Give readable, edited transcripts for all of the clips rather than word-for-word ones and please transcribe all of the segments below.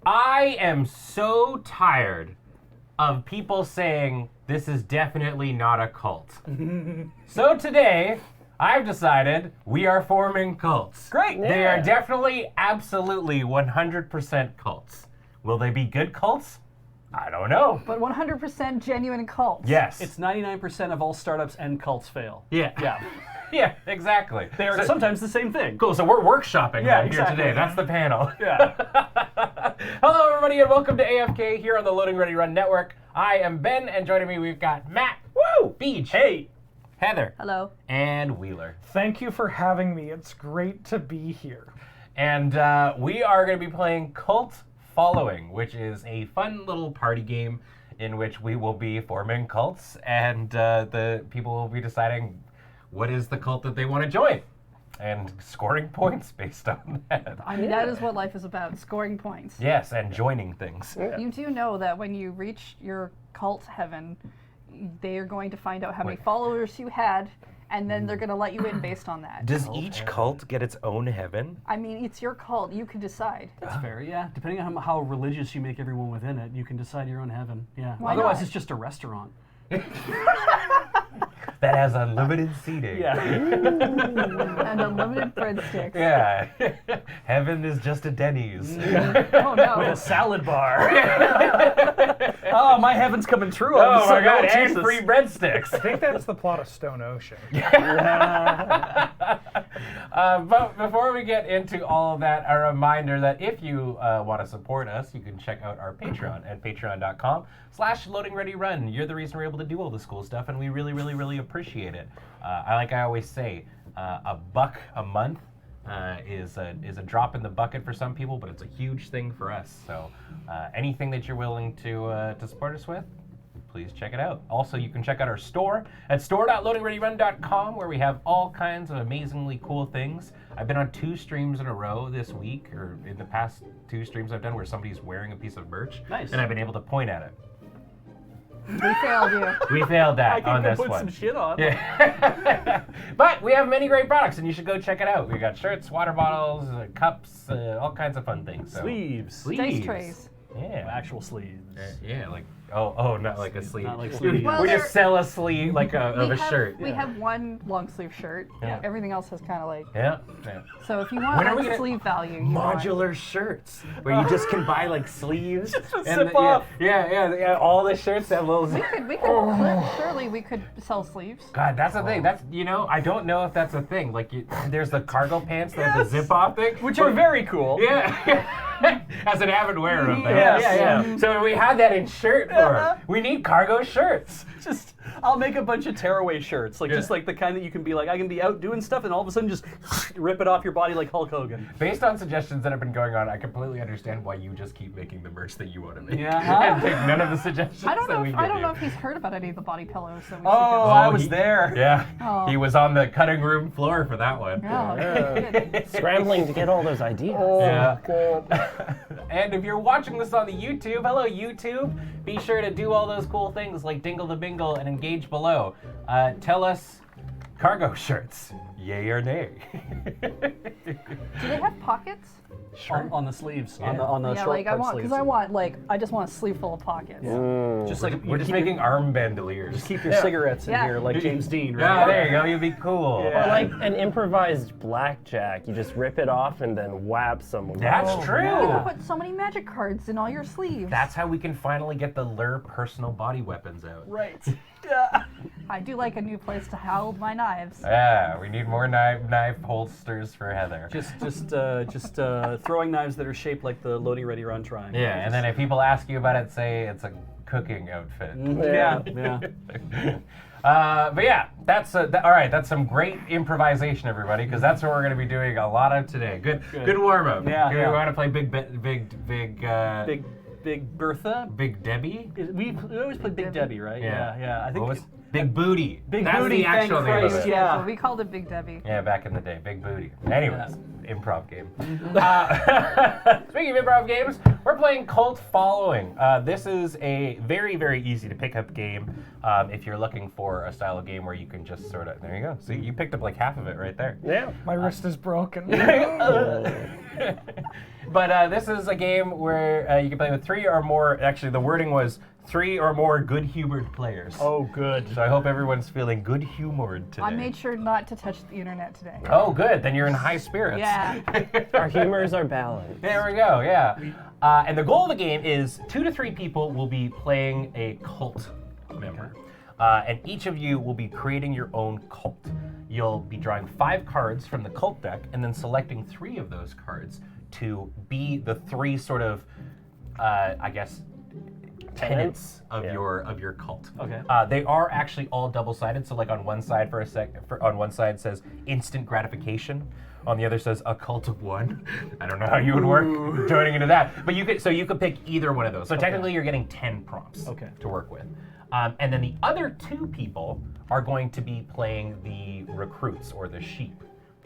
I am so tired of people saying this is definitely not a cult. So today, I've decided we are forming cults. Great. They are definitely, absolutely, 100% cults. Will they be good cults? I don't know. But 100% genuine cults. Yes. It's 99% of all startups and cults fail. Yeah. Yeah. Yeah, exactly. They are sometimes the same thing. Cool, so we're workshopping Yeah, here exactly. today. That's the panel. Yeah. Hello, everybody, and welcome to AFK here on the Loading Ready Run Network. I am Ben, and joining me we've got Matt, Beach, Hey. Heather, Hello. and Wheeler. Thank you for having me. It's great to be here. And we are going to be playing Cult Following, which is a fun little party game in which we will be forming cults, and the people will be deciding what is the cult that they want to join, and scoring points based on that. I mean, that is what life is about, scoring points. Yes, and joining things. You do know that when you reach your cult heaven, they are going to find out how many followers you had, and then they're going to let you in based on that. Does each cult get its own heaven? I mean, it's your cult. You can decide. That's fair, yeah. Depending on how religious you make everyone within it, you can decide your own heaven. Yeah. Why Otherwise, not? it's just a restaurant. That has unlimited seating. Yeah. And unlimited breadsticks. Yeah. Heaven is just a Denny's. Oh, no. With a salad bar. Oh, my heaven's coming true. Oh my God, and Jesus. free breadsticks. I think that's the plot of Stone Ocean. But before we get into all of that, a reminder that if you want to support us, you can check out our Patreon at patreon.com/loadingreadyrun. You're the reason we're able to do all this cool stuff, and we really, really, really appreciate it. I always say, $1 a month is a drop in the bucket for some people, but it's a huge thing for us. So anything that you're willing to support us with, please check it out. Also, you can check out our store at store.loadingreadyrun.com, where we have all kinds of amazingly cool things. I've been on 2 streams in a row this week, or in the past 2 streams I've done, where somebody's wearing a piece of merch, Nice. and I've been able to point at it. We failed you. We failed I that can on go this put one. some shit on. Yeah. But we have many great products, and you should go check it out. We got shirts, water bottles, cups, all kinds of fun things. So. Sleeves. Dice trays. Yeah. Actual sleeves. Yeah, like not like a sleeve. Not like We- sleeves. Well, we they're- just sell a sleeve like of a shirt. We have one long sleeve shirt. Yeah. Everything else has kind of like. Yeah. So if you want When are we like gonna- sleeve value, you want- Modular shirts where you just can buy like sleeves. Just and zip off. Yeah. All the shirts have little. We could surely we could sell sleeves. God, that's the thing. That's I don't know if that's a thing. Like, there's the cargo pants that have the zip off thing, Which are very cool. Yeah. As an avid wearer of them. Yes. Yeah. So we had that in shirt form. We need cargo shirts. Just, I'll make a bunch of tearaway shirts, like Yeah. just like the kind that you can be like, I can be out doing stuff, and all of a sudden just rip it off your body like Hulk Hogan. Based on suggestions that have been going on, I completely understand why you just keep making the merch that you want to make. Yeah. And take none of the suggestions I don't that know. we If, give I don't you. know if he's heard about any of the body pillows. So we Oh, I was there. Yeah. Oh. He was on the cutting room floor for that one. should get. Oh, Scrambling to get all those ideas. Yeah. And if you're watching this on the YouTube, hello YouTube. Be sure to do all those cool things like dingle the bingle and engage below. Tell us cargo shirts, yay or nay. Do they have pockets? On the sleeves, on the Yeah, short like part sleeves. I just want a sleeve full of pockets. Just like We're just making arm bandoliers. keep your cigarettes in Yeah. here, like James Dean, Yeah, right? there you go. You'd be cool. Yeah. Or like an improvised blackjack. You just rip it off and then whap someone. That's You true. can put so many magic cards in all your sleeves. That's how we can finally get the lure personal body weapons out. Right. Yeah. I do like a new place to hold my knives. Yeah, we need more knife holsters for Heather. Just throwing knives that are shaped like the loading ready run triangle. Yeah, and then if people ask you about it, say it's a cooking outfit. Yeah. But yeah, that's all right. That's some great improvisation, everybody, because that's what we're going to be doing a lot of today. Good warm up. Yeah, We yeah. want to play Big Bertha. Big Debbie. We always play Big Debbie, right? Yeah. I think What was Big Booty? Big That's Booty, the actual thank name of Christ, it. yeah. So we called it Big Debbie. Yeah, back in the day, Big Booty. Anyways, improv game. Mm-hmm. Speaking of improv games, we're playing Cult Following. This is a very, very easy to pick up game if you're looking for a style of game where you can just sort of, there you go. See, you picked up like half of it right there. Yeah. My wrist is broken. But this is a game where you can play with 3 or more. Actually, the wording was 3 or more good-humored players. Oh, good. So I hope everyone's feeling good-humored today. I made sure not to touch the internet today. Oh, good. Then you're in high spirits. Yeah. Our humors are balanced. There we go. Yeah. And the goal of the game is 2 to 3 people will be playing a cult member. And each of you will be creating your own cult. You'll be drawing 5 cards from the cult deck and then selecting 3 of those cards to be the 3 sort of, I guess, tenets of your cult. Okay. They are actually all double-sided. So like on one side on one side says instant gratification. On the other says a cult of 1. I don't know how you would work joining into that, but you could pick either one of those. So technically, you're getting 10 prompts to work with. And then the other 2 people are going to be playing the recruits or the sheep,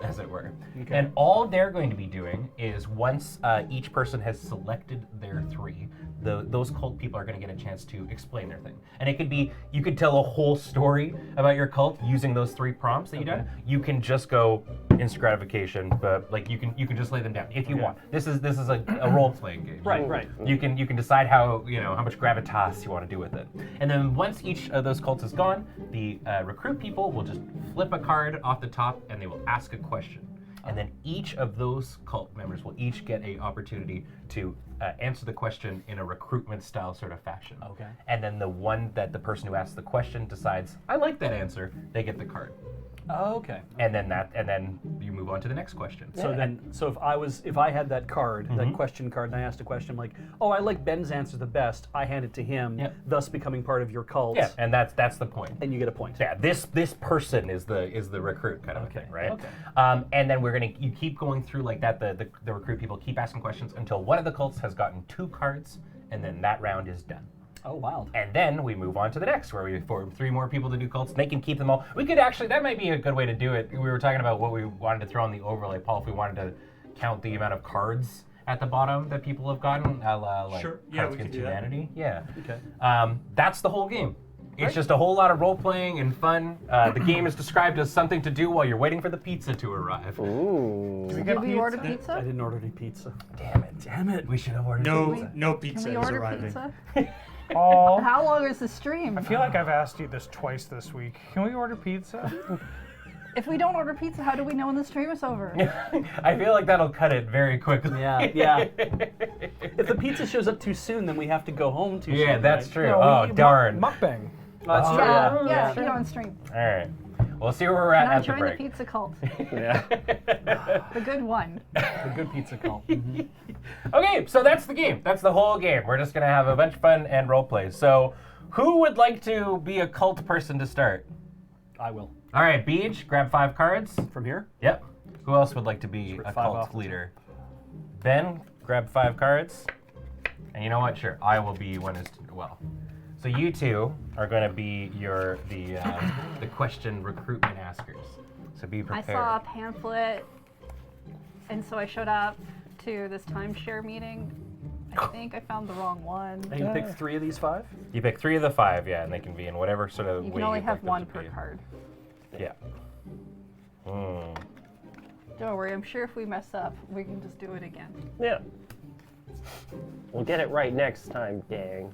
as it were. Okay. And all they're going to be doing is once each person has selected their 3, those cult people are going to get a chance to explain their thing. And it could be, you could tell a whole story about your cult using those 3 prompts that you've done. You can just go instant gratification, but like you can just lay them down if you want. This is a role-playing game. Right. You can decide how much gravitas you want to do with it. And then once each of those cults is gone, the recruit people will just flip a card off the top and they will ask a question. And then each of those cult members will each get an opportunity to answer the question in a recruitment style sort of fashion. Okay. And then the person who asks the question decides, I like that answer, they get the card. Oh, okay. And then you move on to the next question. So if I had that card, that question card, and I asked a question, I'm like, oh, I like Ben's answer the best. I hand it to him, thus becoming part of your cult. Yeah, and that's the point. And you get a point. Yeah, this person is the recruit kind of a thing, right? Okay. And then you keep going through like that. The recruit people keep asking questions until one of the cults has gotten 2 cards, and then that round is done. Oh, wild. And then we move on to the next, where we form 3 more people to do cults. And they can keep them all. We could actually, that might be a good way to do it. We were talking about what we wanted to throw on the overlay, Paul, if we wanted to count the amount of cards at the bottom that people have gotten, like Sure. Cards Yeah, we Against could do that. Humanity. Yeah. Okay. That's the whole game. It's just a whole lot of role-playing and fun. The game is described as something to do while you're waiting for the pizza to arrive. Ooh. Did we order I pizza? didn't order any pizza. Damn it. We should have ordered pizza. No Can pizza we is order arriving. pizza? Oh, How long is the stream? I feel like I've asked you this twice this week. Can we order pizza? If we don't order pizza, how do we know when the stream is over? I feel like that'll cut it very quickly. Yeah. If the pizza shows up too soon, then we have to go home too soon. Yeah, that's right? true. No, Oh, we- darn. Mukbang. That's true. Yeah, see you on stream. All right. We'll see where we're at And I'm the joining the break. pizza cult. Yeah. The good one. The good pizza cult. Okay, so that's the game. That's the whole game. We're just gonna have a bunch of fun and role plays. So, who would like to be a cult person to start? I will. All right, Beej, grab 5 cards. From here? Yep. Who else would like to be rip a 5 off cult the leader? Ben, grab 5 cards. And you know what? Sure, I will be one as well. So you 2 are going to be the question recruitment askers. So be I prepared. saw a pamphlet, and so I showed up to this timeshare meeting. I think I found the wrong one. And you pick 3 of these 5? You pick 3 of the 5, yeah, and they can be in whatever sort of You way can only you'd have like them one to per be. card. Yeah. Don't worry, I'm sure if we mess up, we can just do it again. Yeah. We'll get it right next time, gang.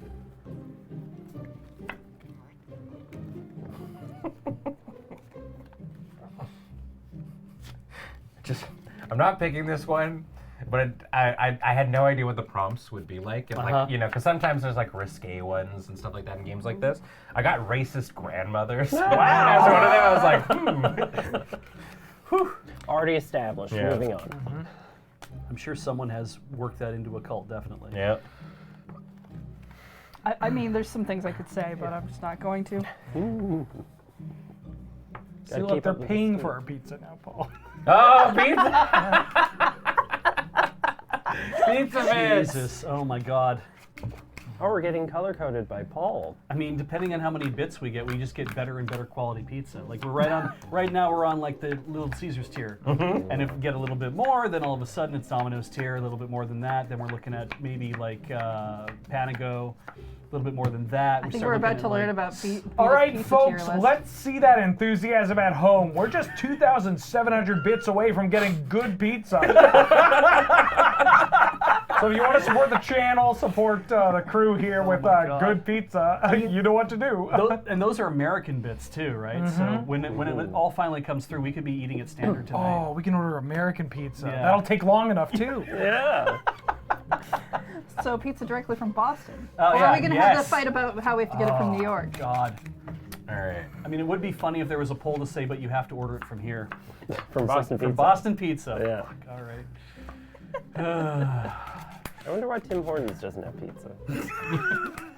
I'm not picking this one, but I had no idea what the prompts would be like. And like, because sometimes there's like risque ones and stuff like that in games like this. I got racist grandmothers. Wow. As one of them, I was like, Already established. Yeah. Moving on. I'm sure someone has worked that into a cult, definitely. Yeah. I mean, there's some things I could say, but I'm just not going to. See, look, they're paying for our pizza now, Paul. Oh, pizza! Pizza man! Jesus, oh my God. Oh, we're getting color coded by Paul. I mean, depending on how many bits we get, we just get better and better quality pizza. Like right now we're on like the Little Caesars tier. And if we get a little bit more, then all of a sudden it's Domino's tier, a little bit more than that. Then we're looking at maybe like Panago, a little bit more than that. I think we're about to learn about All right, pizza folks, tier list. let's see that enthusiasm at home. We're just 2,700 bits away from getting good pizza. So if you want to support the channel, support the crew here with my God. good pizza, you know what to do. And those are American bits too, right? So when it all finally comes through, we could be eating it standard tonight. Oh, we can order American pizza. Yeah. That'll take long enough too. Yeah. So pizza directly from Boston. Oh, or yeah, are we gonna have yes. the fight about how we have to get it from New York? God. All right. I mean, it would be funny if there was a poll to say, but you have to order it from here. From Boston From Pizza. Boston Pizza. Yeah. Fuck, all right. I wonder why Tim Hortons doesn't have pizza.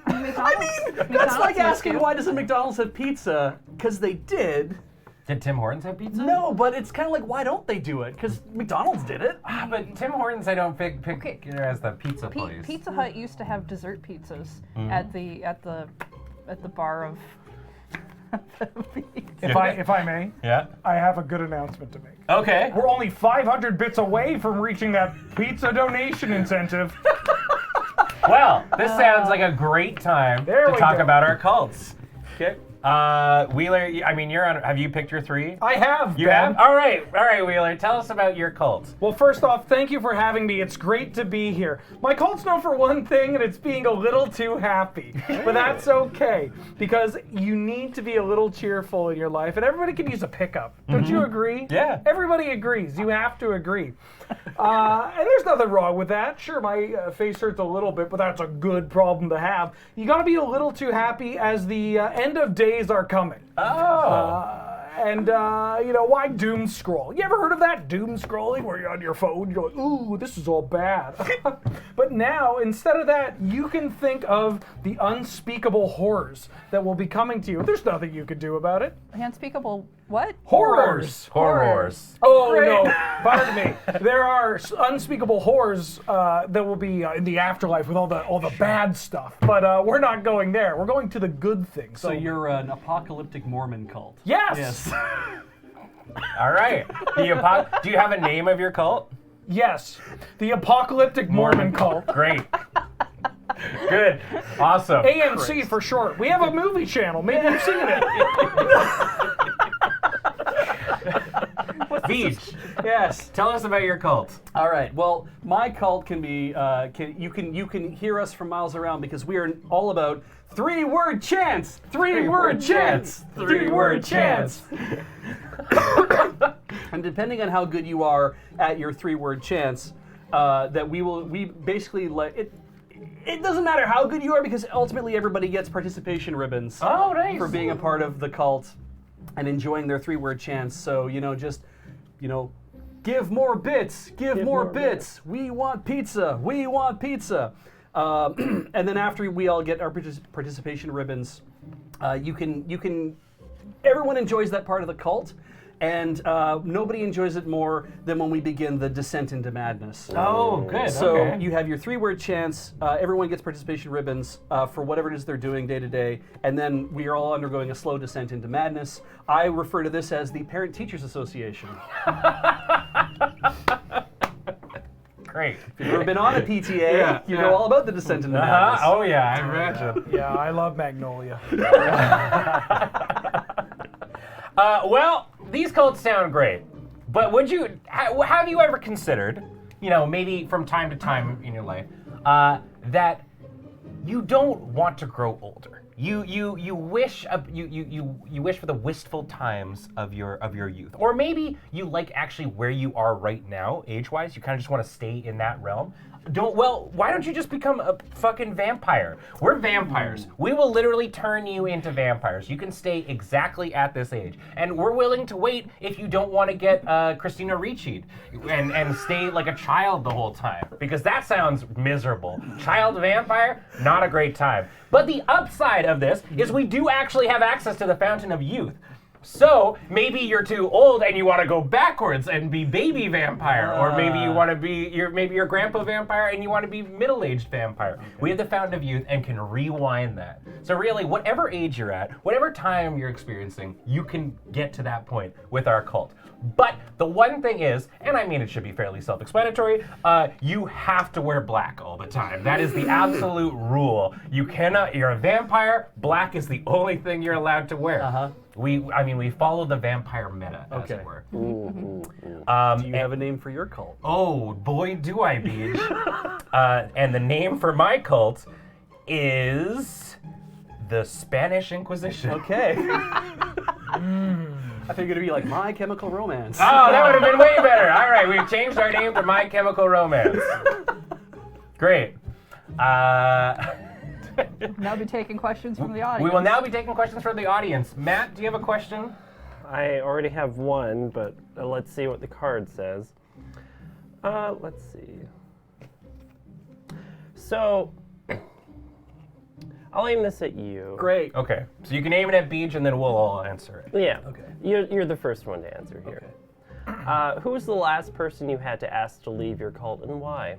That's like asking why doesn't McDonald's have pizza? Because they did. Did Tim Hortons have pizza? No, but it's kind of like, why don't they do it? Because McDonald's did it. Ah, but Tim Hortons, I don't pick Okay. as the pizza place. Pizza Hut used to have dessert pizzas at the bar of. If I may, Yeah. I have a good announcement to make. Okay. We're only 500 bits away from reaching that pizza donation incentive. Well, this sounds like a great time There to we talk go. about our cults. Okay. Wheeler, I mean, you're on. Have you picked your 3? I have, You Ben. have? All right, Wheeler. Tell us about your cult. Well, first off, thank you for having me. It's great to be here. My cult's known for one thing, and it's being a little too happy. But that's okay, because you need to be a little cheerful in your life, and everybody can use a pickup. Don't you agree? Yeah. Everybody agrees. You have to agree. And there's nothing wrong with that. Sure, my face hurts a little bit, but that's a good problem to have. You got to be a little too happy as the end of days are coming. Oh. And, why doom scroll? You ever heard of that doom scrolling where you're on your phone, you're like, ooh, this is all bad. But now, instead of that, you can think of the unspeakable horrors that will be coming to you. There's nothing you can do about it. Unspeakable what? Horrors! Horrors. Oh, no, pardon me. There are unspeakable horrors that will be in the afterlife with all the bad stuff. But we're not going there. We're going to the good things. So you're an apocalyptic Mormon cult. Yes! Yes. All right. Do you have a name of your cult? Yes. The apocalyptic Mormon cult. Great. Good. Awesome. AMC for short. We have a movie channel. Maybe you've seen it. Beach. Yes. Tell us about your cult. All right. Well, my cult can be. You can hear us from miles around because we are all about 3-word chants. 3-word chants. 3-word chants. And depending on how good you are at your 3-word chants, we basically let it. It doesn't matter how good you are because ultimately everybody gets participation ribbons Oh, nice. for being a part of the cult and enjoying their 3-word chants. So give more bits, give more bits. We want pizza. We want pizza. And then after we all get our participation ribbons, you can. Everyone enjoys that part of the cult. And nobody enjoys it more than when we begin the descent into madness. Oh, good. So okay. you have your 3-word chants. Everyone gets participation ribbons for whatever it is they're doing day to day, and then we are all undergoing a slow descent into madness. I refer to this as the Parent Teachers Association. Great. If you've ever been on a PTA, you know all about the descent into madness. Oh yeah, I imagine. Yeah, I love Magnolia. Well, these cults sound great, but have you ever considered, maybe from time to time in your life, that you don't want to grow older? You wish you wish for the wistful times of your youth, or maybe you like actually where you are right now, age-wise. You kind of just want to stay in that realm. Why don't you just become a fucking vampire? We're vampires. We will literally turn you into vampires. You can stay exactly at this age. And we're willing to wait if you don't want to get Christina Ricci'd and stay like a child the whole time. Because that sounds miserable. Child vampire, not a great time. But the upside of this is we do actually have access to the Fountain of Youth. So maybe you're too old and you want to go backwards and be baby vampire, or maybe you want to be your grandpa vampire and you want to be middle-aged vampire. Okay. We have the Fountain of Youth and can rewind that. So really, whatever age you're at, whatever time you're experiencing, you can get to that point with our cult. But the one thing is, and I mean it should be fairly self-explanatory, you have to wear black all the time. That is the absolute rule. You're a vampire, black is the only thing you're allowed to wear. we follow the vampire meta, as Okay. it were. Do you have a name for your cult? Oh boy, do I, Beach. And the name for my cult is the Spanish Inquisition. Okay. I think it'd be like My Chemical Romance. Oh, that would have been way better. All right, we've changed our name to My Chemical Romance. Great. Now be taking questions from the audience. We will now be taking questions from the audience. Matt, do you have a question? I already have one, but let's see what the card says. Let's see. So, I'll aim this at you. Great. Okay, so you can aim it at Beach, and then we'll all answer it. Yeah. Okay. You're the first one to answer here. Okay. Who was the last person you had to ask to leave your cult and why?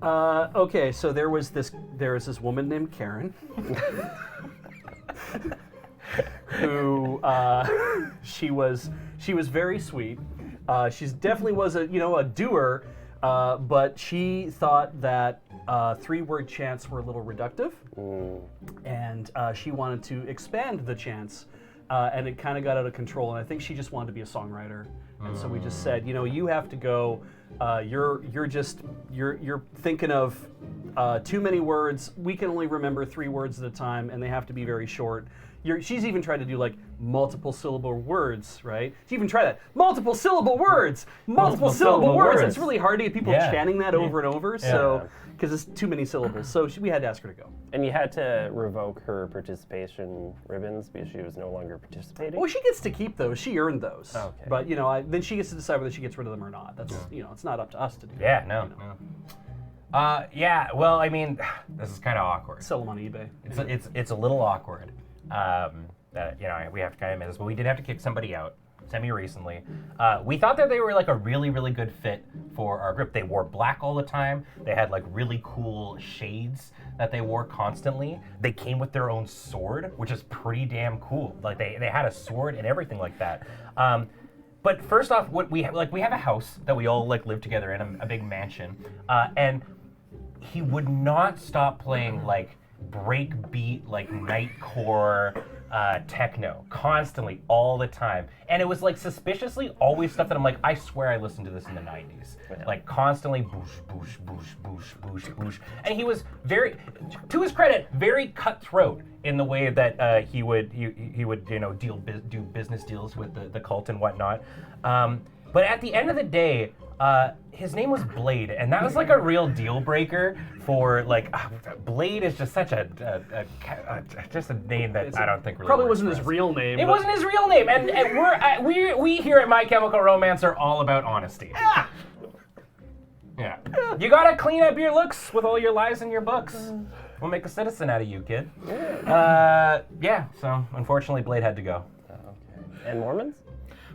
Okay, so there was this woman named Karen who she was very sweet. She's definitely was a doer, but she thought that 3-word chants were a little reductive, and she wanted to expand the chants, and it kind of got out of control. And I think she just wanted to be a songwriter, and so we just said, you have to go. You're thinking of too many words. We can only remember 3 words at a time, and they have to be very short. She's even tried to do like multiple syllable words, right? She even tried that. Multiple syllable words! Multiple syllable words! It's really hard to get people chanting that over and over, so because it's too many syllables. So we had to ask her to go. And you had to revoke her participation ribbons because she was no longer participating? Well, she gets to keep those. She earned those. Okay. But then she gets to decide whether she gets rid of them or not. That's it's not up to us to do. Yeah, that, no. Yeah, well, I mean, this is kind of awkward. Sell them on eBay. It's a little awkward. That we have to kind of admit this, but we did have to kick somebody out semi-recently. We thought that they were like a really, really good fit for our group. They wore black all the time. They had like really cool shades that they wore constantly. They came with their own sword, which is pretty damn cool. Like they had a sword and everything like that. But first off, what we have a house that we all like live together in, a big mansion, and he would not stop playing like breakbeat, like nightcore techno constantly all the time, and it was like suspiciously always stuff that I'm like, I swear I listened to this in the 90s, like constantly boosh boosh boosh boosh boosh boosh. And he was very, to his credit, very cutthroat in the way that he would do business deals with the cult and whatnot. But at the end of the day, his name was Blade, and that was like a real deal breaker for like Blade is just such just a name that I don't think really Probably works wasn't for his us. real name. It but- wasn't his real name, and we here at My Chemical Romance are all about honesty. Yeah, you gotta clean up your looks with all your lies in your books. We'll make a citizen out of you, kid. Yeah. So unfortunately, Blade had to go. Okay. And Mormons?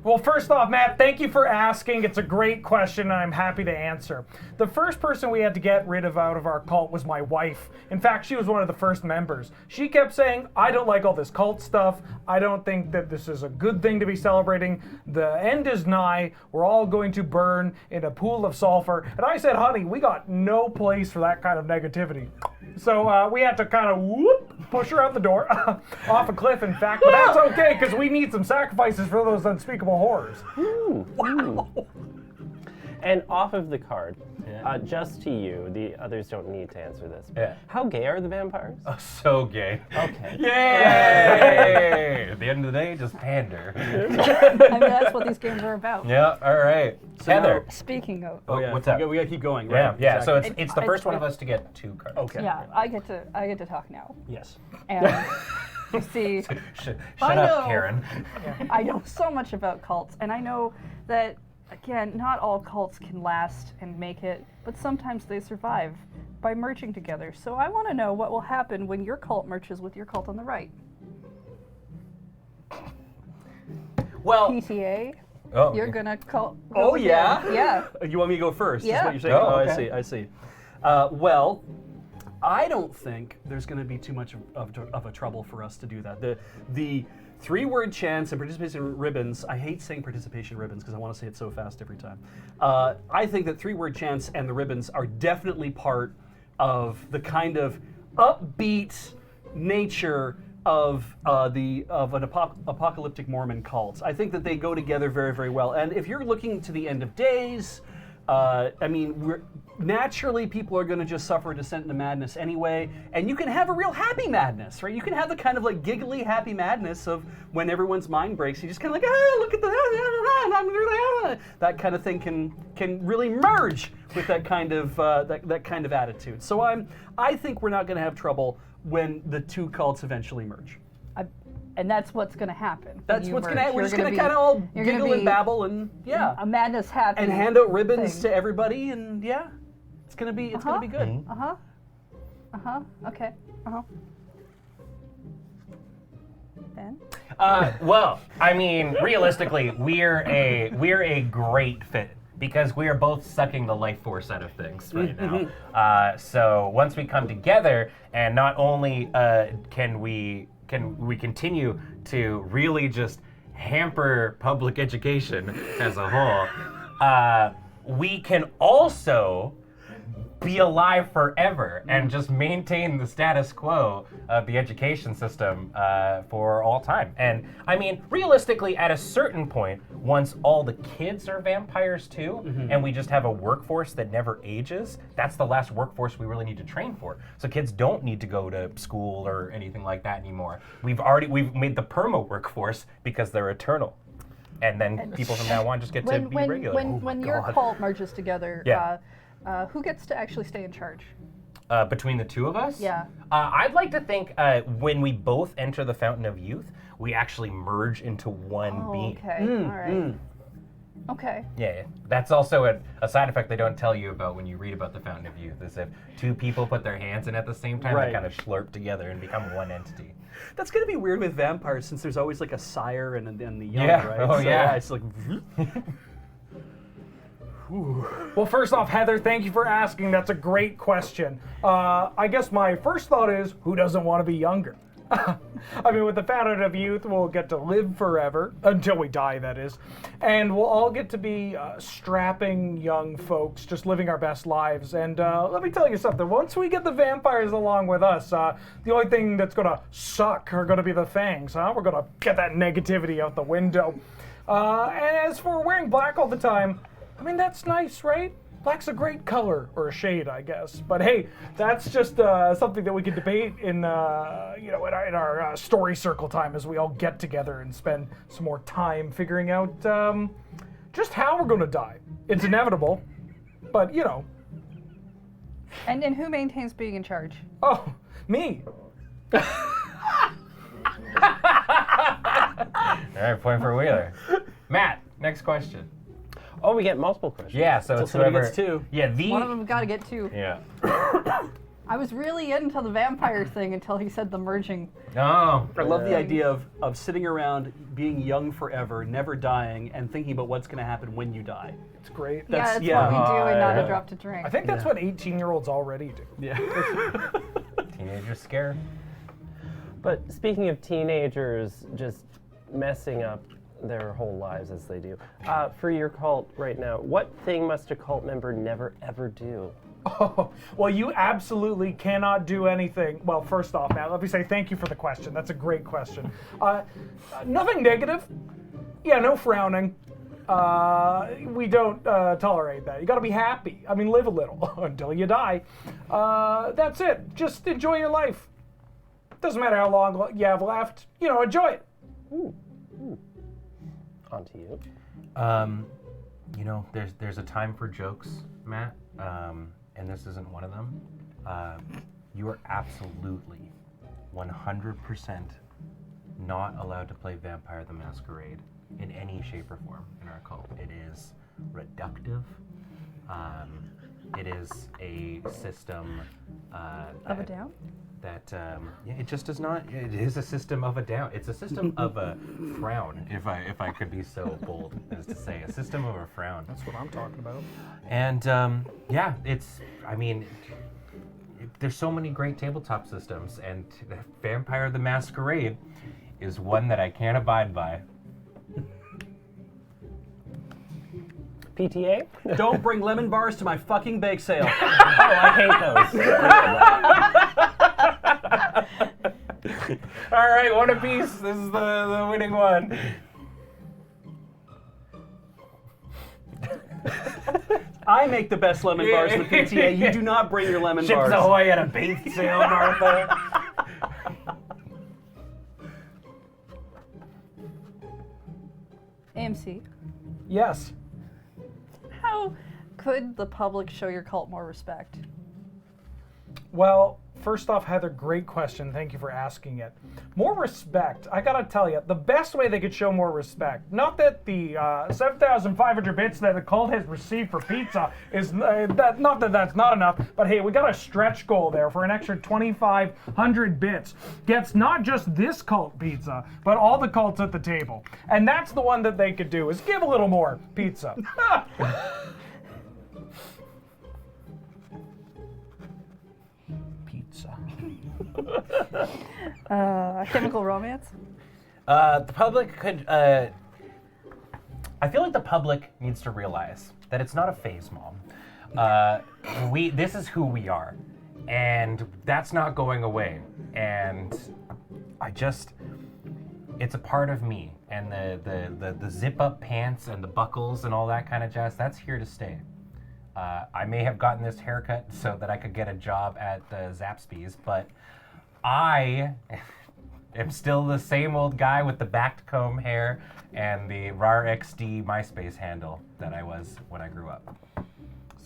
Well, first off, Matt, thank you for asking. It's a great question, and I'm happy to answer. The first person we had to get rid of out of our cult was my wife. In fact, she was one of the first members. She kept saying, I don't like all this cult stuff. I don't think that this is a good thing to be celebrating. The end is nigh. We're all going to burn in a pool of sulfur. And I said, honey, we got no place for that kind of negativity. So we had to kind of push her out the door, off a cliff, in fact. But that's okay, because we need some sacrifices for those unspeakable horrors. Wow. And off of the card, just to you, the others don't need to answer this. Yeah. How gay are the vampires? Oh, so gay. Okay. Yay! At the end of the day, just pander. I mean, that's what these games are about. Yeah. All right. Heather. Speaking of, Oh yeah. What's up? We gotta keep going. Yeah. Right? Yeah. So Exactly. it's the first one of us to get 2 cards. Okay. yeah, I get to talk now. Yes. And see, Shut I up, know. Karen. I know so much about cults, and I know that, again, not all cults can last and make it, but sometimes they survive by merging together. So I want to know what will happen when your cult merges with your cult on the right. Well. PTA, Oh. you're gonna cult. Oh yeah. Yeah. You want me to go first? Yeah. Is what you're saying? Oh, I okay. see. I see. Well, I don't think there's going to be too much of a trouble for us to do that. The 3-word chants and participation ribbons. I hate saying participation ribbons because I want to say it so fast every time. I think that 3-word chants and the ribbons are definitely part of the kind of upbeat nature of an apocalyptic Mormon cult. I think that they go together very, very well. And if you're looking to the end of days, I mean, naturally people are going to just suffer a descent into madness anyway, and you can have a real happy madness, right? You can have the kind of like giggly happy madness of when everyone's mind breaks. You just kind of like, look at that kind of thing can really merge with that kind of that kind of attitude. So I think we're not going to have trouble when the two cults eventually merge. And that's what's going to happen. That's what's going to happen. We're just going to kind of all giggle and babble and a madness happy and hand out ribbons to everybody, and yeah, it's going to be good. Okay. Ben? Well, I mean, realistically, we're a great fit because we are both sucking the life force out of things right now. So once we come together, and not only can we continue to really just hamper public education as a whole, we can also be alive forever and just maintain the status quo of the education system for all time. And I mean, realistically, at a certain point, once all the kids are vampires too, and we just have a workforce that never ages, that's the last workforce we really need to train for. So kids don't need to go to school or anything like that anymore. We've made the perma workforce because they're eternal. And then people from now on just get to be regular. When your cult merges together, who gets to actually stay in charge? Between the two of us? Yeah. I'd like to think when we both enter the Fountain of Youth, we actually merge into one being. Okay, all right. Okay. Yeah, that's also a side effect they don't tell you about when you read about the Fountain of Youth, is if two people put their hands in at the same time, they kind of slurp together and become one entity. That's going to be weird with vampires since there's always like a sire and the young, Yeah. right? Oh, so, yeah. It's like... Well, first off, Heather, thank you for asking. That's a great question. I guess my first thought is, who doesn't want to be younger? I mean, with the Fountain of Youth, we'll get to live forever, until we die, that is. And we'll all get to be strapping young folks, just living our best lives. And let me tell you something, once we get the vampires along with us, the only thing that's going to suck are going to be the fangs, huh? We're going to get that negativity out the window. And as for wearing black all the time, I mean, that's nice, right? Black's a great color, or a shade, I guess. But hey, that's just something that we can debate in our story circle time as we all get together and spend some more time figuring out just how we're going to die. It's inevitable, but you know. And who maintains being in charge? Oh, me. All right, point for Wheeler. Matt, next question. Oh, we get multiple questions. Yeah, so it's somebody whoever. gets two. Yeah, One of them got to get two. Yeah. I was really into the vampire thing until he said the merging. Oh. I love the idea of sitting around, being young forever, never dying, and thinking about what's going to happen when you die. It's great. That's what we do and not a drop to drink. I think that's what 18-year-olds already do. Yeah. Teenagers scared. But speaking of teenagers just messing up their whole lives as they do, for your cult right now, what thing must a cult member never ever do? Oh, well, you absolutely cannot do anything. Well, first off, Matt, let me say thank you for the question. That's a great question. Nothing negative. Yeah, no frowning. We don't tolerate that. You got to be happy. I mean, live a little until you die. That's it. Just enjoy your life. Doesn't matter how long you have left. You know, enjoy it. Ooh. On to you. You know, there's a time for jokes, Matt, and this isn't one of them. You are absolutely 100% not allowed to play Vampire the Masquerade in any shape or form in our cult. It is reductive. It is a system Of a down? that it just does not. It is a system of a down. It's a system of a frown, if I could be so bold as to say, a system of a frown. That's what I'm talking about. And yeah, it's. I mean, there's so many great tabletop systems, and Vampire the Masquerade is one that I can't abide by. PTA? Don't bring lemon bars to my fucking bake sale. Oh, I hate those. All right, one apiece. This is the winning one. I make the best lemon bars in the PTA. You do not bring your lemon Chips bars. Ahoy at a bake sale, Martha. AMC, Yes. how could the public show your cult more respect? Well, first off, Heather, great question. Thank you for asking it. More respect. I gotta tell you, the best way they could show more respect, not that the 7,500 bits that the cult has received for pizza is not that that's not enough, but hey, we got a stretch goal there for an extra 2,500 bits. Gets not just this cult pizza, but all the cults at the table. And that's the one that they could do, is give a little more pizza. Pizza. Chemical Romance? The public could. I feel like the public needs to realize that it's not a phase, Mom. This is who we are, and that's not going away. And it's a part of me. And the zip-up pants and the buckles and all that kind of jazz, that's here to stay. I may have gotten this haircut so that I could get a job at the Zaxby's, but I am still the same old guy with the backed comb hair and the RAR XD MySpace handle that I was when I grew up.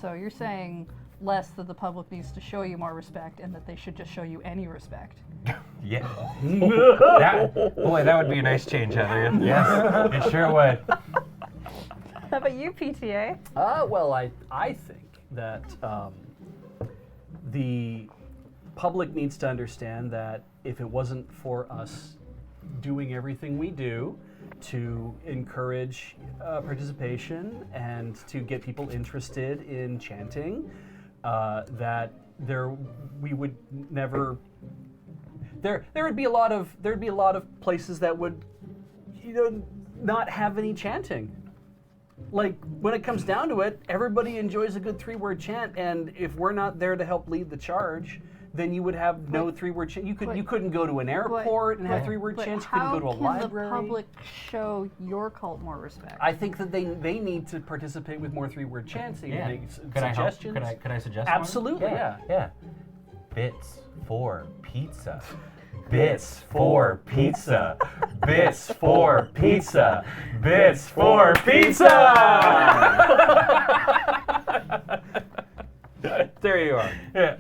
So you're saying less that the public needs to show you more respect and that they should just show you any respect. Yeah. That would be a nice change, Heather. Yes, it sure would. How about you, PTA? Well, I think that the public needs to understand that if it wasn't for us doing everything we do to encourage participation and to get people interested in chanting, that we would never. There'd be a lot of places that would, not have any chanting. Like, when it comes down to it, everybody enjoys a good 3-word chant, and if we're not there to help lead the charge, then you would have no 3-word chant. You couldn't go to an airport and have 3-word chants. You couldn't go to a library. How can the public show your cult more respect? I think that they need to participate with more 3-word chants. They Yeah. make Could I help? suggestions. Could I suggest one? Absolutely, yeah. Yeah. Bits for pizza. Bits for pizza. Bits for pizza. Bits for pizza. There you are. Yeah.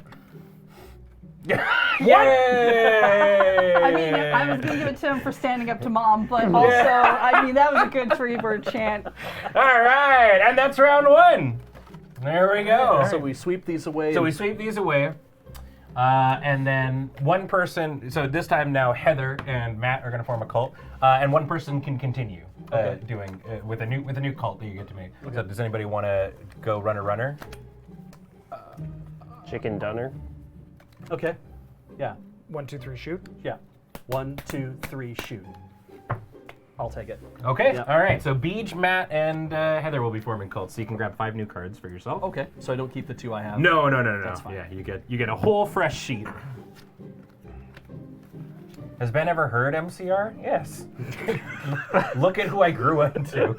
Yay! I mean, I was gonna give it to him for standing up to Mom, but also, I mean, that was a good 3-word chant. All right, and that's round 1. There we go. So we sweep these away. And then one person, so this time now Heather and Matt are going to form a cult, and one person can continue doing with a new cult that you get to make. Okay. So does anybody want to go runner? Chicken Dunner. Okay. Yeah. 1, 2, 3, shoot. Yeah. 1, 2, 3, shoot. I'll take it. Okay. Yep. All right. So Beej, Matt, and Heather will be forming cults. So you can grab 5 new cards for yourself. Okay. So I don't keep the 2 I have. No. That's fine. Yeah, you get a whole fresh sheet. Has Ben ever heard MCR? Yes. Look at who I grew into.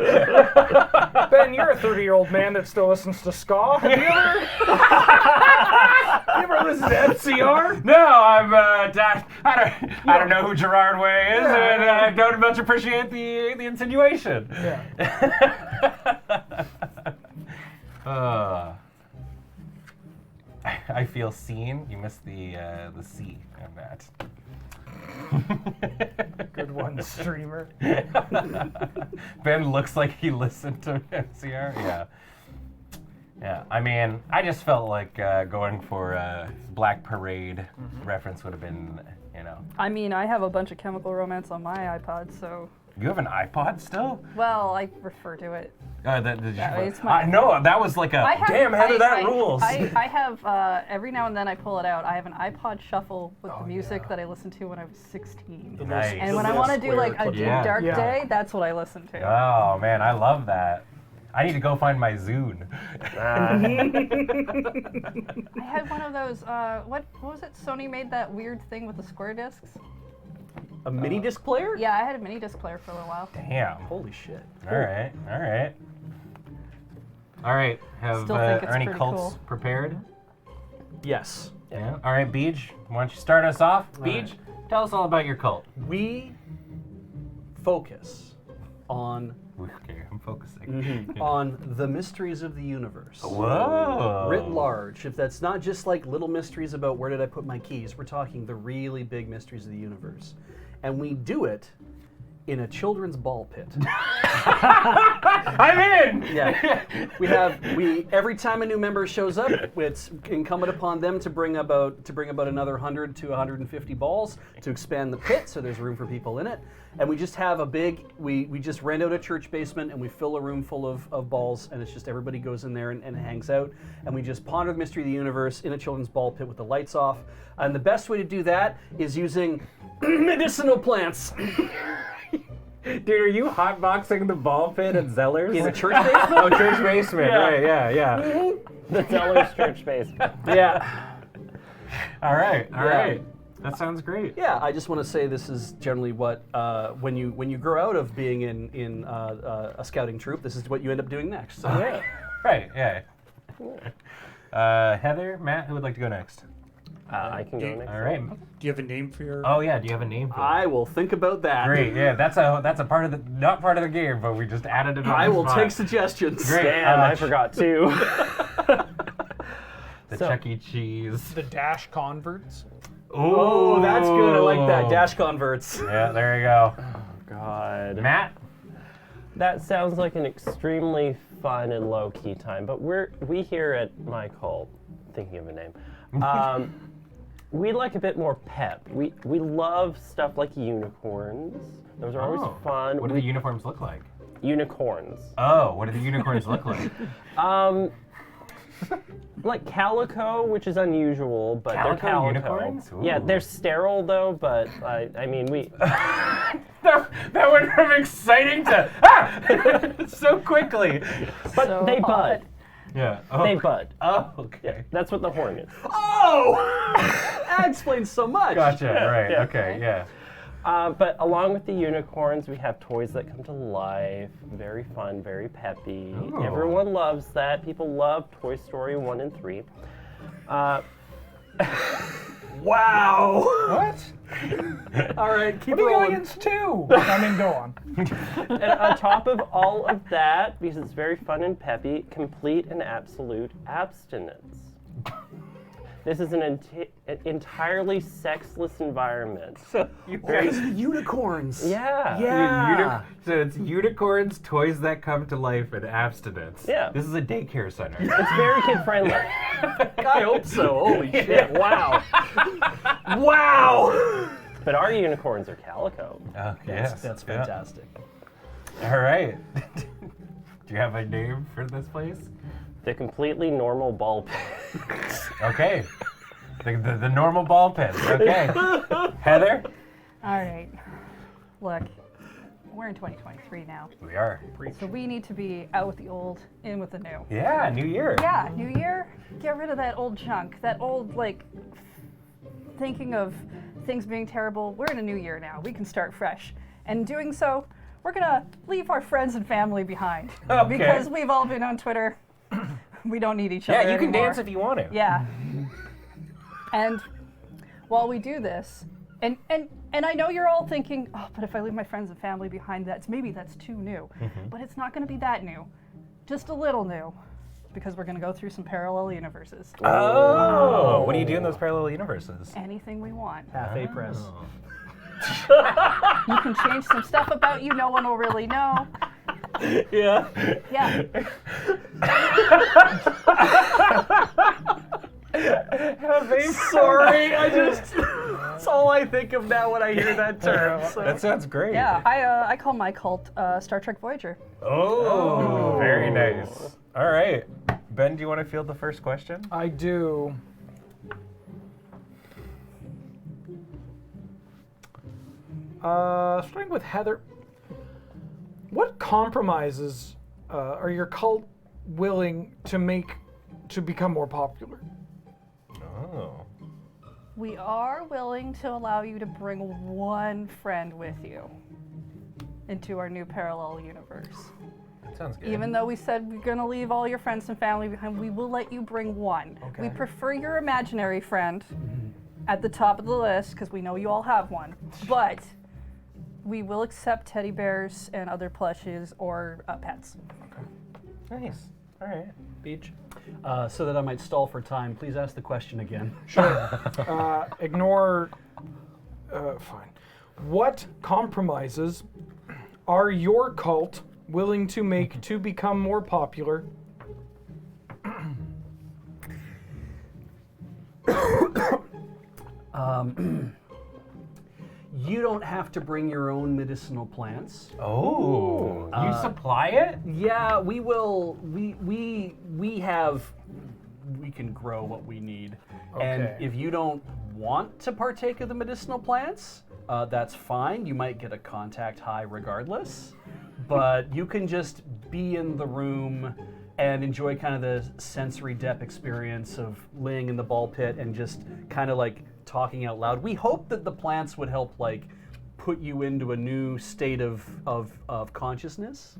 Ben, you're a 30-year-old man that still listens to ska. Have you ever listened to MCR? No, I don't know who Gerard Way is, and I don't much appreciate the insinuation. Yeah. I feel seen. You missed the C on that. Good one, streamer. Ben looks like he listened to MCR. Yeah. I mean, I just felt like going for a Black Parade reference would have been, I mean, I have a bunch of Chemical Romance on my iPod, so. You have an iPod still? Well, I refer to it. It's my- no, that was like damn, Heather, that rules. I have, every now and then I pull it out. I have an iPod shuffle with the music that I listened to when I was 16. Nice. And when I want to do like a deep dark Yeah. day, that's what I listen to. Oh man, I love that. I need to go find my Zune. I had one of those, what was it? Sony made that weird thing with the square discs. A mini disc player? Yeah, I had a mini disc player for a little while. Damn. Holy shit. All right. All right. All right. Have Still think it's are any pretty cults cool. prepared? Yes. Yeah. All right, Beej. Why don't you start us off? Beej, tell us all about your cult. We focus on Okay, I'm focusing. on the mysteries of the universe. Whoa. Writ large. If that's not just like little mysteries about where did I put my keys, we're talking the really big mysteries of the universe. And we do it in a children's ball pit. I'm in. Yeah. Every time a new member shows up, it's incumbent upon them to bring about another 100 to 150 balls to expand the pit so there's room for people in it. And we just have we just rent out a church basement and we fill a room full of balls, and it's just everybody goes in there and hangs out, and we just ponder the mystery of the universe in a children's ball pit with the lights off. And the best way to do that is using medicinal plants. Dude, are you hotboxing the ball pit at Zeller's? In a church basement? Oh, church basement. Yeah. Right, yeah. The Zeller's church basement. Yeah. All right. That sounds great. Yeah, I just want to say this is generally what when you grow out of being in a scouting troop, this is what you end up doing next. So yeah. Right, yeah. Heather, Matt, who would like to go next? I can go next. All right. Do you have a name for your? Oh yeah, do you have a name for it? I will think about that. Great, yeah. That's a part of the not part of the game, but we just added it. On I the will spot. take suggestions. Great. Damn, I forgot too. The So- Chuck E. Cheese. The Dash converts. Oh, that's good. I like that. Dash converts. Yeah, there you go. God. Matt. That sounds like an extremely fun and low-key time, but we here at my cult, thinking of a name, we like a bit more pep. We love stuff like unicorns. Those are always fun. What do the uniforms look like? Unicorns. Oh, what do the unicorns look like? Like calico, which is unusual, but they're Calico calico. unicorns? Yeah, Ooh. they're sterile though, but I mean we. that went from exciting to so quickly. But So they odd. bud. Yeah. Oh. They bud. Oh, okay. That's what the horn is. Oh, that explains so much. Gotcha. Right. yeah. Okay. Yeah. But along with the unicorns, we have toys that come to life. Very fun, very peppy. Ooh. Everyone loves that. People love Toy Story 1 and 3. Wow. What? All right, keep What are rolling. the Aliens 2? I mean, go on. And on top of all of that, because it's very fun and peppy, complete and absolute abstinence. This is an entirely sexless environment. There's unicorns. Yeah. Yeah. So it's unicorns, toys that come to life, and abstinence. Yeah. This is a daycare center. It's very kid friendly. I hope so. Holy shit. Wow. Wow. But our unicorns are calico. Oh, yes. That's Yeah. fantastic. All right. Do you have a name for this place? The completely normal ball pit. Okay. The normal ball pits. Okay. Heather? All right. Look, we're in 2023 now, We are. so we need to be out with the old, in with the new. Yeah, new year. Yeah, new year, get rid of that old junk, that old, like, thinking of things being terrible. We're in a new year now. We can start fresh. And doing so, we're gonna leave our friends and family behind. Okay. Because we've all been on Twitter. We don't need each other Yeah, you can anymore. dance if you want to. Yeah. And while we do this, and I know you're all thinking, oh, but if I leave my friends and family behind, maybe that's too new. But it's not going to be that new. Just a little new. Because we're going to go through some parallel universes. Oh. What do you do in those parallel universes? Anything we want. Half A press. You can change some stuff about you no one will really know. Yeah. Yeah. Sorry, it's all I think of now when I hear that term. So. That sounds great. Yeah, I call my cult Star Trek Voyager. Oh, very nice. All right. Ben, do you want to field the first question? I do. Starting with Heather, what compromises are your cult willing to make to become more popular? Oh. We are willing to allow you to bring one friend with you into our new parallel universe. That sounds good. Even though we said we're going to leave all your friends and family behind, we will let you bring one. Okay. We prefer your imaginary friend at the top of the list because we know you all have one. But we will accept teddy bears and other plushes or pets. Nice. All right. Beach. So that I might stall for time, please ask the question again. Ignore. Fine. What compromises are your cult willing to make to become more popular? You don't have to bring your own medicinal plants. Oh, you supply it? Yeah, we will. We can grow what we need. And Okay. if you don't want to partake of the medicinal plants, that's fine. You might get a contact high regardless, but you can just be in the room and enjoy kind of the sensory depth experience of laying in the ball pit and just kind of like talking out loud. We hope that the plants would help like put you into a new state of consciousness.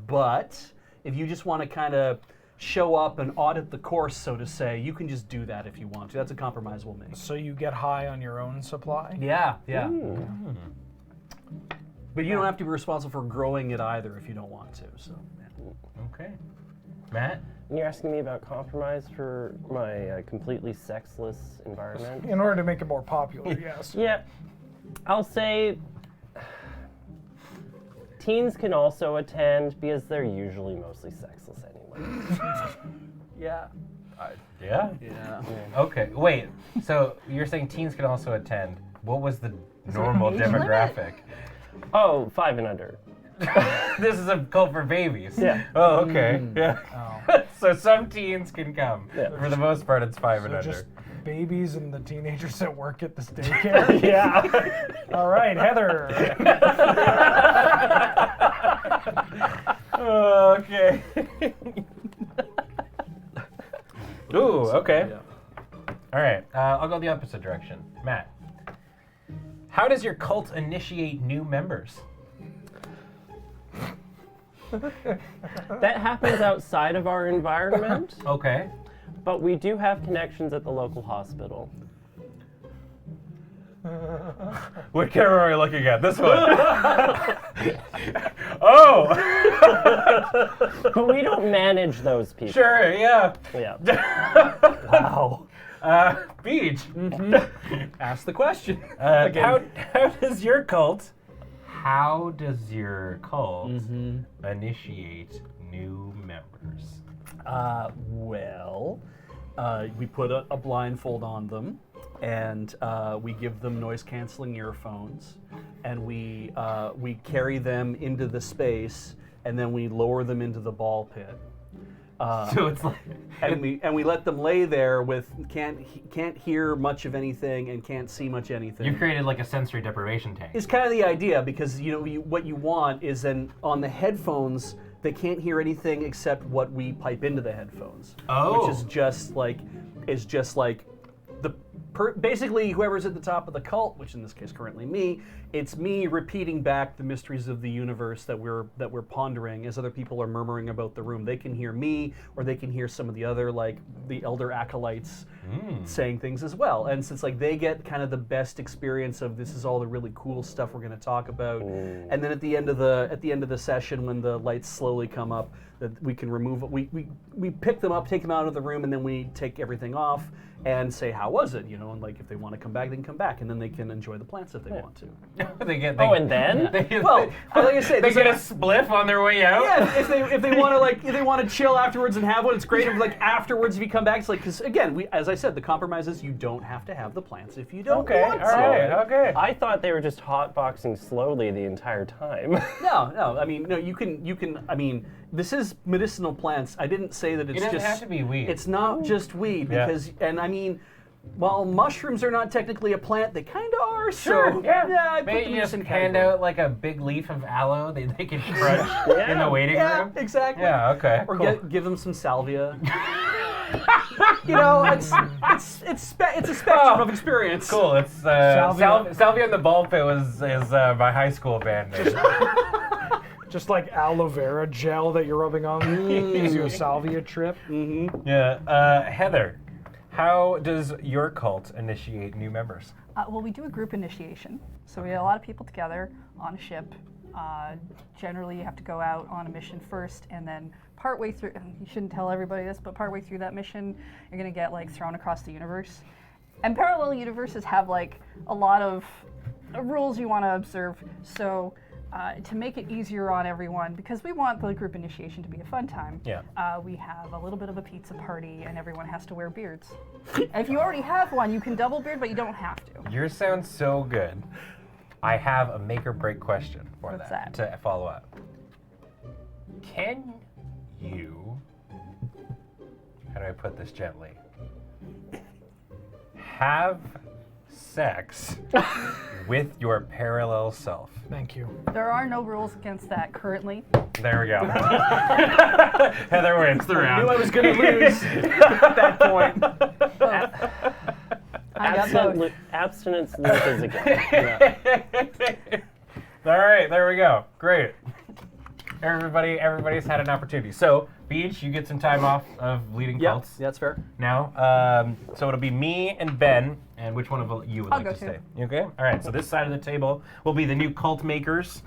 But if you just want to kind of show up and audit the course, so to say, you can just do that if you want to. That's a compromise we'll make. So you get high on your own supply? Yeah. But you don't have to be responsible for growing it either if you don't want to. So. Okay. Matt? And you're asking me about compromise for my completely sexless environment? In order to make it more popular, yes. Yeah, I'll say teens can also attend because they're usually mostly sexless anyway. Yeah. Yeah? Yeah. Okay, wait. So you're saying teens can also attend. What was the normal age limit? demographic? Oh, 5 and under. This is a cult for babies. Yeah. Oh, okay. Yeah. So some teens can come. Yeah. For the most part, it's 5 and So under. just babies and the teenagers that work at this daycare? Yeah. All right, Heather. Okay. Ooh, okay. All right, I'll go the opposite direction. Matt, how does your cult initiate new members? That happens outside of our environment, Okay. but we do have connections at the local hospital. What camera are we looking at? This one. Oh! But we don't manage those people. Sure, yeah. Yeah. Wow. Beach. Ask the question. How does your cult initiate new members? We put a blindfold on them, and we give them noise-canceling earphones, and we carry them into the space, and then we lower them into the ball pit. So it's like And we let them lay there with can't hear much of anything and can't see much anything. you created like a sensory deprivation tank. It's kind of the idea because what you want is then on the headphones they can't hear anything except what we pipe into the headphones. Oh. Which is just like basically whoever's at the top of the cult, which in this case currently me, it's me repeating back the mysteries of the universe that we're pondering as other people are murmuring about the room. They can hear me, or they can hear some of the other like the elder acolytes saying things as well. And since like they get kind of the best experience of this is all the really cool stuff we're going to talk about, and then at the end of the session when the lights slowly come up, that we can remove we pick them up, take them out of the room, and then we take everything off and say how was it, and like if they want to come back, they can come back, and then they can enjoy the plants if they want to. And then? Well, like I say, they there's get a like- spliff on their way out. yeah, if they want to chill afterwards and have one, it's great. If like afterwards, if you come back, it's like because again, as I said, the compromise is you don't have to have the plants if you don't Okay, want all right, to. okay. I thought they were just hotboxing slowly the entire time. No. I mean, no. You can. I mean, this is medicinal plants. I didn't say that it's It doesn't just. have to be weed. It's not just weed Yeah. because, and I mean, while mushrooms are not technically a plant, they kind of are. Sure, So yeah. I put Maybe them you in just the same hand category. out like a big leaf of aloe they can crunch in the waiting Yeah, room. exactly. Yeah, okay. Or cool. give them some salvia. You know, it's a spectrum of experience. Cool. It's Salvia and the Ball Pit is my high school band name. Just like aloe vera gel that you're rubbing on gives you a salvia trip. Yeah. Heather, how does your cult initiate new members? Well, we do a group initiation. So we get a lot of people together on a ship. Generally, you have to go out on a mission first, and then partway through, and you shouldn't tell everybody this, but partway through that mission, you're going to get like thrown across the universe. And parallel universes have like a lot of rules you want to observe. So to make it easier on everyone, because we want the group initiation to be a fun time, we have a little bit of a pizza party, and everyone has to wear beards. And if you already have one, you can double beard, but you don't have to. Yours sounds so good. I have a make or break question for What's that? to follow up. Can you, how do I put this gently, have sex with your parallel self? Thank you. There are no rules against that currently. There we go. Heather wins the round. I knew I was going to lose at that point. I got both. Abstinence loses again. All right, there we go. Great. Everybody's had an opportunity. So, Beach, you get some time off of leading cults. Yeah, that's fair. Now, so it'll be me and Ben, and which one of you would I'll like go to too. stay? You okay? All right. So this side of the table will be the new cult makers,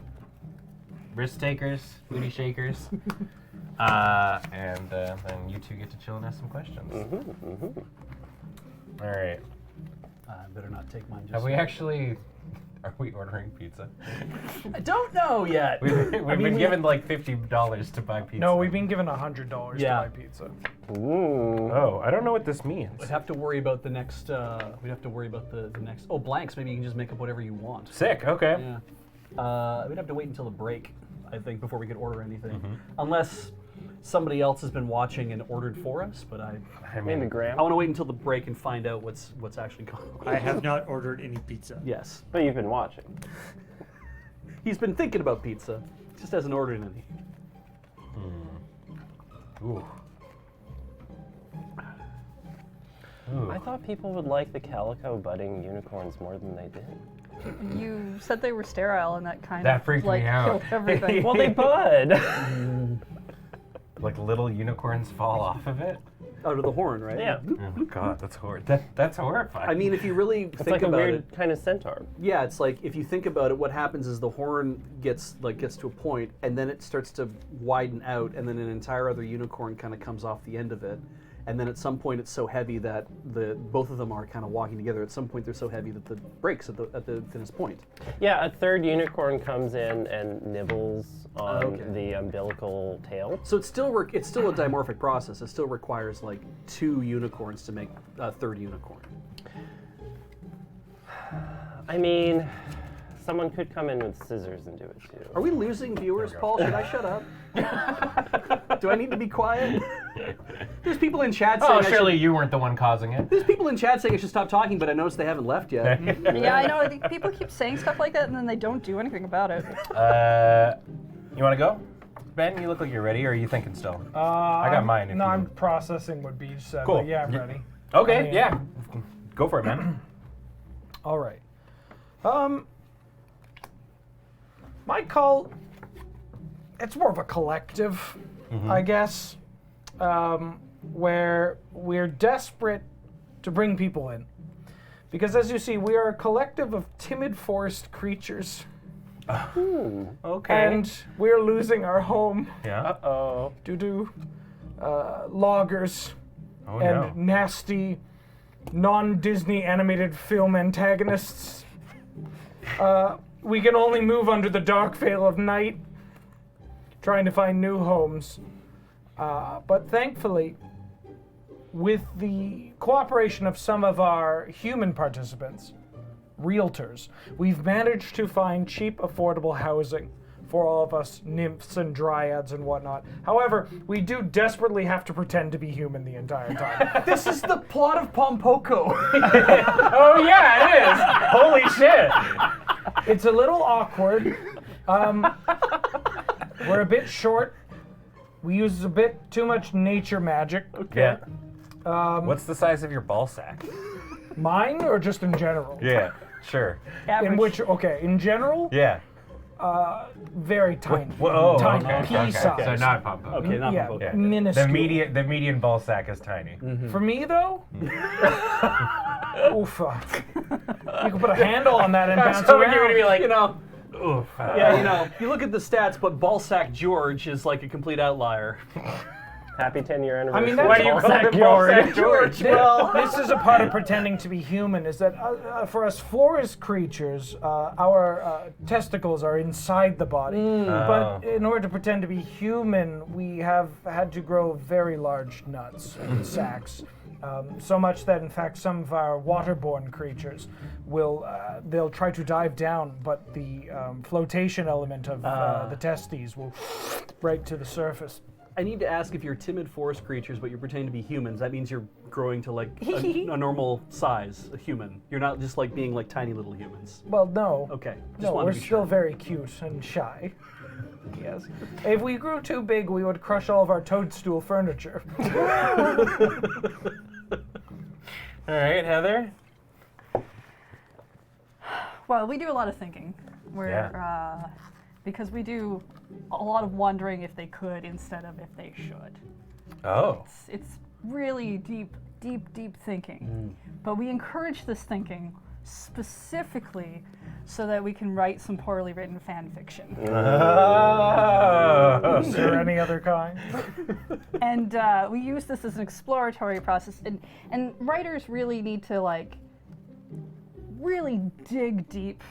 wrist takers, booty shakers, and then you two get to chill and ask some questions. All right. I better not take mine. Have we actually? Are we ordering pizza? I don't know yet. We've been given like $50 to buy pizza. No, we've been given $100 to Yeah. buy pizza. Ooh. Oh, I don't know what this means. We'd have to worry about the next. We'd have to worry about the next. Oh, blanks. Maybe you can just make up whatever you want. Sick. Okay. Yeah. We'd have to wait until the break, I think, before we could order anything, unless somebody else has been watching and ordered for us. But I Maybe Graham. want to wait until the break and find out what's actually going on. I have not ordered any pizza. Yes, But you've been watching. he's been thinking about pizza, just hasn't ordered any. Ooh. Ooh. I thought people would like the calico budding unicorns more than they did. You said they were sterile, and that kind That of freaked like me out. killed everything. Well, they bud. Like little unicorns fall off of it. Out of the horn, right? Yeah. Oh God, that's that's horrifying. I mean, if you really It's think like a about weird it, kind of centaur. yeah, it's like if you think about it, what happens is the horn gets to a point, and then it starts to widen out, and then an entire other unicorn kind of comes off the end of it, and then at some point it's so heavy that both of them are kind of walking together. At some point they're so heavy that it breaks at the thinnest point. Yeah, a third unicorn comes in and nibbles on Okay. the umbilical tail. So it's still a dimorphic process. It still requires like 2 unicorns to make a third unicorn. I mean, someone could come in with scissors and do it too. Are we losing viewers, Paul? Should I shut up? Do I need to be quiet? There's people in chat saying Oh, surely you weren't the one causing it. There's people in chat saying I should stop talking, but I noticed they haven't left yet. Yeah, I know. I think people keep saying stuff like that, and then they don't do anything about it. You want to go? Ben, you look like you're ready, or are you thinking still? I got mine. If No, you... I'm processing what Beach said. Cool. But yeah, I'm Yeah. ready. Okay, I mean- yeah. Go for it, man. All right. My cult, it's more of a collective, I guess, where we're desperate to bring people in. Because as you see, we are a collective of timid forest creatures. Okay. And we're losing our home yeah. Oh. due to loggers Oh and no. nasty non-Disney animated film antagonists. We can only move under the dark veil of night, trying to find new homes. But thankfully, with the cooperation of some of our human participants, realtors, we've managed to find cheap, affordable housing for all of us nymphs and dryads and whatnot. However, we do desperately have to pretend to be human the entire time. This is the plot of Pompoko. Oh yeah, it is. Holy shit. It's a little awkward. We're a bit short. We use a bit too much nature magic. Yeah. What's the size of your ball sack? Mine or just in general? Yeah, sure. Average. In which, okay, in general, Yeah. very tiny. Tiny, okay, pea okay. size. So not pom pom. Okay, not Yeah, okay. Yeah. minuscule. The median ball sack is tiny. For me, though, oof. You can put a handle on that and bounce So around. you're gonna be like, You know, oof. yeah, you know, you look at the stats, but Ballsack George is like a complete outlier. Happy 10-year anniversary. mean, that's- Why do you Ballsack call him George. Ballsack George? Well, this is a part of pretending to be human. Is that for us forest creatures, our testicles are inside the body. But in order to pretend to be human, we have had to grow very large nuts and sacks. So much that, in fact, some of our waterborne creatures will they'll try to dive down, but the flotation element of the testes will right to the surface. I need to ask, if you're timid forest creatures, but you're pretending to be humans, that means you're growing to like a normal size, a human. You're not just like being like tiny little humans. Well, no. Okay, just No, wanted we're to be still sure. very cute and shy. Yes. If we grew too big, we would crush all of our toadstool furniture. All right, Heather. Well, we do a lot of thinking. Because we do a lot of wondering if they could instead of if they should. Oh. It's really deep thinking. But we encourage this thinking specifically so that we can write some poorly written fan fiction. Oh. Is there any other kind? And we use this as an exploratory process. And writers really need to really dig deep,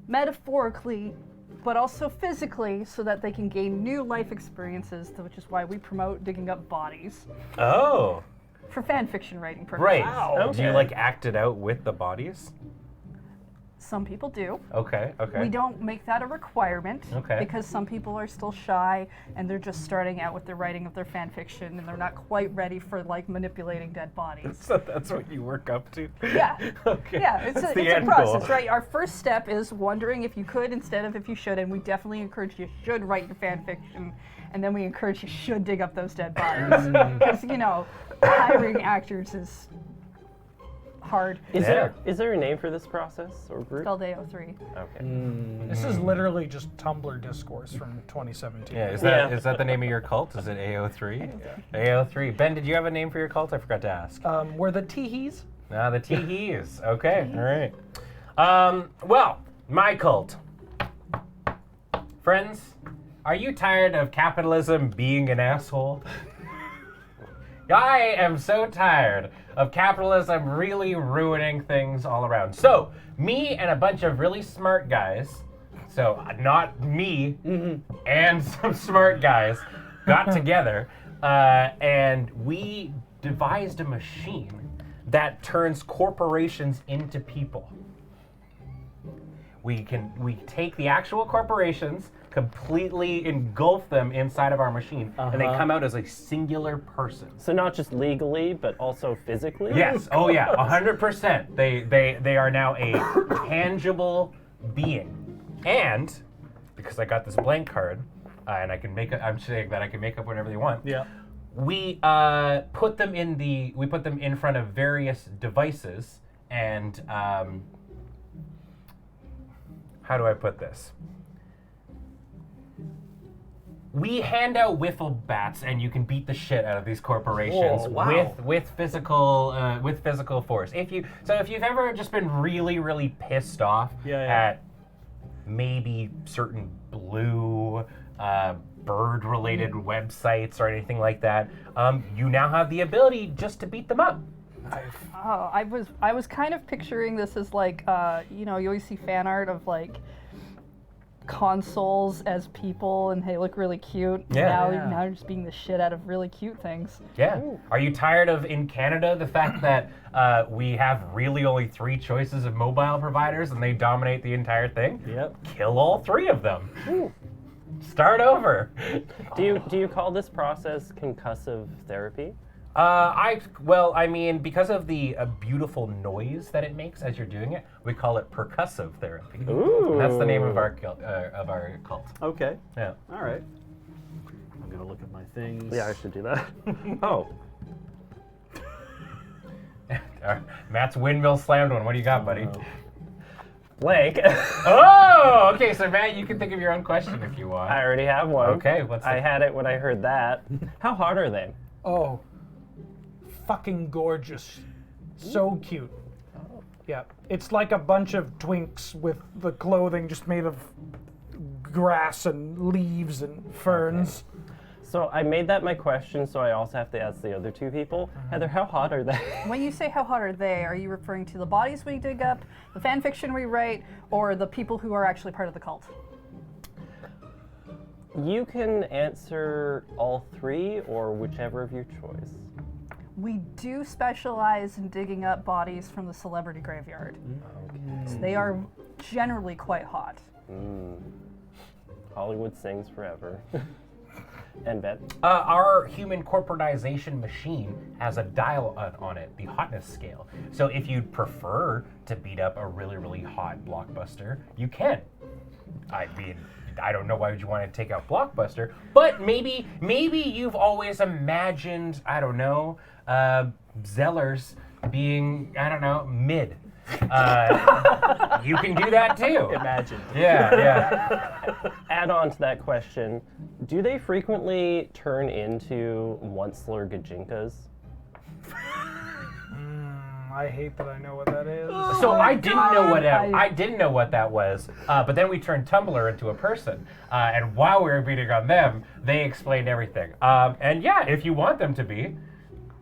metaphorically, but also physically, so that they can gain new life experiences, which is why we promote digging up bodies Oh. for fan fiction writing purposes. Right. Wow. Do you like act it out with the bodies? Some people do. Okay. Okay. We don't make that a requirement Okay. because some people are still shy and they're just starting out with the writing of their fan fiction and they're not quite ready for manipulating dead bodies. So that's what you work up to. Yeah. Okay. Yeah, it's That's a the end process, goal. right? Our first step is wondering if you could instead of if you should, and we definitely encourage you should write your fan fiction, and then we encourage you should dig up those dead bodies. Because, hiring actors is hard. Is Yeah. there a name for this process or group? Spelled AO3. Okay. This is literally just Tumblr discourse from 2017. Yeah. Is Yeah. that the name of your cult? Is it AO3? AO3. Ben, did you have a name for your cult? I forgot to ask. We're the teehees. Ah, the teehees. Okay. All right. Well, my cult. Friends, are you tired of capitalism being an asshole? I am so tired of capitalism really ruining things all around. So, me and a bunch of really smart guys, so not me and some smart guys, got together and we devised a machine that turns corporations into people. We take the actual corporations, completely engulf them inside of our machine, and they come out as a singular person. So not just legally, but also physically? Yes. Oh yeah. 100%. They are now a tangible being, and because I got this blank card, and I can make it. I'm saying that I can make up whatever they want. Yeah. We put them in front of various devices, and how do I put this? We hand out wiffle bats, and you can beat the shit out of these corporations Whoa, wow. with physical force. If you've ever just been really pissed off at maybe certain blue bird-related websites or anything like that, you now have the ability just to beat them up. Oh, I was kind of picturing this as you always see fan art of consoles as people and they look really cute. Yeah. Now you're just being the shit out of really cute things. Yeah. Are you tired of, in Canada, the fact that we have really only 3 choices of mobile providers and they dominate the entire thing? Yep. Kill all 3 of them. Start over. Do you call this process concussive therapy? Because of the beautiful noise that it makes as you're doing it, we call it percussive therapy. Ooh. That's the name of our cult. Okay. Yeah. All right. gonna look at my things. Yeah, I should do that. Oh, Matt's windmill slammed one. What do you got, buddy? blank. Oh, okay. So Matt, you can think of your own question if you want. I already have one. Okay, what's I the- had it when I heard that. How hot are they? Oh, fucking gorgeous. So cute. Yeah, it's like a bunch of twinks with the clothing just made of grass and leaves and ferns. So I made that my question, so I also have to ask the other two people. Heather, how hot are they? When you say how hot are they, are you referring to the bodies we dig up, the fan fiction we write, or the people who are actually part of the cult? You can answer all three or whichever of your choice. We do specialize in digging up bodies from the celebrity graveyard. So they are generally quite hot. Hollywood sings forever. And Ben? Our human corporatization machine has a dial on it, the hotness scale. So if you'd prefer to beat up a really, really hot blockbuster, you can. I mean, I don't know why would you want to take out Blockbuster, but maybe you've always imagined, I don't know, Zellers being, I don't know, mid. You can do that too. Imagine. Yeah. Add on to that question, do they frequently turn into Onceler Gajinkas? I hate that I know what that is. So I didn't know what that, I- I didn't know what that was, but then we turned Tumblr into a person, and while we were beating on them, they explained everything. And yeah, if you want them to be,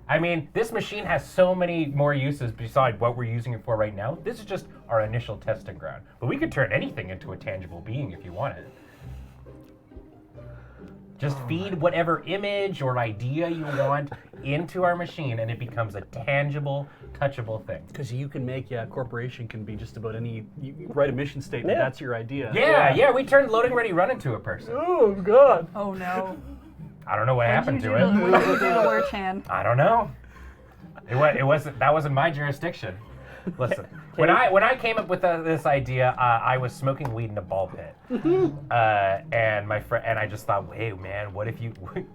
I mean, this machine has so many more uses besides what we're using it for right now. This is just our initial testing ground, but we could turn anything into a tangible being if you wanted. Just feed whatever image or idea you want into our machine, and it becomes a tangible, touchable thing. Because you can make, a corporation can be just about any, you write a mission statement, Yeah. that's your idea. Yeah, we turned Loading Ready Run into a person. Oh, God. Oh no. I don't know what happened to What did you it. do to Lure Chan? I don't know. It wasn't. That wasn't my jurisdiction. Listen, when I came up with this idea, I was smoking weed in a ball pit, and my friend and I just thought, hey man, what if you, what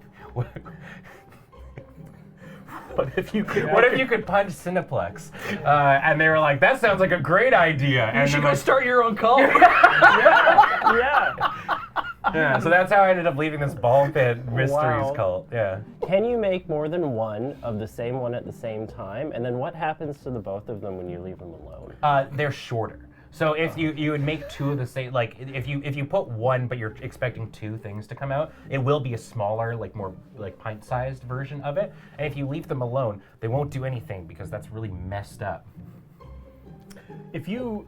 if you could punch Cineplex? And they were like, that sounds like a great idea. You And should then go my- start your own cult. Yeah. Yeah, so that's how I ended up leaving this ball pit mysteries Wow. cult. Yeah. Can you make more than one of the same one at the same time? And then what happens to the both of them when you leave them alone? They're shorter. So if you would make two of the same, like if you put one but you're expecting two things to come out, it will be a smaller, like more like pint-sized version of it. And if you leave them alone, they won't do anything because that's really messed up. If you,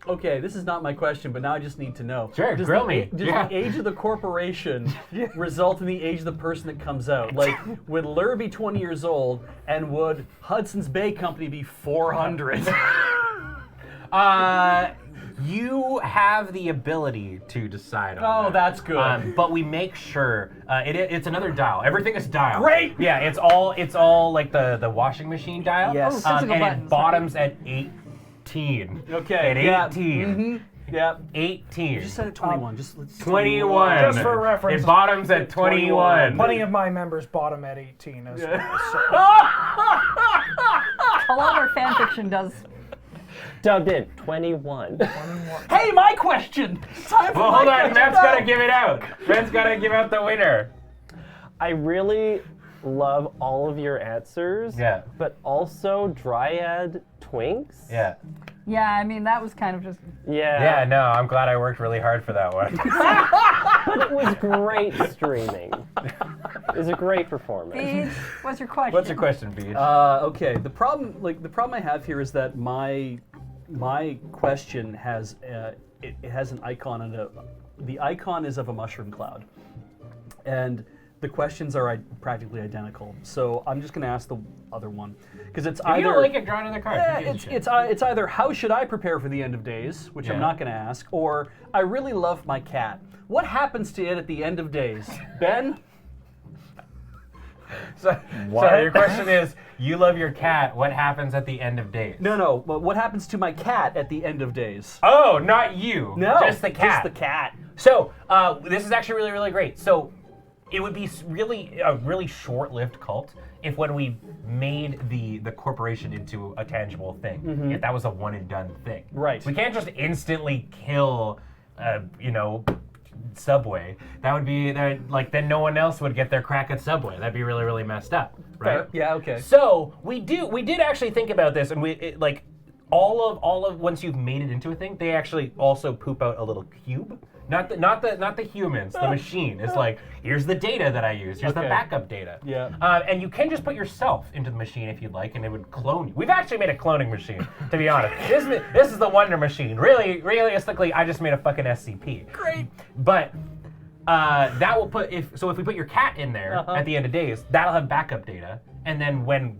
okay, this is not my question, but now I just need to know. Sure, Does grill the, me. Does Yeah. the age of the corporation result in the age of the person that comes out? Like, would Lure be 20 years old, and would Hudson's Bay Company be 400? You have the ability to decide on Oh, that. that's good. But we make sure it's another dial. Everything is dial. Great! Yeah, it's all like the washing machine dial. Yes. Oh, physical and buttons, it bottoms at 18. Okay, At yeah, 18. Yeah. 18. Just said it 21. Just let's 21. Just for reference. It bottoms at 21. Plenty of my members bottom at 18 as well. So. A lot of our fan fiction does. Dubbed in 21. Hey, my question. Time for Well, my hold on. question. Matt's got to give it out. Matt's got to give out the winner. I really love all of your answers. Yeah. But also Dryad Twinks. Yeah. Yeah, I mean, that was kind of just. Yeah. Yeah, no, I'm glad I worked really hard for that one. But it was great streaming. It was a great performance. Beej, what's your question? What's your question, Beej? Okay. The problem I have here is that my question has it has an icon and the icon is of a mushroom cloud, and the questions are practically identical. So I'm just going to ask the other one because it's If either you don't like it, draw another card. yeah, Who gives a shit? it's either how should I prepare for the end of days, which I'm Yeah. not going to ask, or I really love my cat. What happens to it at the end of days? Ben? So your question is, you love your cat. What happens at the end of days? No. But what happens to my cat at the end of days? Oh, not you. No, Just the cat. Just the cat. So this is actually really, really great. So it would be really a really short-lived cult if when we made the corporation into a tangible thing, if that was a one-and-done thing. Right. We can't just instantly kill, Subway. That would be then no one else would get their crack at Subway. That'd be really, really messed up, right? Fair. Yeah. Okay. So we did actually think about this, and all of once you've made it into a thing, they actually also poop out a little cube. Not the humans, the machine. It's like, here's the data that I use. Here's the Okay. backup data. Yeah. And you can just put yourself into the machine if you'd like, and it would clone you. We've actually made a cloning machine, to be honest. This is the Wonder Machine. Really, realistically, I just made a fucking SCP. Great. But that will if we put your cat in there at the end of days, that'll have backup data. And then when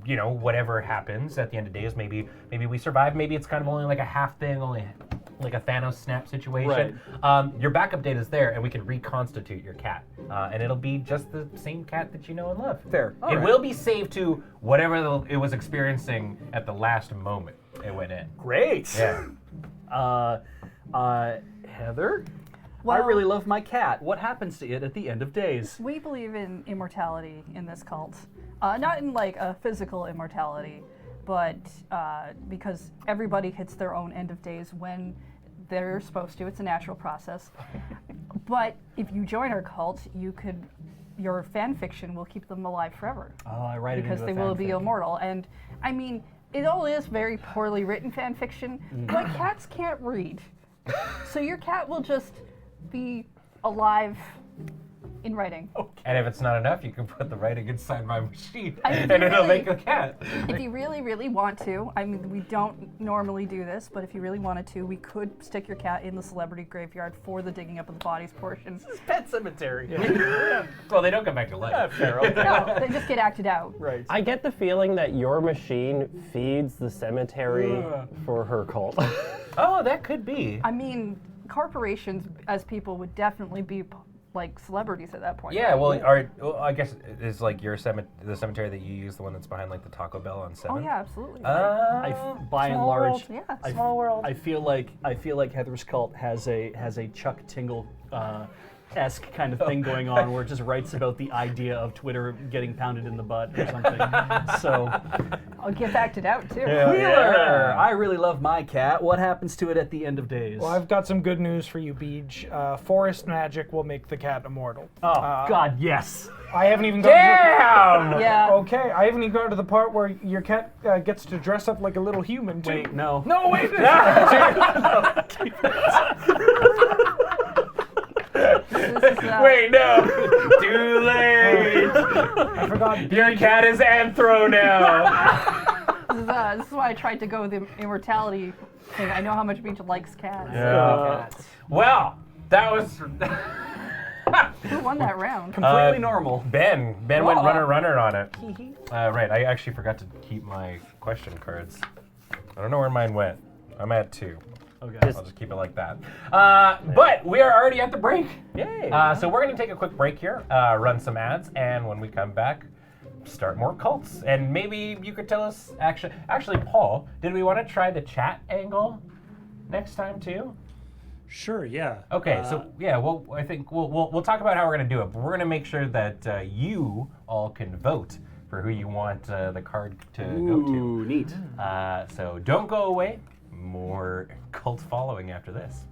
whatever happens at the end of days, maybe we survive. Maybe it's kind of only like a half thing, only like a Thanos snap situation. Right. Your backup data is there, and we can reconstitute your cat, and it'll be just the same cat that you know and love. Fair. All It right. will be saved to whatever it was experiencing at the last moment it went in. Great. Yeah. Heather. I Well- really love my cat. What happens to it at the end of days? We believe in immortality in this cult. Not in like a physical immortality, but because everybody hits their own end of days when they're supposed to. It's a natural process. But if you join our cult, your fan fiction will keep them alive forever. Oh, I write Because they will be immortal. And I mean, it all is very poorly written fan fiction, but cats can't read. So your cat will just be alive in writing. And if it's not enough, you can put the writing inside my machine, I mean, and it'll really- make a cat. If you really, really want to, I mean, we don't normally do this, but if you really wanted to, we could stick your cat in the celebrity graveyard for the digging up of the bodies portion. Pet cemetery. Well, they don't come back to life. Fair. Okay. No, they just get acted out. Right. I get the feeling that your machine feeds the cemetery for her cult. Oh, that could be. I mean, corporations as people would definitely be like celebrities at that point. Yeah, well, I guess is like your the cemetery that you use, the one that's behind like the Taco Bell on 7th? Oh yeah, absolutely. By and small large, world. Yeah, Small world. I feel like Heather's cult has a Chuck Tingle esque kind of thing going on, where it just writes about the idea of Twitter getting pounded in the butt or something. So, I'll get acted out too. Wheeler, I really love my cat. What happens to it at the end of days? Well, I've got some good news for you, Beej. Forest magic will make the cat immortal. Oh God, yes. I haven't even gotten Damn! Yeah. Okay, I haven't even gotten to the part where your cat gets to dress up like a little human, too. Wait, no. No, wait! This is, Wait, no! Too late! I forgot. Your cat is Anthro now! this is why I tried to go with the immortality thing. I know how much Beach likes cats. Well, that was... Who won that round? Completely normal. Ben went runner on it. Right, I actually forgot to keep my question cards. I don't know where mine went. I'm at 2. Okay. I'll just keep it like that. But we are already at the break. Yay. So we're going to take a quick break here, run some ads, and when we come back, start more cults. And maybe you could tell us, actually, Paul, did we want to try the chat angle next time too? Sure, yeah. Okay, so yeah, well, I think we'll talk about how we're going to do it, but we're going to make sure that you all can vote for who you want the card to go to. Ooh, neat. So don't go away. More cult following after this.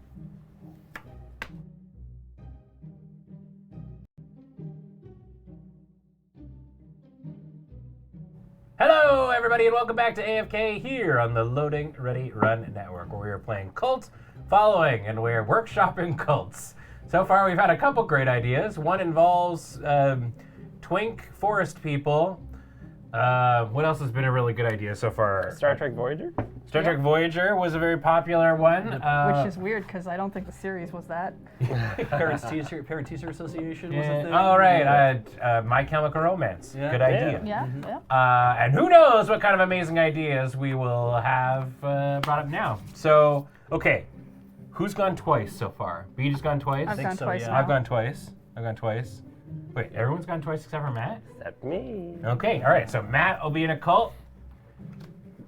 Hello, everybody, and welcome back to AFK here on the Loading Ready Run Network, where we are playing Cult Following and we're workshopping cults. So far, we've had a couple great ideas. One involves twink forest people. What else has been a really good idea so far? Star Trek Voyager? Star Trek Voyager was a very popular one. Which is weird because I don't think the series was that. Parent Teacher Association was a thing. Oh, right. My Chemical Romance. Yeah. Good idea. Yeah, yeah. And who knows what kind of amazing ideas we will have brought up now. So, okay. Who's gone twice so far? Beej has gone twice? I've gone so, twice yeah. now. I've gone twice. Wait, everyone's gone twice except for Matt? Except me. Okay, all right. So Matt will be in a cult.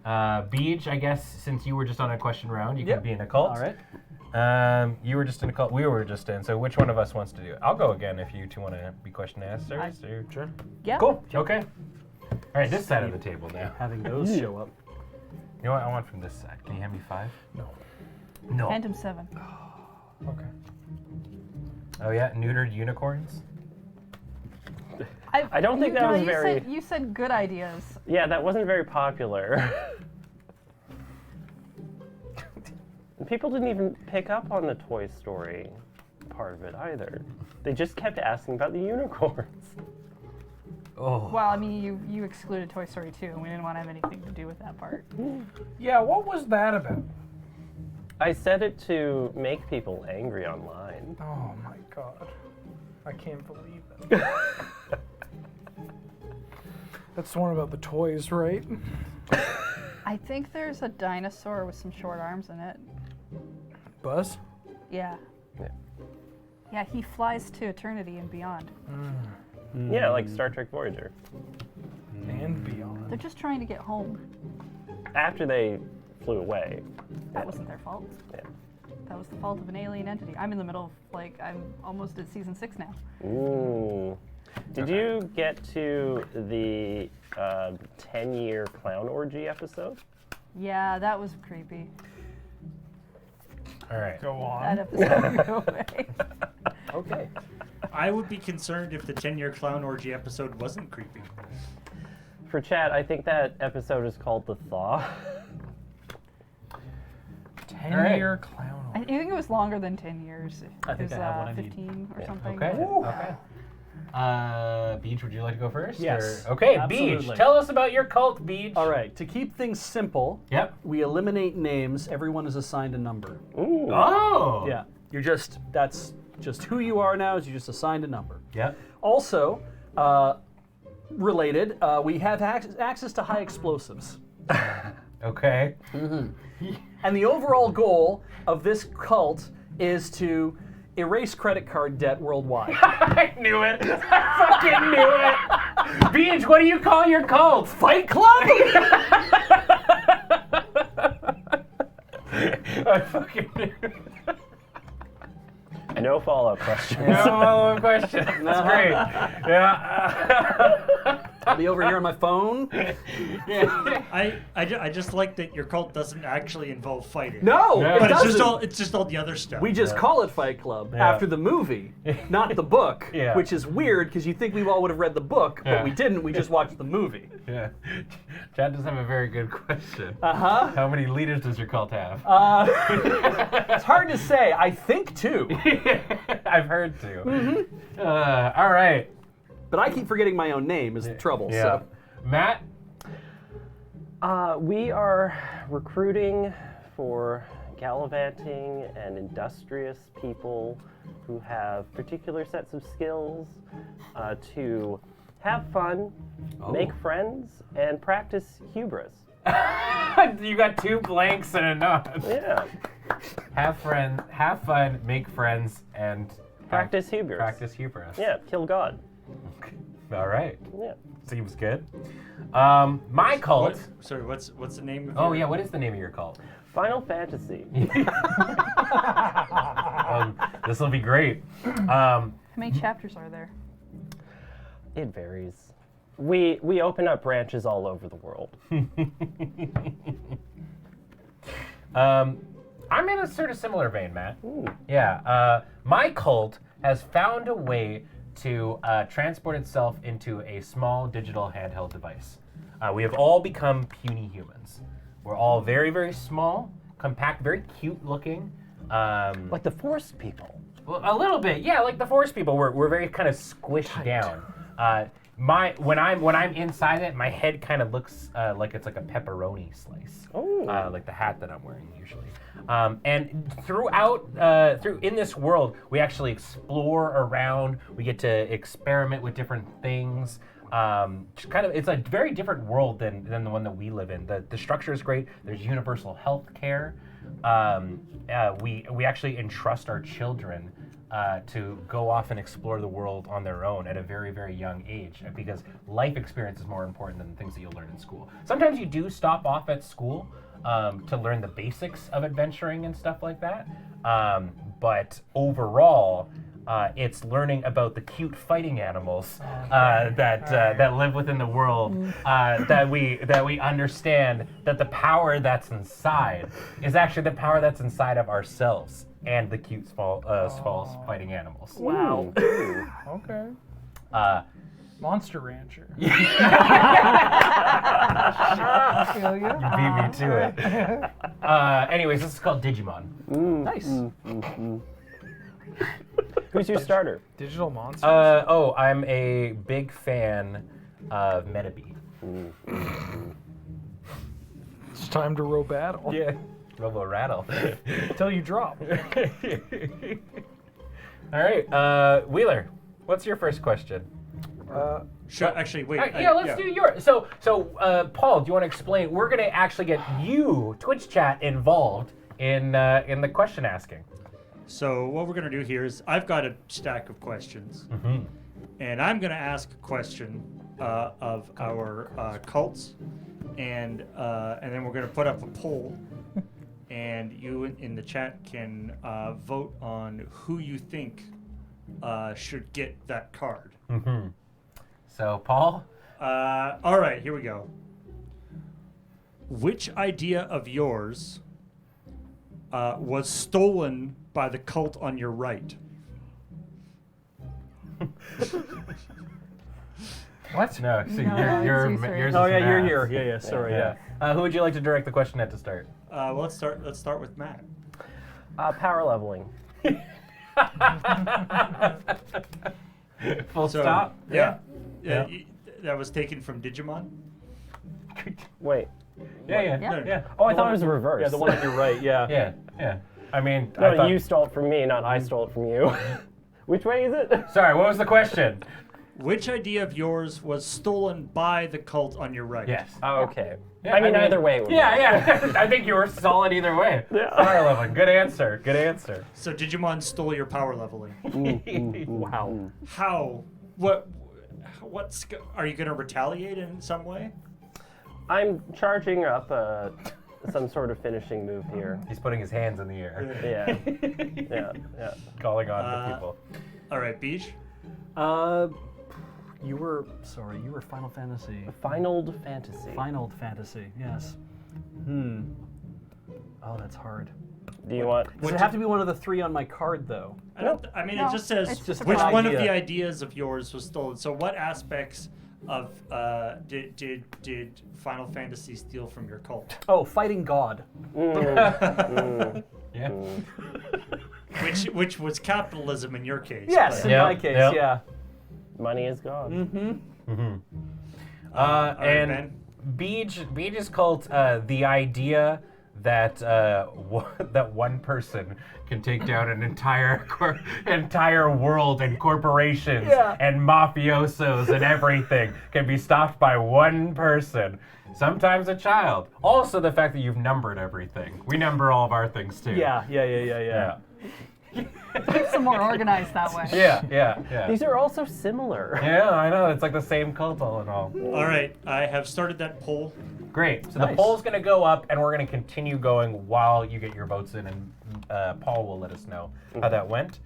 Beej, I guess since you were just on a question round, you can Yep. be in a cult. All right. You were just in a cult. We were just in. So which one of us wants to do it? I'll go again if you two want to be question answers. Sure. Yeah. Cool. Okay. All right, this side of the table now. Having those show up. You know what? I want from this side. Can you hand me 5? No. No. Hand him 7. Okay. Oh yeah, neutered unicorns. I don't think that was very- You said good ideas. Yeah, that wasn't very popular. People didn't even pick up on the Toy Story part of it either. They just kept asking about the unicorns. Oh. Well, I mean, you excluded Toy Story 2, and we didn't want to have anything to do with that part. Yeah, what was that about? I said it to make people angry online. Oh my god. I can't believe it. That's the one about the toys, right? I think there's a dinosaur with some short arms in it. Buzz? Yeah. Yeah. Yeah, he flies to eternity and beyond. Yeah, like Star Trek Voyager. And beyond. They're just trying to get home. After they flew away. That wasn't their fault. Yeah. That was the fault of an alien entity. I'm in the middle of, I'm almost at season 6 now. Ooh. Did you get to the 10-year clown orgy episode? Yeah, that was creepy. All right. Go That on. episode go away. Okay. I would be concerned if the 10-year clown orgy episode wasn't creepy. For chat, I think that episode is called The Thaw. 10-year clown. I think it was longer than 10 years. I think it was, I have what I need. 15 or something. Okay. Ooh. Okay. Beach, would you like to go first? Yes, or- Okay, absolutely. Beach. Tell us about your cult, Beach. All right, to keep things simple, Yep. we eliminate names. Everyone is assigned a number. Ooh. Oh. Yeah, that's just who you are now. Is you're just assigned a number. Yep. Also, related, we have access to high explosives. Okay. And the overall goal of this cult is to erase credit card debt worldwide. I knew it. I fucking knew it. Beach, what do you call your cult? Fight Club? I fucking knew it. No follow-up questions. No follow-up question. That's great. Yeah. I'll be over here on my phone. I just like that your cult doesn't actually involve fighting. No, Yeah. it But doesn't. it's just all the other stuff. We just call it Fight Club Yeah. after the movie, not the book, Yeah. which is weird because you think we all would have read the book, but Yeah. we didn't. We just watched the movie. Yeah. Chad does have a very good question. Uh-huh. How many leaders does your cult have? It's hard to say. I think 2, I've heard too. All right. but I keep forgetting my own name is the trouble. Yeah. So. Matt? We are recruiting for gallivanting and industrious people who have particular sets of skills to have fun, make friends, and practice hubris. You got 2 blanks and a nod. Yeah. Have fun, make friends, and Practice hubris. Practice hubris. Yeah, kill God. All right. Yeah. Seems good. My cult. Sorry, what's the name of Oh your... yeah, what is the name of your cult? Final Fantasy. This will be great. How many chapters are there? It varies. We open up branches all over the world. I'm in a sort of similar vein, Matt. Yeah. My cult has found a way to transport itself into a small digital handheld device. We have all become puny humans. We're all very, very small, compact, very cute looking. Like the Forest people. Well, a little bit, yeah. Like the Forest people, we're very kind of squished down. When I'm inside it, my head kind of looks like it's like a pepperoni slice, like the hat that I'm wearing usually. And in this world, we actually explore around. We get to experiment with different things. It's a very different world than the one that we live in. The structure is great. There's universal health care. We actually entrust our children to go off and explore the world on their own at a very, very young age, because life experience is more important than the things that you'll learn in school. Sometimes you do stop off at school to learn the basics of adventuring and stuff like that, but overall, it's learning about the cute fighting animals that live within the world. That we understand that the power that's inside is actually the power that's inside of ourselves and the cute small fighting animals. Wow. Okay. Uh, Monster Rancher. Feel you? You beat me to it. Anyways, this is called Digimon. Nice. Who's your starter? Digital monsters. I'm a big fan of Metabee. It's time to row battle. Yeah. Robo Rattle. Until you drop. All right, Wheeler, what's your first question? Sure. Actually, wait. Let's do yours. So, Paul, do you want to explain? We're going to actually get you, Twitch chat, involved in the question asking. So what we're going to do here is I've got a stack of questions, and I'm going to ask a question of our cults, and then we're going to put up a poll, and you in the chat can vote on who you think should get that card. So, Paul? All right, here we go. Which idea of yours was stolen by the cult on your right? What? No, so No, yours it's you, is Oh yeah, you're Matt. here. Yeah, sorry. Yeah. Who would you like to direct the question at to start? Well, let's start with Matt. Power leveling. Full So, stop? Yeah. Yeah. That was taken from Digimon. Wait. Yeah. Yeah. Oh, I The thought one- it was reversed. Yeah, the one on your right. Yeah. Yeah. I mean, I No, thought, you stole it from me, not I stole it from you. Which way is it? Sorry, what was the question? Which idea of yours was stolen by the cult on your right? Yes. Oh, okay. Yeah, I mean, either way. It would Yeah. I think you were solid either way. Yeah. Power leveling. Good answer. Good answer. So Digimon stole your power leveling. Wow. How? Are you going to retaliate in some way? I'm charging up some sort of finishing move here. He's putting his hands in the air, Yeah. Yeah. calling on the people. All right, Beej. You were Final Fantasy. Final Fantasy. Final Fantasy. Yes. Oh, that's hard. Do you want? Does it have to be one of the three on my card, though? I mean, No, it just says it's just a which broad one of idea. the ideas of yours was stolen. So what aspects of did Final Fantasy steal from your cult? Oh, fighting God. Yeah. Which was capitalism in your case. Yes, but- in Yeah, my case, yeah. yeah. Money is gone. all right, And Ben. Beej's cult, the idea that that one person can take down an entire world and corporations and mafiosos and everything can be stopped by one person. Sometimes a child. Also, the fact that you've numbered everything. We number all of our things too. Yeah. Keeps them more organized that way. Yeah. These are all so similar. Yeah, I know. It's like the same cult all in all. All right, I have started that poll. Great. So the Nice. poll's going to go up, and we're going to continue going while you get your votes in, and Paul will let us know how that went.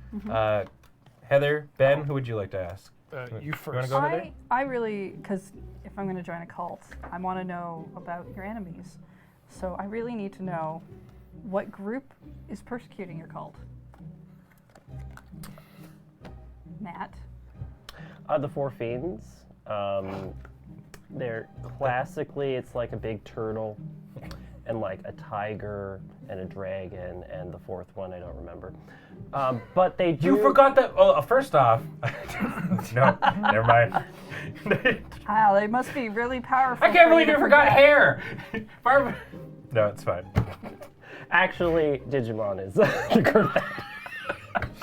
Heather, Ben, who would you like to ask? You You wanna first. go over there? I really, because if I'm going to join a cult, I want to know about your enemies. So I really need to know what group is persecuting your cult. Matt. The Four Fiends. They're classically, it's like a big turtle and like a tiger and a dragon, and the fourth one I don't remember. But they do. You forgot that. Oh, first off, no, never mind. Wow, they must be really powerful. I can't for believe to you forgot forget. hair. No, it's fine. Actually, Digimon is the group.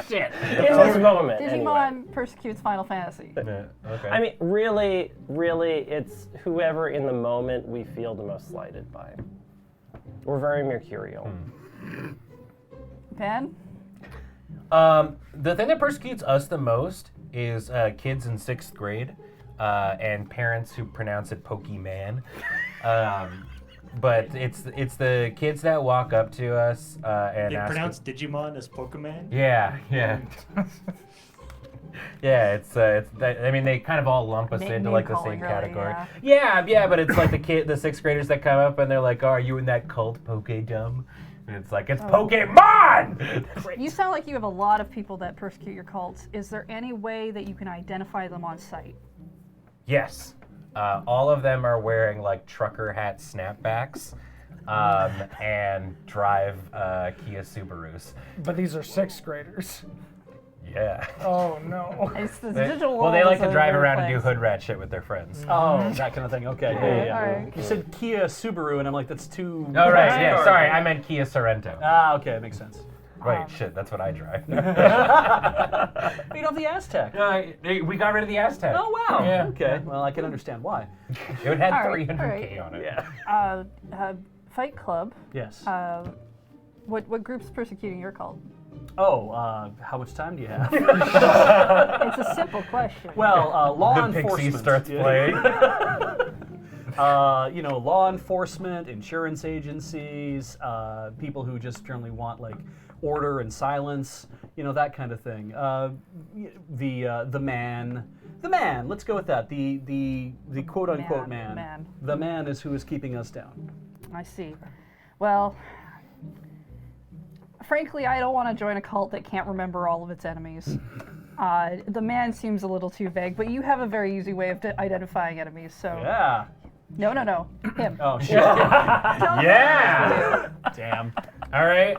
Shit. In this moment, Digimon anyway. persecutes Final Fantasy. Yeah, okay. I mean, really, it's whoever in the moment we feel the most slighted by. We're very mercurial. Ben? The thing that persecutes us the most is kids in 6th grade and parents who pronounce it Pokemon. but it's the kids that walk up to us and They ask. pronounce Digimon as Pokemon. Yeah. Yeah, it's I mean, they kind of all lump us into like the same Name-calling, really, category. yeah. Yeah, but it's like the sixth graders that come up and they're like, "Oh, are you in that cult, Pokedum?" And it's like, "It's Pokemon!" You sound like you have a lot of people that persecute your cults. Is there any way that you can identify them on sight? Yes. All of them are wearing like trucker hat snapbacks and drive Kia Subarus. But these are sixth graders. Yeah. Oh no. It's the They- digital well, they world like is to a drive weird around and do place. hood rat shit with their friends. Oh, that kind of thing. Okay. Yeah. Alright. You said Kia Subaru, and I'm like, that's too. Oh, right. Yeah, sorry. I meant Kia Sorento. Ah, okay, it makes sense. Wait, shit. That's what I drive. You don't have the Aztec. We got rid of the Aztec. Oh wow. Yeah. Okay. Well, I can understand why. It had All right, 300K on it. Yeah. Fight Club. Yes. What group's persecuting your cult? How much time do you have? It's a simple question. Well, law The enforcement. Pixie starts Yeah. playing. Law enforcement, insurance agencies, people who just generally want like order and silence, that kind of thing. The man. Let's go with that. The quote unquote man. Man. The man is who is keeping us down. I see. Well, frankly, I don't want to join a cult that can't remember all of its enemies. The man seems a little too vague, but you have a very easy way of identifying enemies, so... Yeah. No, him. Oh shit. Yeah. Damn. All right.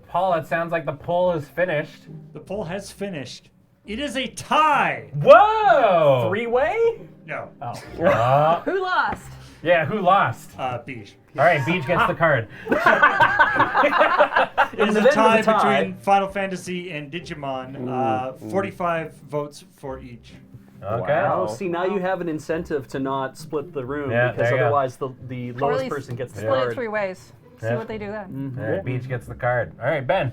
Paul, it sounds like the poll is finished. The poll has finished. It is a tie. Whoa! Three-way? No. Oh. Who lost? Yeah, who lost? Beach. All right, Beach gets the card. It is the a end tie of the tie- between Final Fantasy and Digimon. 45 votes for each. Okay. Oh, see, now you have an incentive to not split the room Yeah, because there you go. otherwise the Or at lowest least person gets the split it card. 3 ways. See Yeah. what they do then. All right, Beach gets the card. All right, Ben.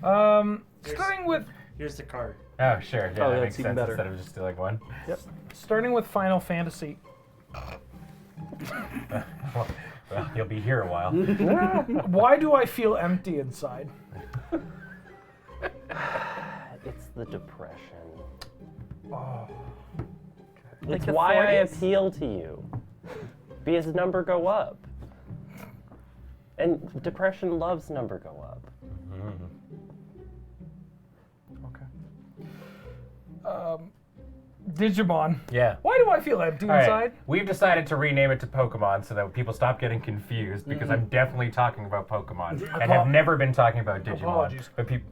Starting with Here's the card. Oh, sure. Yeah, Oh, that that's makes even sense better. instead of just doing one. Final Fantasy. Well, you'll be here a while. Why do I feel empty inside? It's the depression. Like It's the why I 40s? appeal to you. Because number go up. And depression loves number go up. Digimon. Yeah. Why do I feel empty All right. inside? We've decided to rename it to Pokemon so that people stop getting confused because I'm definitely talking about Pokemon and have never been talking about Digimon. Apologies. But people.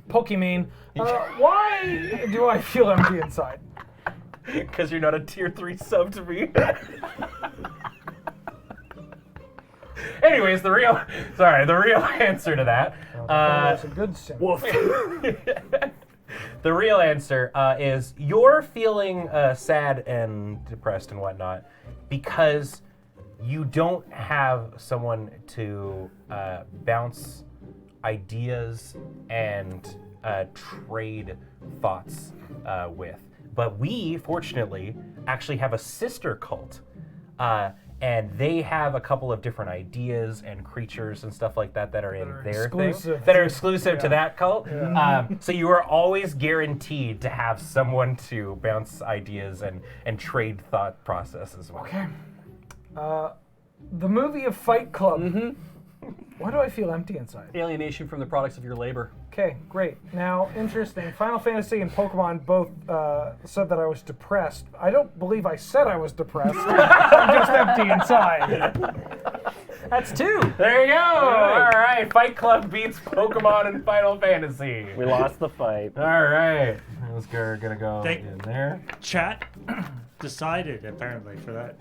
Pokemon. Why do I feel empty inside? Because you're not a tier 3 sub to me. Anyways, the real answer to that. That's a good sim. The real answer is you're feeling sad and depressed and whatnot because you don't have someone to bounce ideas and trade thoughts with. But we, fortunately, actually have a sister cult. And they have a couple of different ideas and creatures and stuff like that that are in their thing exclusive. that are exclusive to that cult. So you are always guaranteed to have someone to bounce ideas and trade thought processes with. Okay. The movie of Fight Club. Why do I feel empty inside? Alienation from the products of your labor. Okay, great. Now, interesting. Final Fantasy and Pokemon both said that I was depressed. I don't believe I said I was depressed. I'm just empty inside. That's 2. There you go. All right, Fight Club beats Pokemon and Final Fantasy. We lost the fight. All right, let's go. Gonna go Thank- in there. Chat decided apparently for that.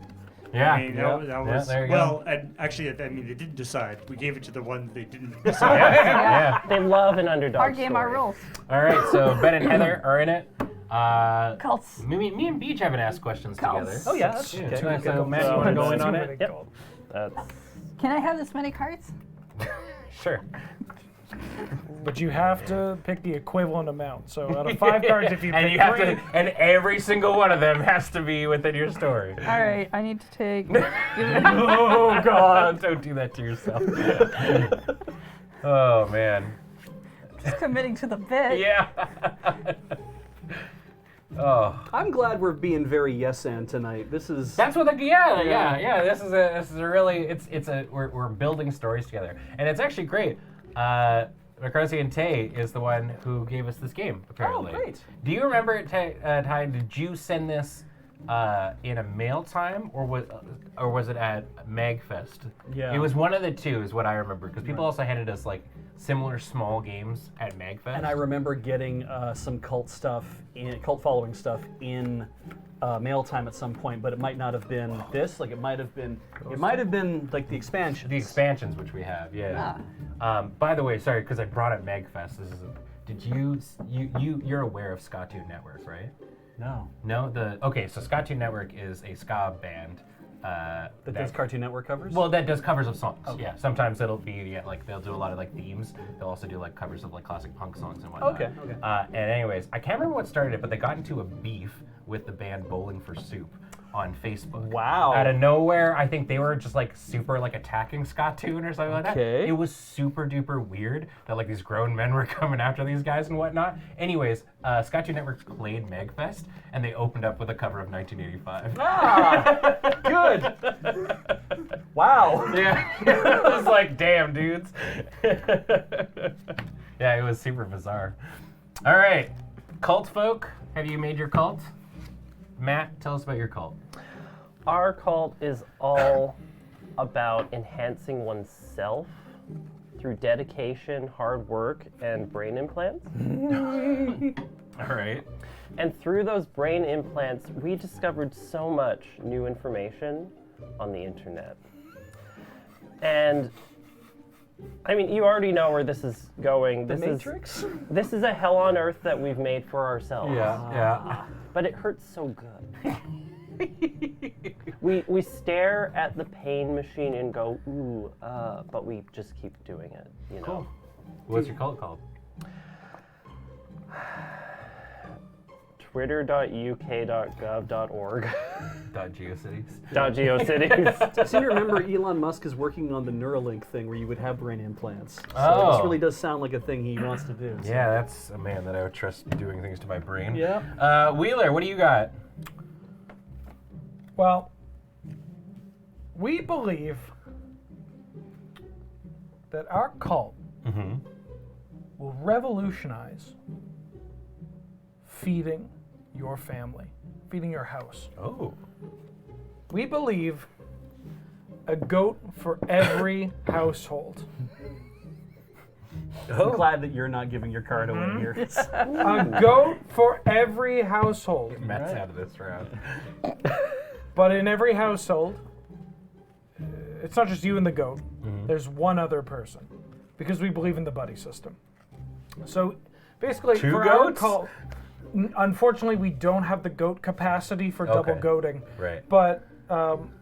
Yeah. I mean, that Yeah, was there you well. go. And actually, they didn't decide. We gave it to the one they didn't Yeah, decide. yeah. They love an underdog Our game, our story. rules. All right, so Ben and Heather are in it. Cults. Me and Beach haven't asked questions Cults. together. Oh yeah, that's Yeah, okay. so Matt, you want to go in on Too it? many Yep. cults. That's Can I have this many cards? Sure. But you have to pick the equivalent amount. So out of 5 cards, if you and pick you have 3, to, and every single one of them has to be within your story. All right, I need to take. Oh God! Don't do that to yourself. Oh man. Just committing to the bit. Yeah. Oh. I'm glad we're being very yes and tonight. This is. That's what the yeah. This is a really we're building stories together, and it's actually great. McCarthy and Tay is the one who gave us this game. Apparently. Oh, great. Do you remember, Ty? Did you send this in a mail time, or was it at MagFest? Yeah. It was one of the two, is what I remember, because people also handed us like similar small games at MagFest. And I remember getting some cult following stuff in mail time at some point, but it might not have been this. Like it might have been like the expansions. The expansions, which we have, yeah. By the way, sorry, because I brought up MagFest. Did you're aware of Ska-Toon Network, right? No. No, so Ska-Toon Network is a ska band That does Cartoon Network covers? Well, that does covers of songs. Okay. Yeah, sometimes it'll be like they'll do a lot of like themes. They'll also do like covers of like classic punk songs and whatnot. Okay. And anyways, I can't remember what started it, but they got into a beef with the band Bowling for Soup on Facebook. Wow. Out of nowhere, I think they were just like super like attacking Ska-Toon or something like that. Okay. It was super duper weird that like these grown men were coming after these guys and whatnot. Anyways, Ska-Toon Network played MagFest and they opened up with a cover of 1985. Ah, good. Wow. Yeah, it was like, damn, dudes. Yeah, it was super bizarre. All right, cult folk, have you made your cult? Matt, tell us about your cult. Our cult is all about enhancing oneself through dedication, hard work, and brain implants. All right. And through those brain implants, we discovered so much new information on the internet. And I mean, you already know where this is going. The Matrix? This is a hell on earth that we've made for ourselves. Yeah. But it hurts so good. we stare at the pain machine and go, ooh, but we just keep doing it, you know. Cool. What's your cult called? Twitter.uk.gov.org. .geocities. .geocities. So you remember Elon Musk is working on the Neuralink thing where you would have brain implants. So Oh. this really does sound like a thing he wants to do. So. Yeah, that's a man that I would trust doing things to my brain. Yeah. Wheeler, what do you got? Well, we believe that our cult Mm-hmm. will revolutionize feeding your family, feeding your house. Oh. We believe a goat for every household. I'm glad that you're not giving your card away here. A goat for every household. Matt's out of this round. But in every household, it's not just you and the goat. Mm-hmm. There's one other person. Because we believe in the buddy system. So basically, Two for our goats? cult, unfortunately, we don't have the goat capacity for double Okay. goating. Right. But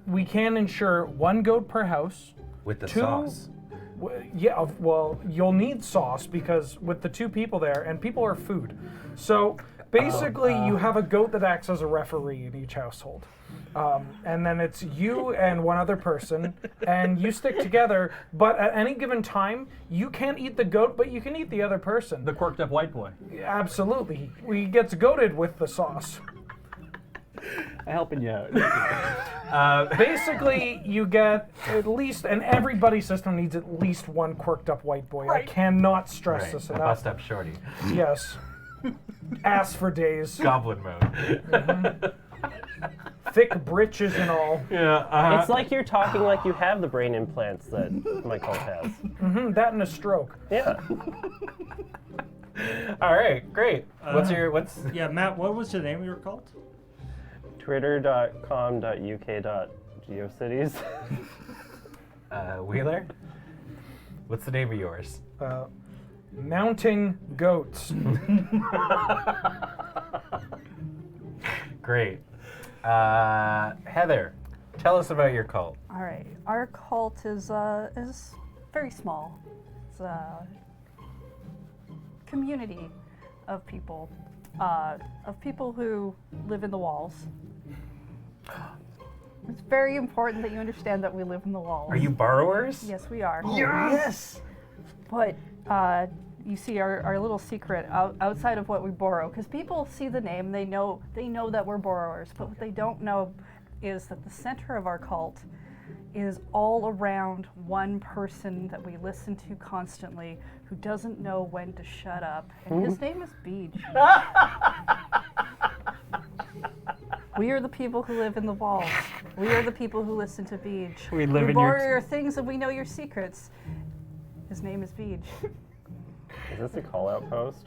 we can ensure one goat per house. With the Two- sauce. Yeah, well, you'll need sauce because with the two people there, and people are food. So basically, you have a goat that acts as a referee in each household. And then it's you and one other person, and you stick together. But at any given time, you can't eat the goat, but you can eat the other person. The quirked up white boy. Absolutely. He gets goated with the sauce. I'm helping you out. Basically, you get at least, and every buddy system needs at least one quirked up white boy. I cannot stress Right. this A enough. bust up shorty. Yes. Ass for days. Goblin mode. Thick breeches and all. Yeah. It's like you're talking like you have the brain implants that my cult has. That and a stroke. Yeah. All right. Great. What's? Yeah, Matt, what was the name of your cult? Twitter.com.uk.geocities. Wheeler. What's the name of yours? Mounting goats. Great. Heather, tell us about your cult. All right, our cult is very small. It's community of people who live in the walls. It's very important that you understand that we live in the walls. Are you borrowers? Yes, we are. Yes. But you see our little secret outside of what we borrow, because people see the name, they know that we're borrowers, but what they don't know is that the center of our cult is all around one person that we listen to constantly who doesn't know when to shut up, and his name is Beej. We are the people who live in the walls. We are the people who listen to Beej. We live in borrow your your things and we know your secrets. His name is Beej. Is this a call-out post?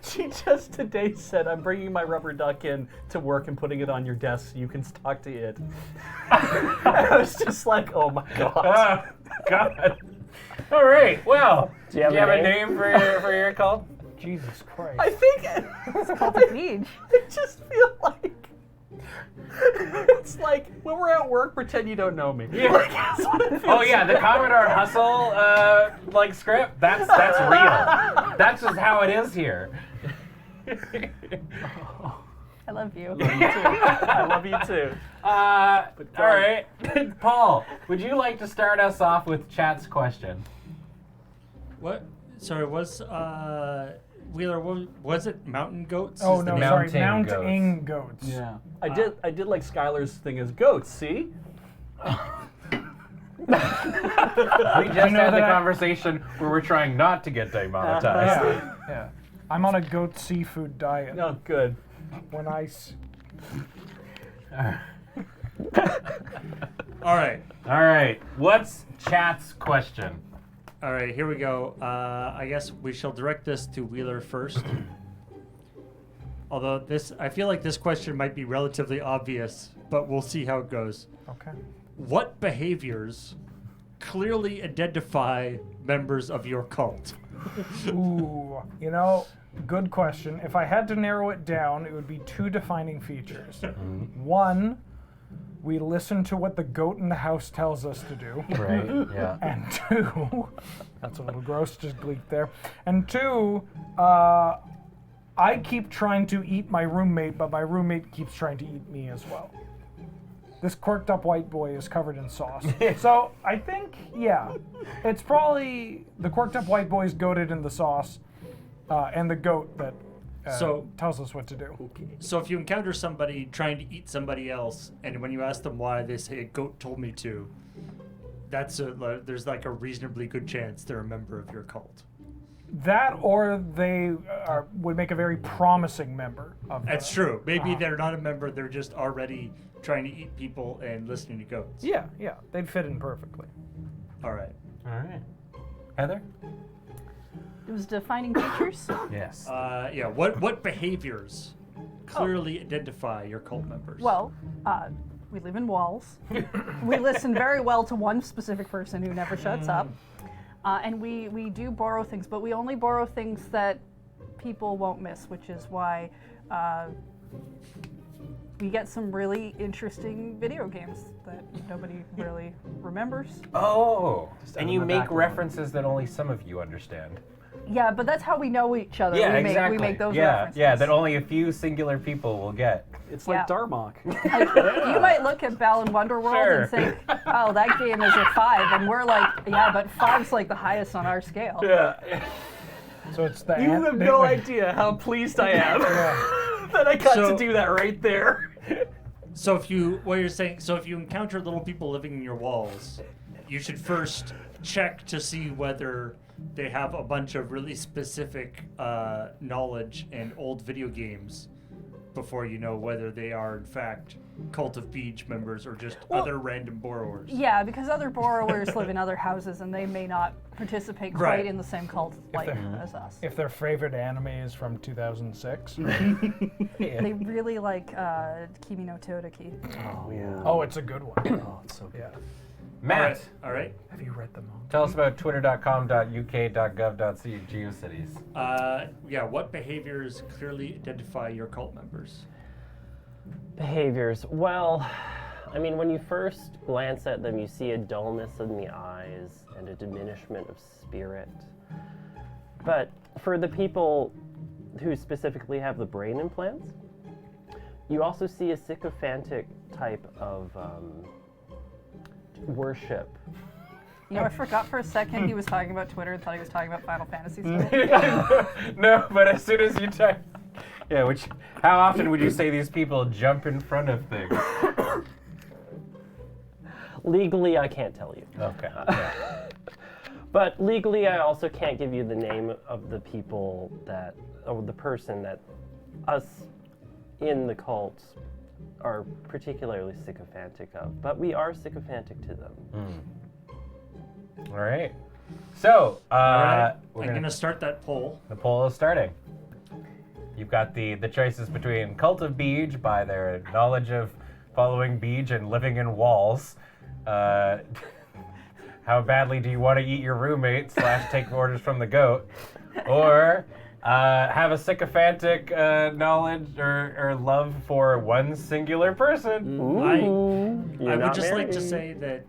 She just today said, I'm bringing my rubber duck in to work and putting it on your desk so you can talk to it. I was just like, oh my god. Oh, God. All right. Well, Do you have a a name? name for your cult? Jesus Christ. I think It's called a Beej. I just feel like it's like when we're at work, pretend you don't know me. Yeah. Like, that's what it feels Oh yeah, the Commodore Hustle like script. That's real. That's just how it is here. I love you. I love you too. All God. right, Paul. Would you like to start us off with chat's question? What? Sorry, Wheeler, was it mountain goats? Oh Is no, the sorry, mountain goats. mounting goats. Yeah, I did like Skylar's thing as goats. See, We just know had the that I- conversation where we're trying not to get demonetized. Yeah, yeah. I'm on a goat seafood diet. no, good. When I All right. All right. What's chat's question? All right, here we go. I guess we shall direct this to Wheeler first. Although I feel like this question might be relatively obvious, but we'll see how it goes. Okay. What behaviors clearly identify members of your cult? Ooh, good question. If I had to narrow it down, it would be two defining features. One, we listen to what the goat in the house tells us to do. Right. Yeah. And two, that's a little gross, just gleeked there. And two, I keep trying to eat my roommate, but my roommate keeps trying to eat me as well. This quirked up white boy is covered in sauce. So I think, yeah, it's probably the quirked up white boy is goated in the sauce, and the goat that tells us what to do. So if you encounter somebody trying to eat somebody else, and when you ask them why, they say, "A goat told me to," there's like a reasonably good chance they're a member of your cult. That or they would make a very promising member of That's true. Maybe they're not a member, they're just already trying to eat people and listening to goats. Yeah, they'd fit in perfectly. All right. All right. Heather? It was defining features. Yes. Yeah, what behaviors clearly identify your cult members? Well, we live in walls. We listen very well to one specific person who never shuts up. And we do borrow things, but we only borrow things that people won't miss, which is why we get some really interesting video games that nobody really remembers. Oh, out and of you my make background. references that only some of you understand. Yeah, but that's how we know each other. Yeah, we exactly. make those yeah, references. yeah, that only a few singular people will get. It's like Yeah. Darmok. You might look at Balan Wonderworld Sure. and think, oh, that game is a 5. And we're like, yeah, but 5's like the highest on our scale. Yeah. So it's the You have no idea how pleased I am that I got So- to do that right there. So if you encounter little people living in your walls, you should first check to see whether they have a bunch of really specific knowledge and old video games before you know whether they are in fact Cult of Beej members or just other random borrowers. Yeah, because other borrowers live in other houses and they may not participate quite Right. in the same cult like as us. If their favorite anime is from 2006. They really like Kimi no Todaki. Oh yeah. Oh, it's a good one. Oh, it's so good. Yeah. Matt, All right. Have you read them all? tell us about twitter.com.uk.gov.geocities. Yeah, what behaviors clearly identify your cult members? Behaviors. Well, I mean, when you first glance at them, you see a dullness in the eyes and a diminishment of spirit. But for the people who specifically have the brain implants, you also see a sycophantic type of worship. You know, I forgot for a second he was talking about Twitter and thought he was talking about Final Fantasy stuff. No, but as soon as you type, yeah. How often would you say these people jump in front of things? Legally, I can't tell you. Okay. Yeah. But legally, I also can't give you the name of the people that, or the person that us in the cult are particularly sycophantic of. But we are sycophantic to them. All right. So, All right. we're I'm going to start that poll. The poll is starting. You've got the choices between Cult of Beej by their knowledge of following Beej and living in walls. How badly do you want to eat your roommate / take orders from the goat? Or have a sycophantic knowledge or love for one singular person. I You're would not just like to married. say that